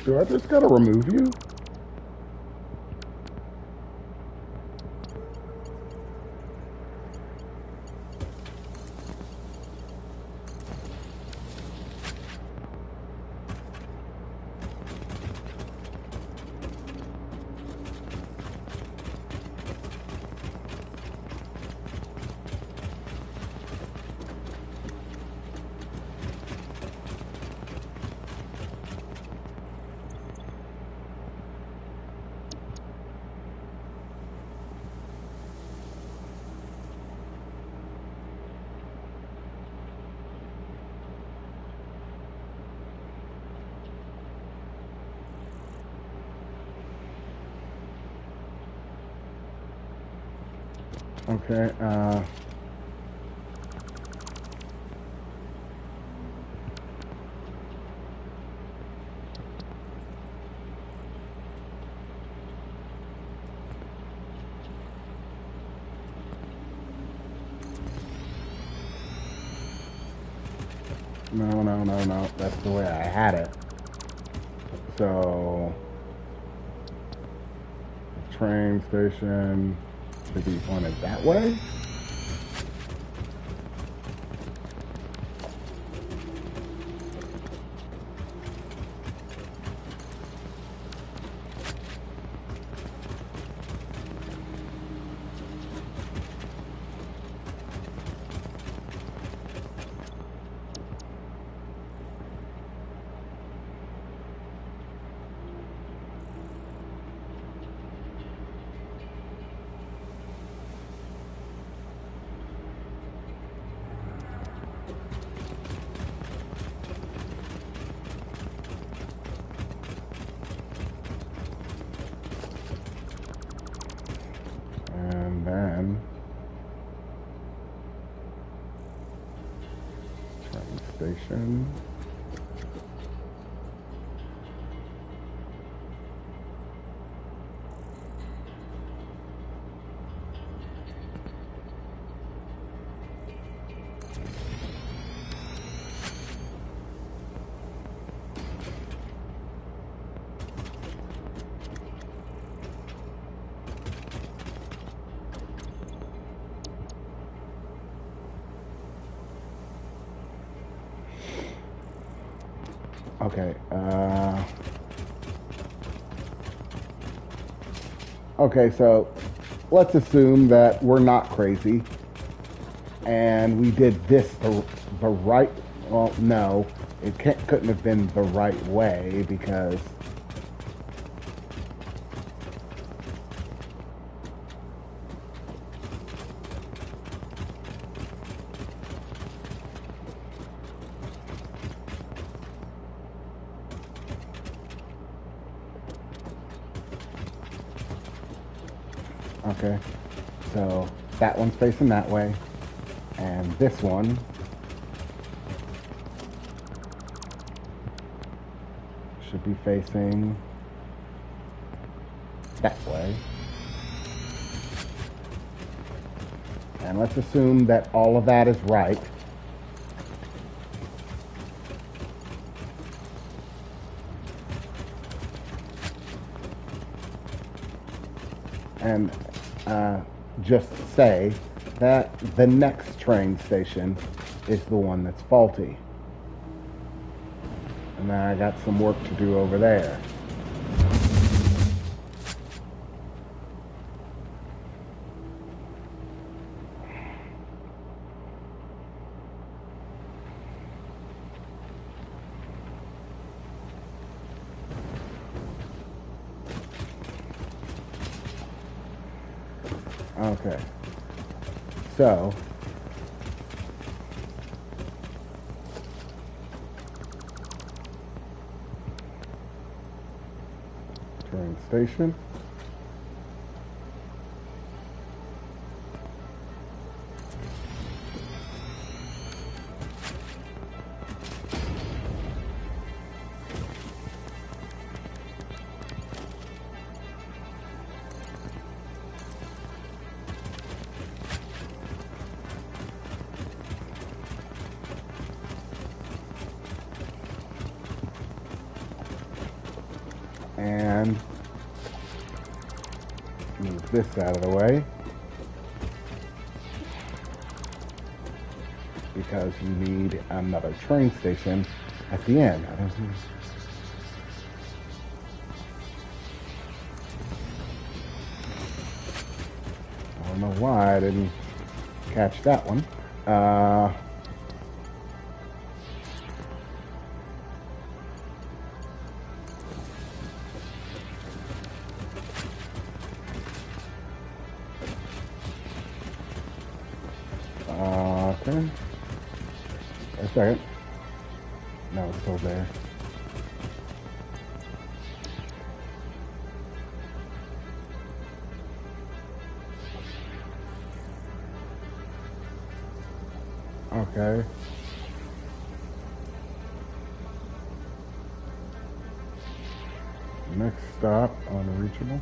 Do I just gotta remove you? Okay, no. That's the way I had it. So, the train station should be pointed that way. And then train station. Okay, okay, so let's assume that we're not crazy and we did this the right, well, no, it couldn't have been the right way because okay, so that one's facing that way, and this one should be facing that way. And let's assume that all of that is right. And just say that the next train station is the one that's faulty. And then I got some work to do over there. Okay. So, train station. And move this out of the way because you need another train station at the end. I don't know why I didn't catch that one. Okay. A second. No, it's still there. Okay. Next stop, unreachable.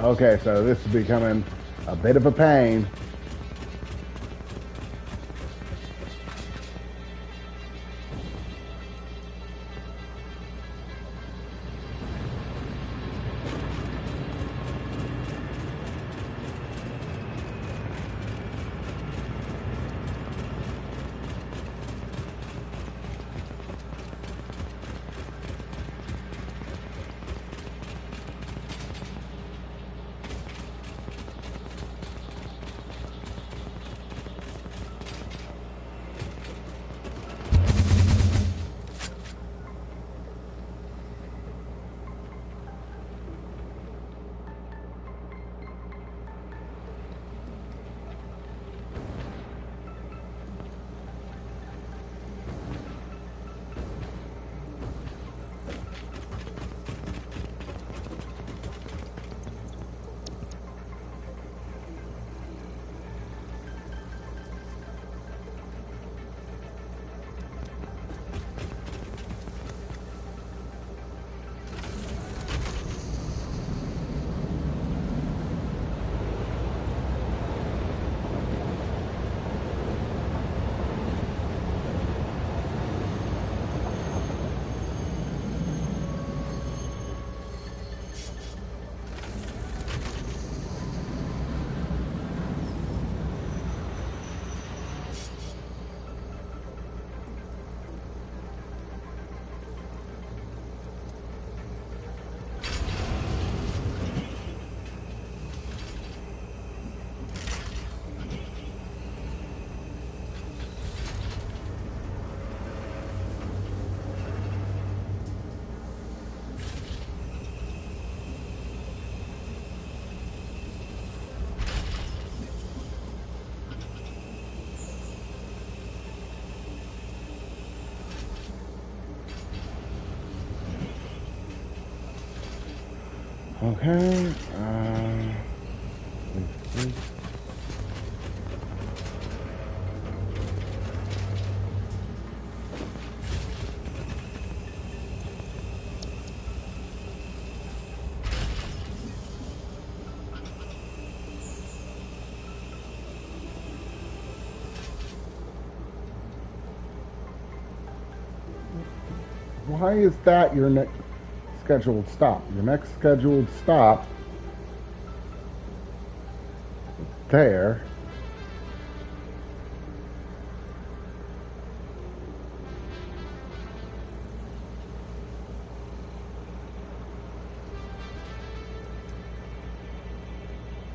Okay, so this is becoming a bit of a pain. Okay. Why is that your next scheduled stop? Your next scheduled stop there.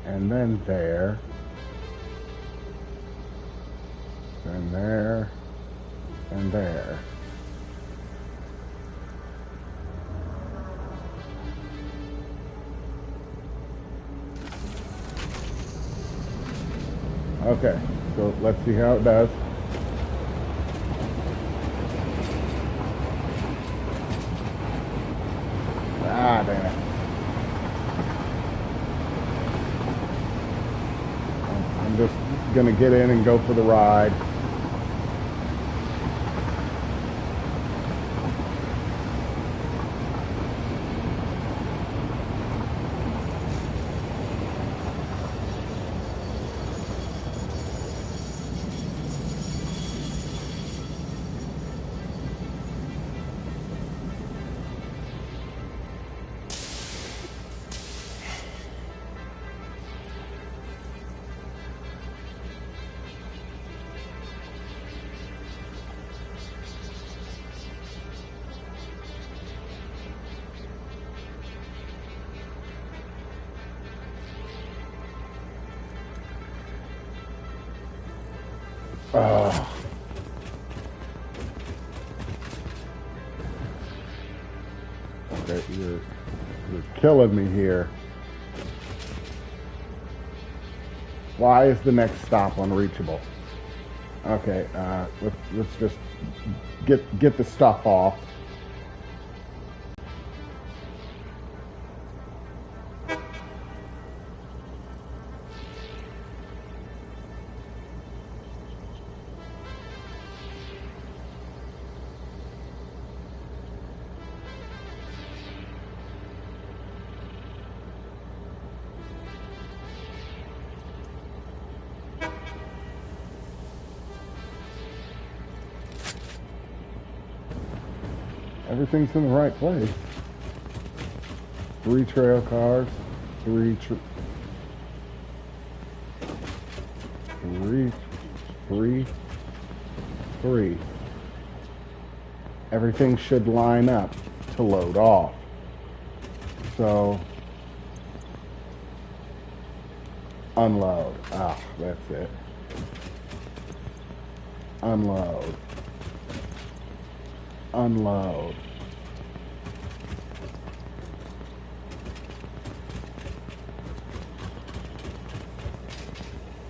And then there. And there. And there. Okay, so let's see how it does. Ah, damn it. I'm just gonna get in and go for the ride. Okay, you're killing me here. Why is the next stop unreachable? Okay, let's just get the stuff off. Everything's in the right place. 3 trail cars. 3 3. Everything should line up to load off. So, unload. Ah, that's it. Unload. Unload.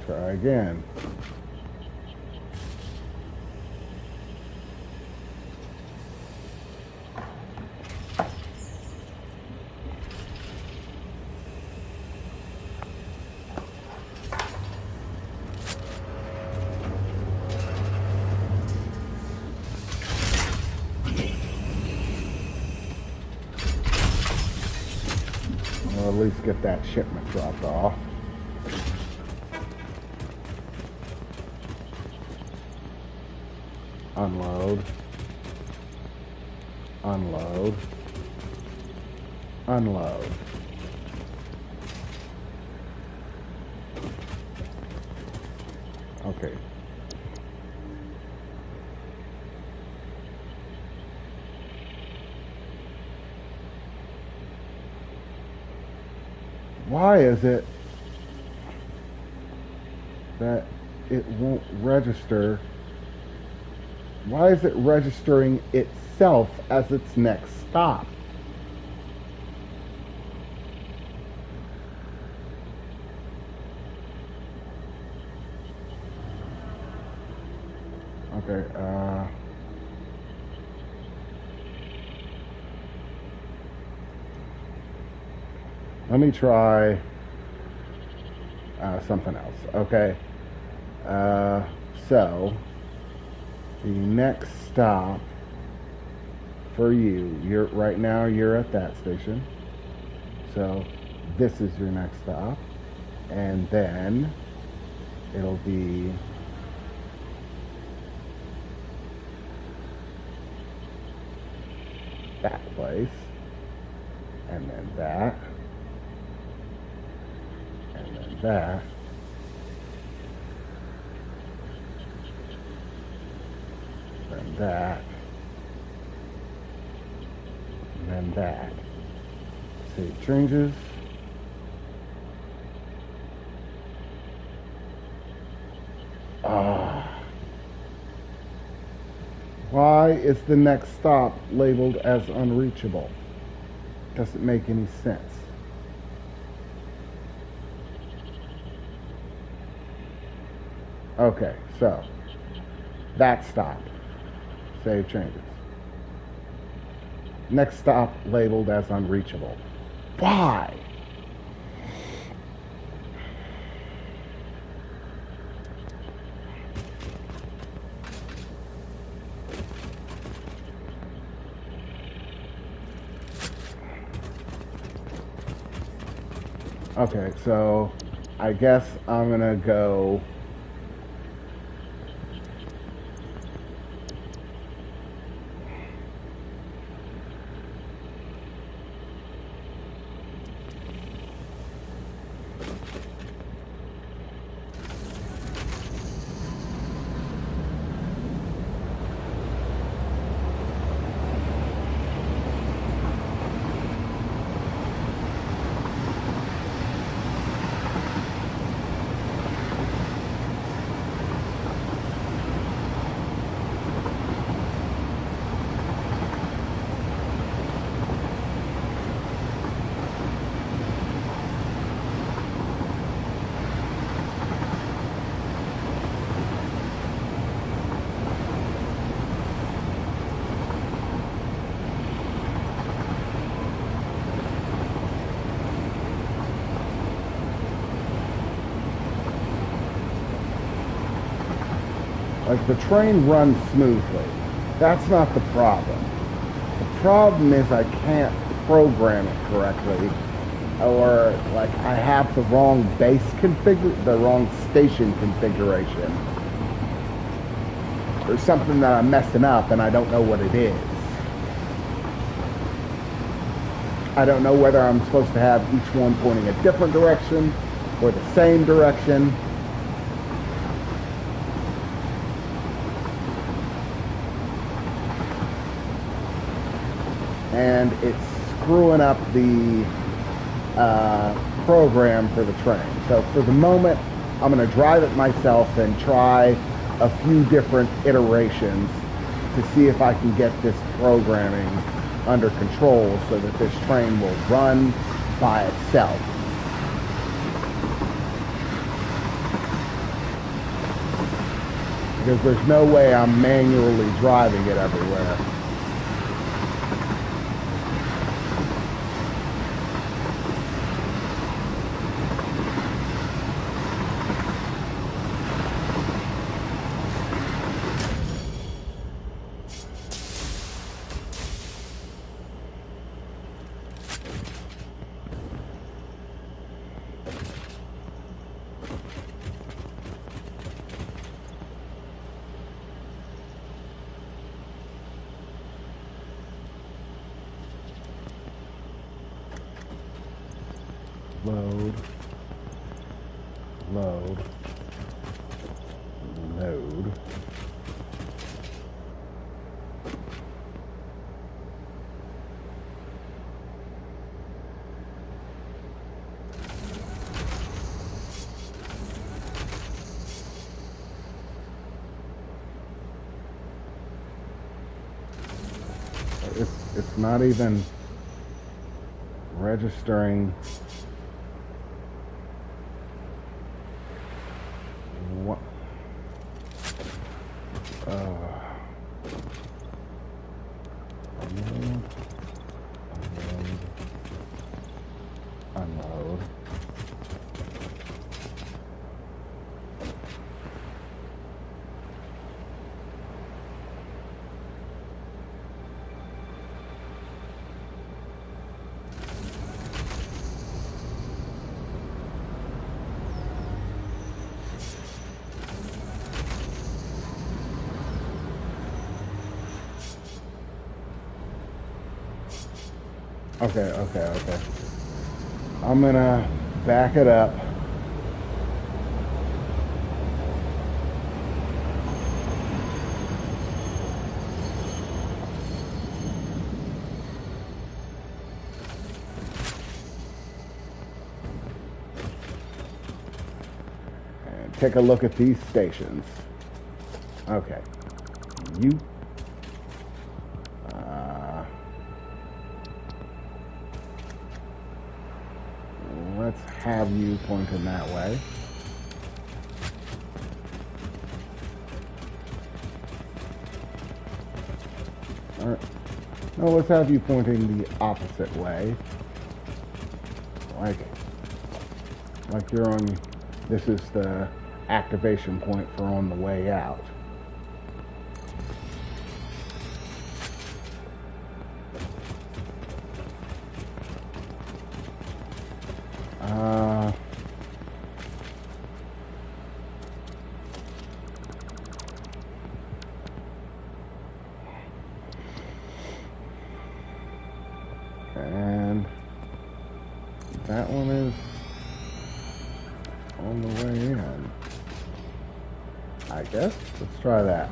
Try again. Or at least get that shipment dropped off. Unload. Unload. Unload. Okay. Why is it that it won't register? Why is it registering itself as its next stop? Okay, let me try something else. Okay, so the next stop for you're right now you're at that station. So this is your next stop, and then it'll be that place, and then that, and then that, then that, and then that. Save changes. Why is the next stop labeled as unreachable? Doesn't make any sense. Okay, so that stop. Save changes. Next stop labeled as unreachable. Why? Okay, so I guess I'm gonna go like the train runs smoothly. That's not the problem. The problem is I can't program it correctly, or like I have the wrong the wrong station configuration, or something that I'm messing up and I don't know what it is. I don't know whether I'm supposed to have each one pointing a different direction or the same direction. And it's screwing up the program for the train. So for the moment, I'm going to drive it myself and try a few different iterations to see if I can get this programming under control so that this train will run by itself. Because there's no way I'm manually driving it everywhere. Load, load, load. It's not even registering what unload. Okay. I'm gonna back it up. And take a look at these stations. Okay. You let's have you pointing that way. All right. No, let's have you pointing the opposite way. Like you're on, this is the activation point for on the way out. And that one is on the way in, I guess. Let's try that.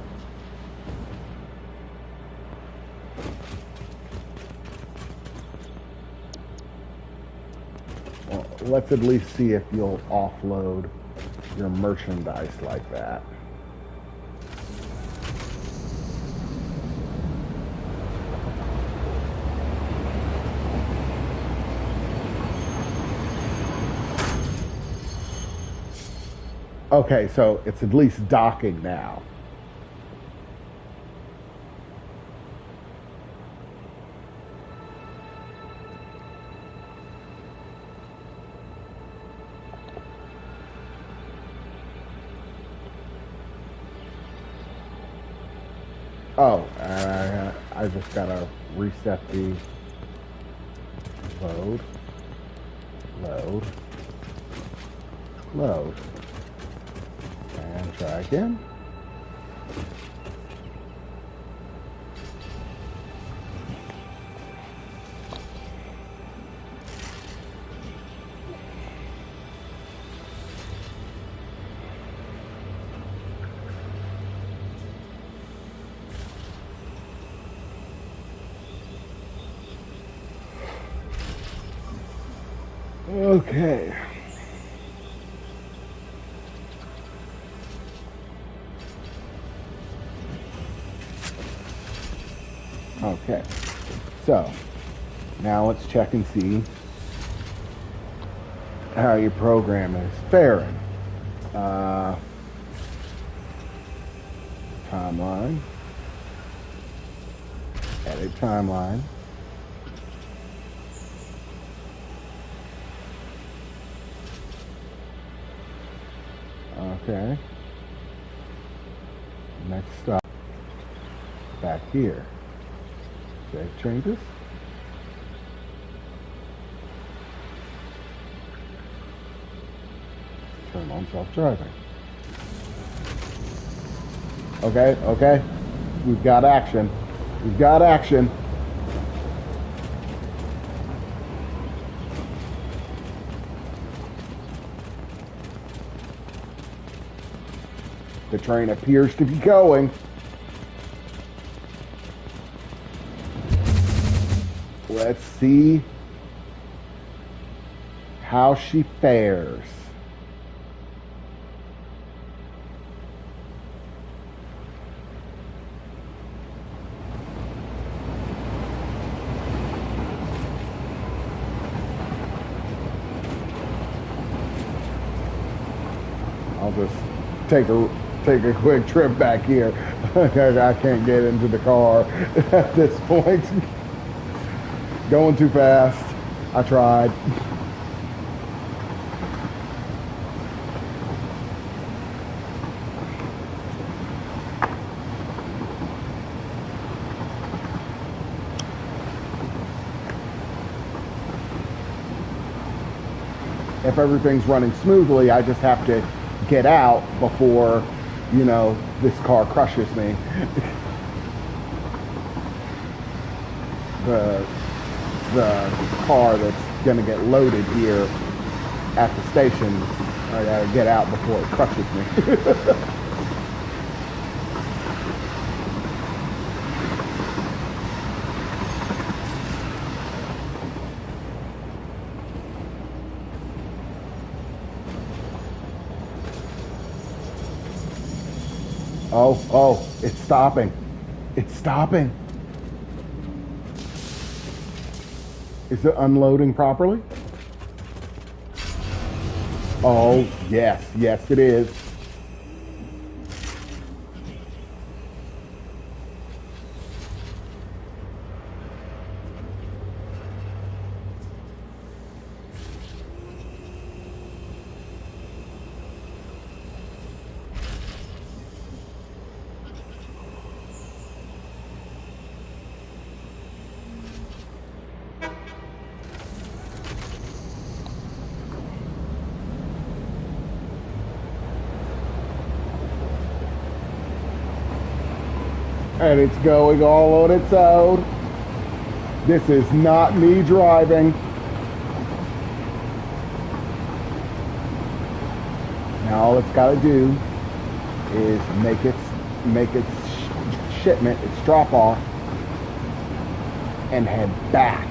Well, let's at least see if you'll offload your merchandise like that. Okay, so it's at least docking now. Oh, I just gotta reset the load, and try again. Okay. Okay. So, now let's check and see how your program is faring. Timeline. Edit timeline. Okay. Next up, back here. Save changes. Turn on self-driving. Okay, okay. We've got action. We've got action. The train appears to be going. Let's see how she fares. I'll just take a quick trip back here. I can't get into the car at this point. Going too fast. I tried. If everything's running smoothly, I just have to get out before, you know, this car crushes me. the car that's going to get loaded here at the station, I got to get out before it crushes me. Oh, it's stopping. It's stopping. Is it unloading properly? Oh, yes, it is. And it's going all on its own. This is not me driving. Now all it's got to do is make its shipment, its drop off, and head back.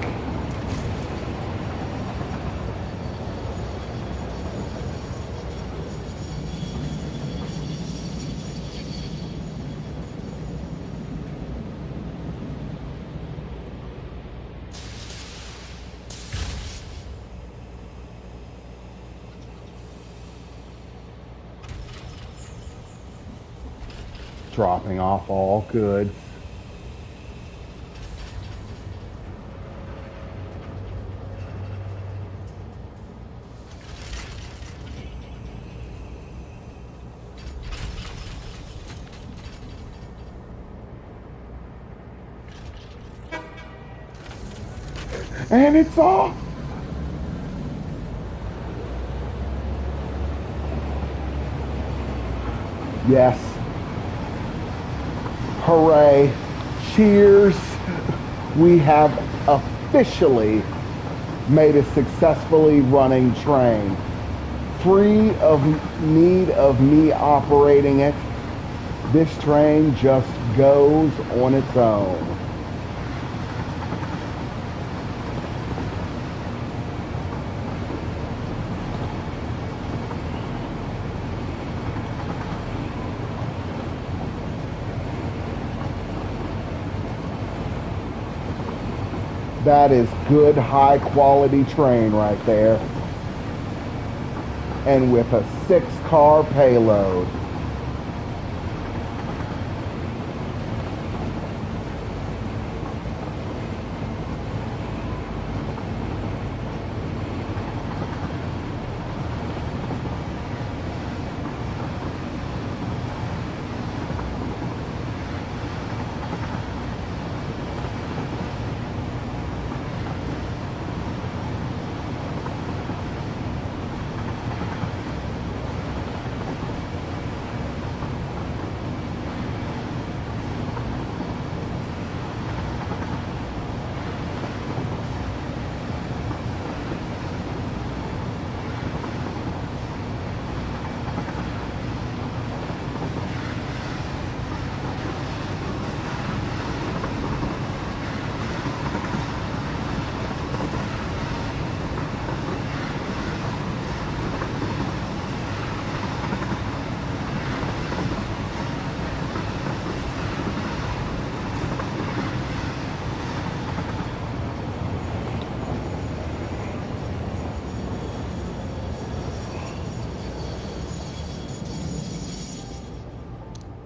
Dropping off all goods. And it's off. Yes. Hooray. Cheers. We have officially made a successfully running train. Free of need of me operating it. This train just goes on its own. That is good, high quality train right there. And with a 6-car payload.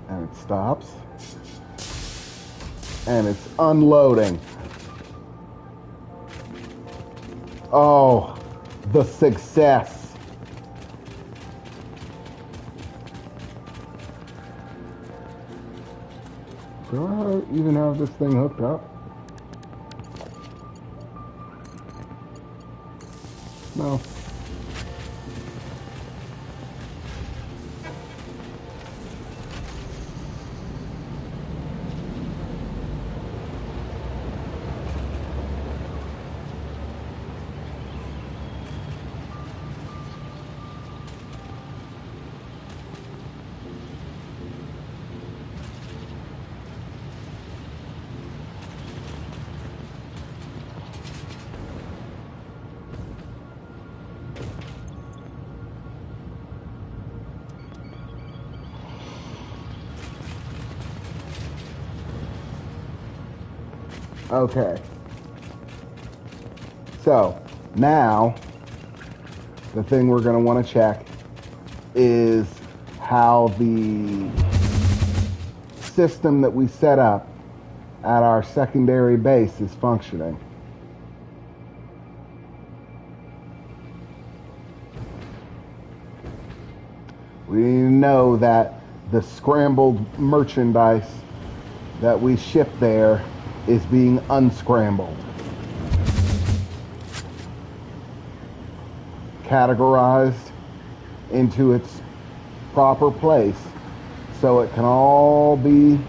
And it stops. And it's unloading. Oh, the success. Do I even have this thing hooked up? No. Okay. So, now, the thing we're going to want to check is how the system that we set up at our secondary base is functioning. We know that the scrambled merchandise that we ship there is being unscrambled, categorized into its proper place so it can all be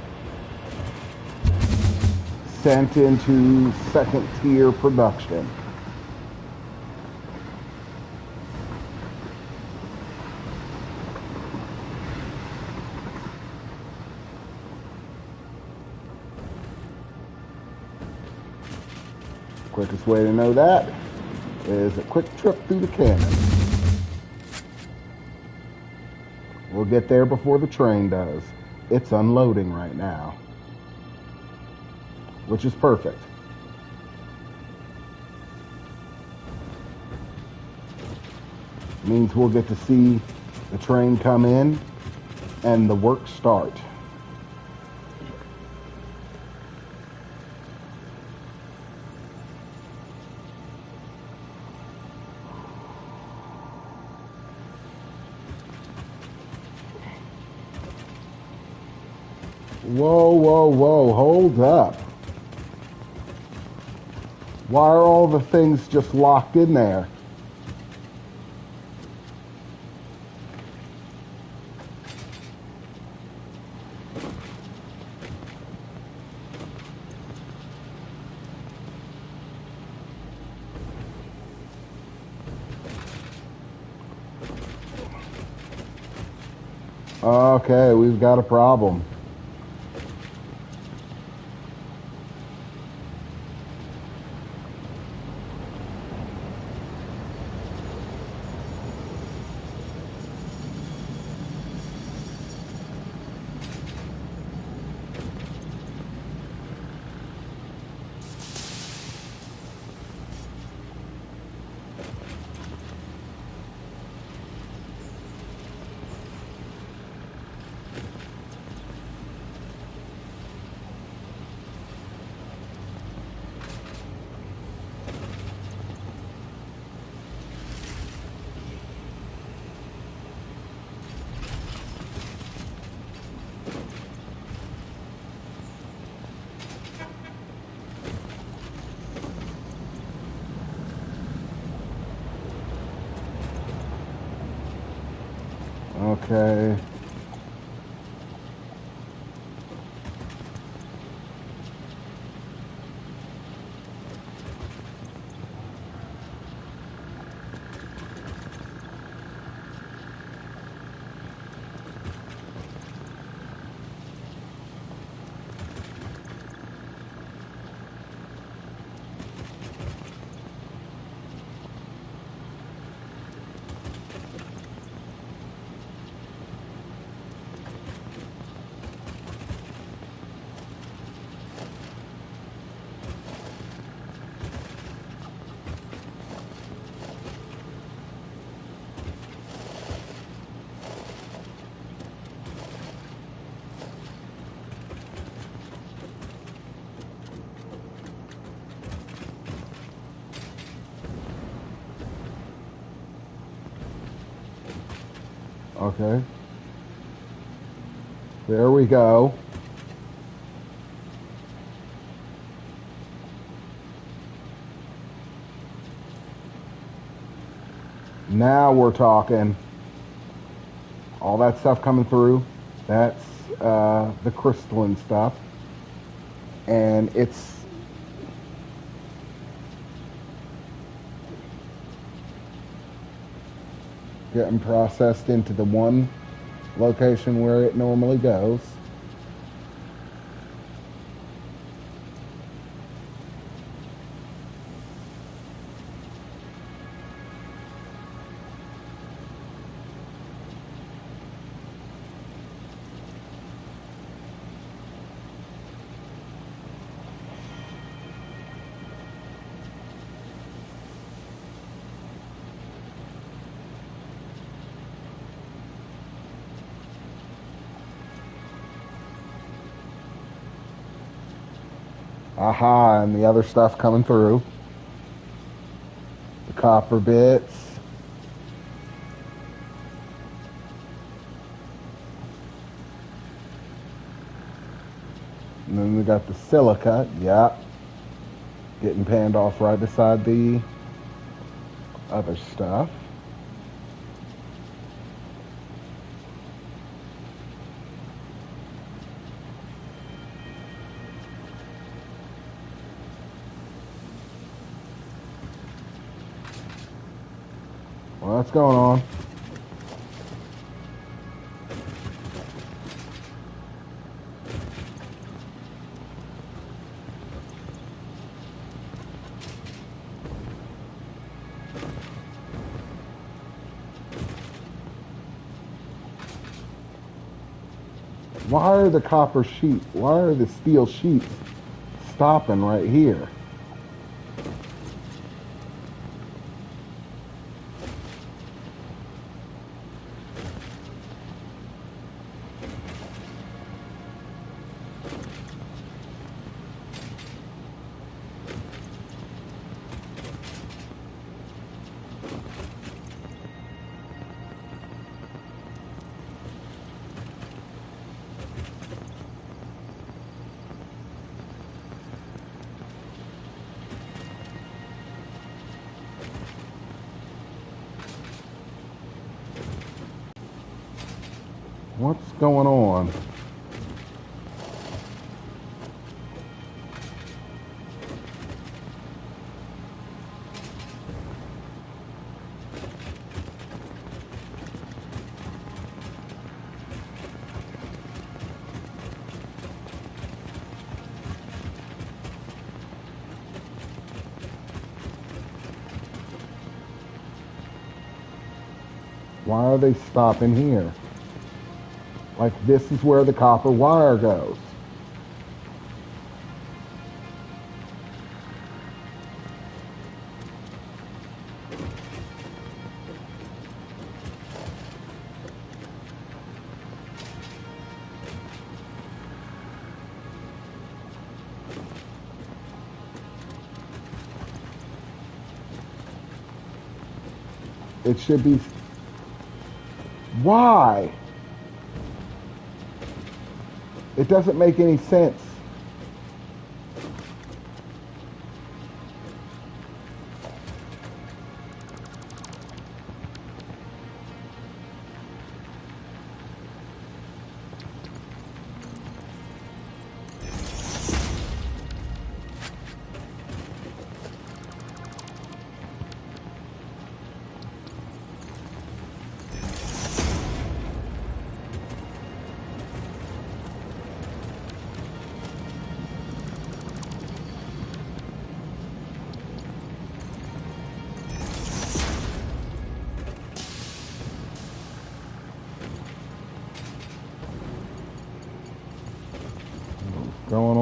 sent into second tier production. Quickest way to know that is a quick trip through the cannon. We'll get there before the train does. It's unloading right now, which is perfect. Means we'll get to see the train come in and the work start. Whoa, whoa, whoa, hold up. Why are all the things just locked in there? Okay, we've got a problem. Okay. Okay. There we go. Now we're talking. All that stuff coming through, that's the crystalline stuff. And it's getting processed into the one location where it normally goes. Aha, and the other stuff coming through. The copper bits. And then we got the silica, yeah. Getting panned off right beside the other stuff. What's going on? Why are the copper sheet, why are the steel sheets stopping right here? What's going on? Why are they stopping here? Like, this is where the copper wire goes. It should be... Why? It doesn't make any sense.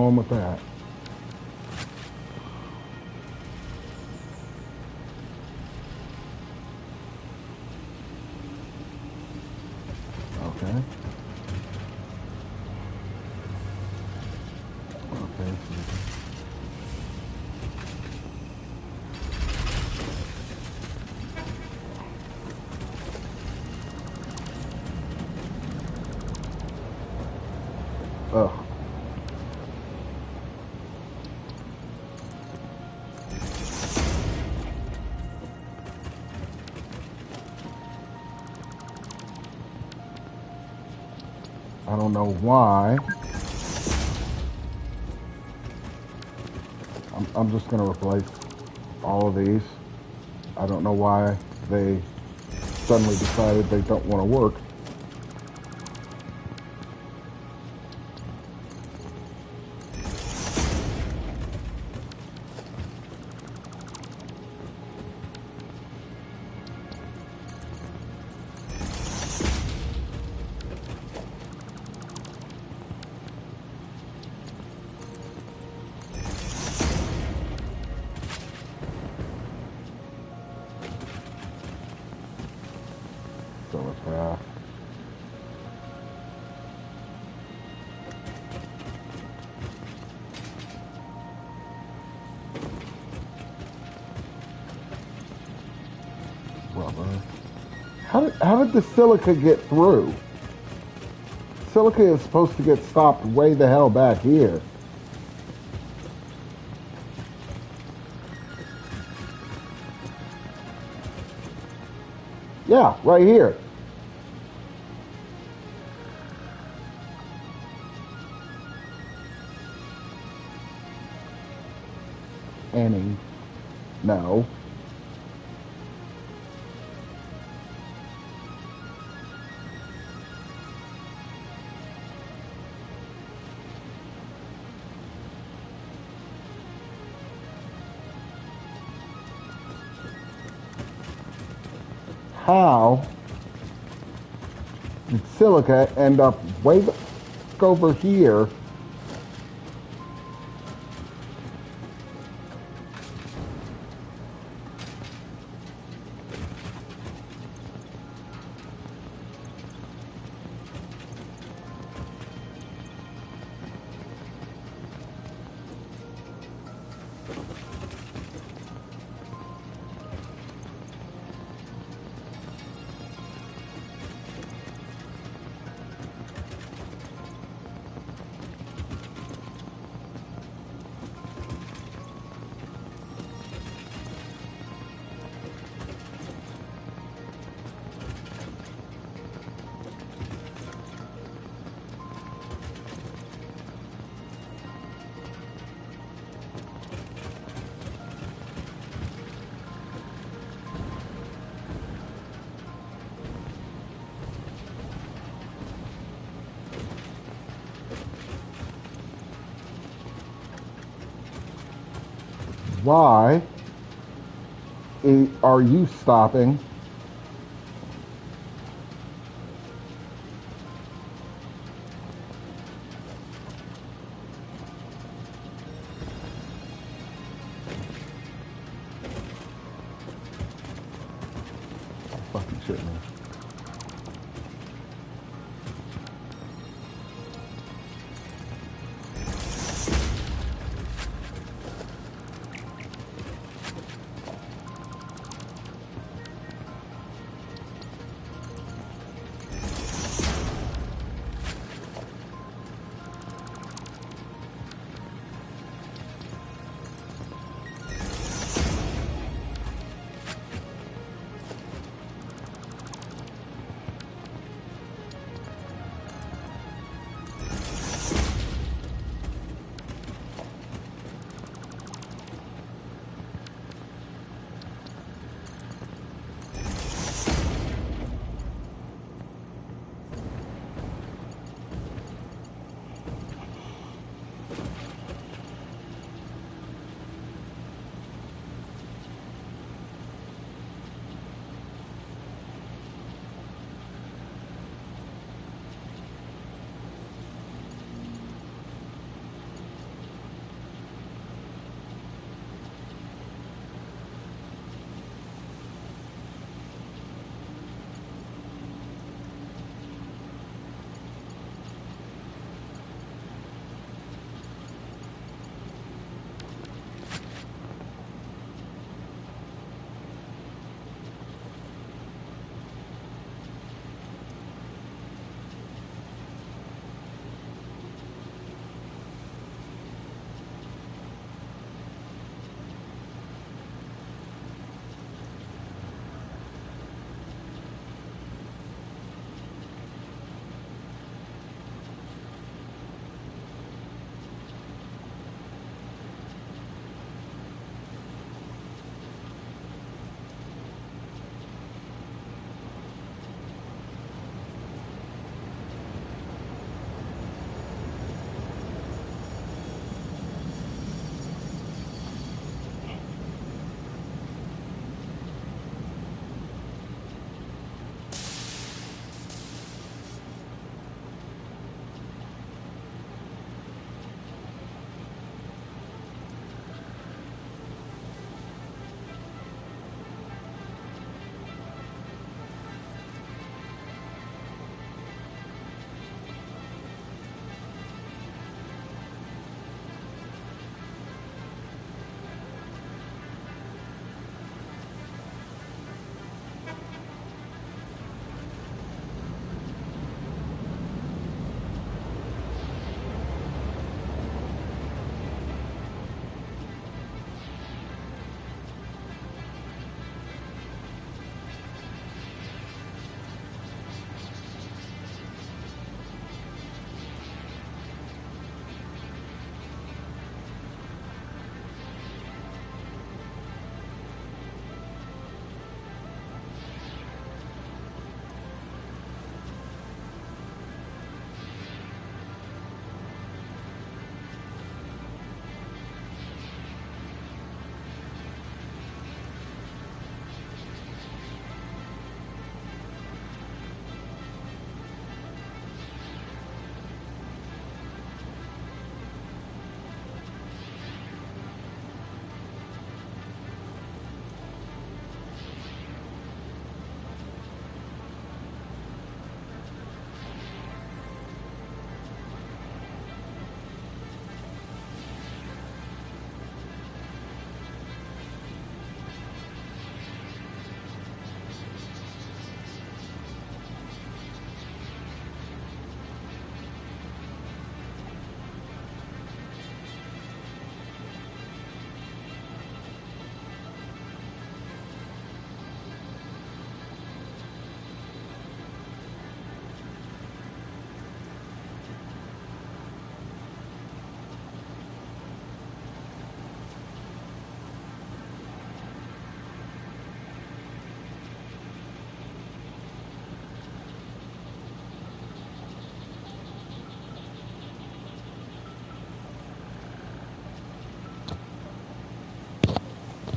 on with that. Okay. Okay. Ugh. I don't know why. I'm just going to replace all of these. I don't know why they suddenly decided they don't want to work. So it's half. Rubber. How did the silica get through? Silica is supposed to get stopped way the hell back here. Yeah, right here. Any. No. How did silica end up way over here? Why are you stopping? Fucking shit, man.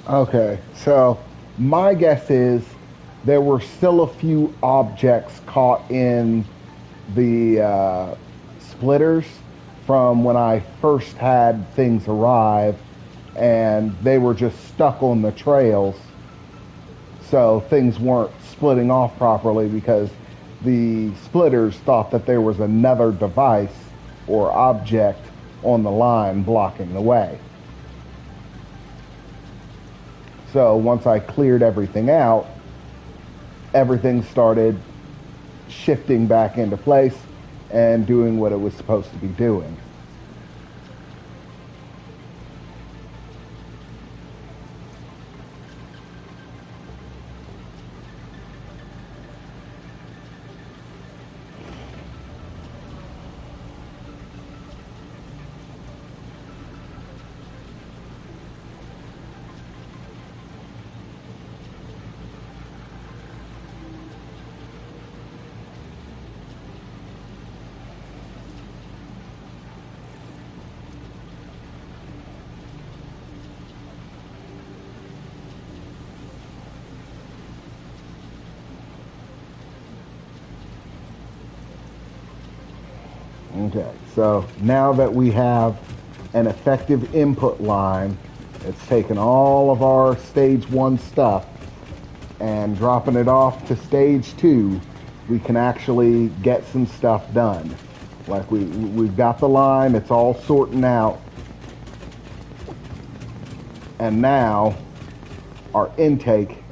Okay, so my guess is there were still a few objects caught in the splitters from when I first had things arrive, and they were just stuck on the trails, so things weren't splitting off properly because the splitters thought that there was another device or object on the line blocking the way. So once I cleared everything out, everything started shifting back into place and doing what it was supposed to be doing. Okay, so now that we have an effective input line, it's taken all of our stage 1 stuff and dropping it off to stage 2, we can actually get some stuff done. Like we've got the line, it's all sorting out, and now our intake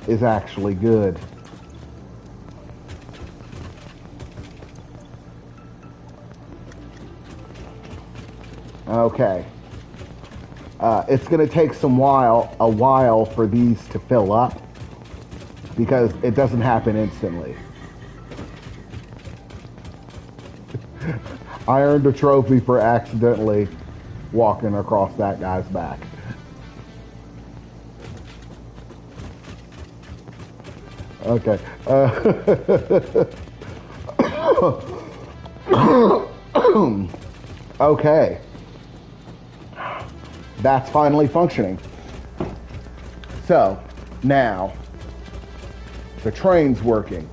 is actually good. Okay. It's going to take a while for these to fill up because it doesn't happen instantly. I earned a trophy for accidentally walking across that guy's back. Okay. Okay. That's finally functioning. So now the train's working.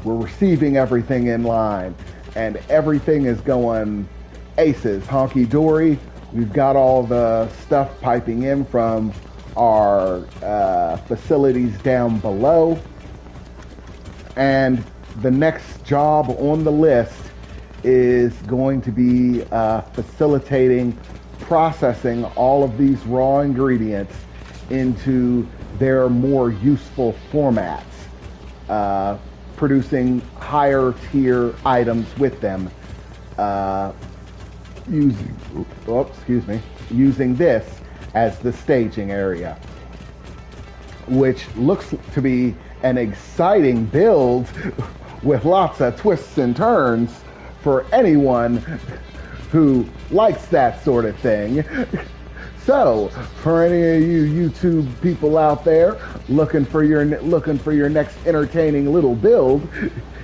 We're receiving everything in line and everything is going aces, honky-dory. We've got all the stuff piping in from our facilities down below. And the next job on the list is going to be facilitating processing all of these raw ingredients into their more useful formats, producing higher tier items with them, using this as the staging area, which looks to be an exciting build with lots of twists and turns for anyone who likes that sort of thing. So, for any of you YouTube people out there looking for your next entertaining little build,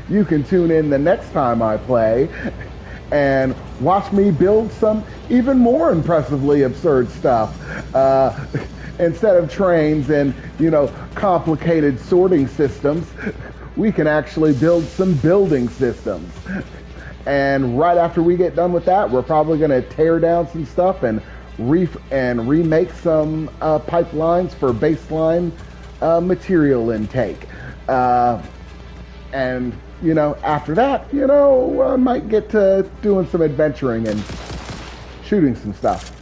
you can tune in the next time I play and watch me build some even more impressively absurd stuff. Instead of trains and, complicated sorting systems, we can actually build some building systems. And right after we get done with that, we're probably going to tear down some stuff and remake some pipelines for baseline material intake. And, after that, I might get to doing some adventuring and shooting some stuff.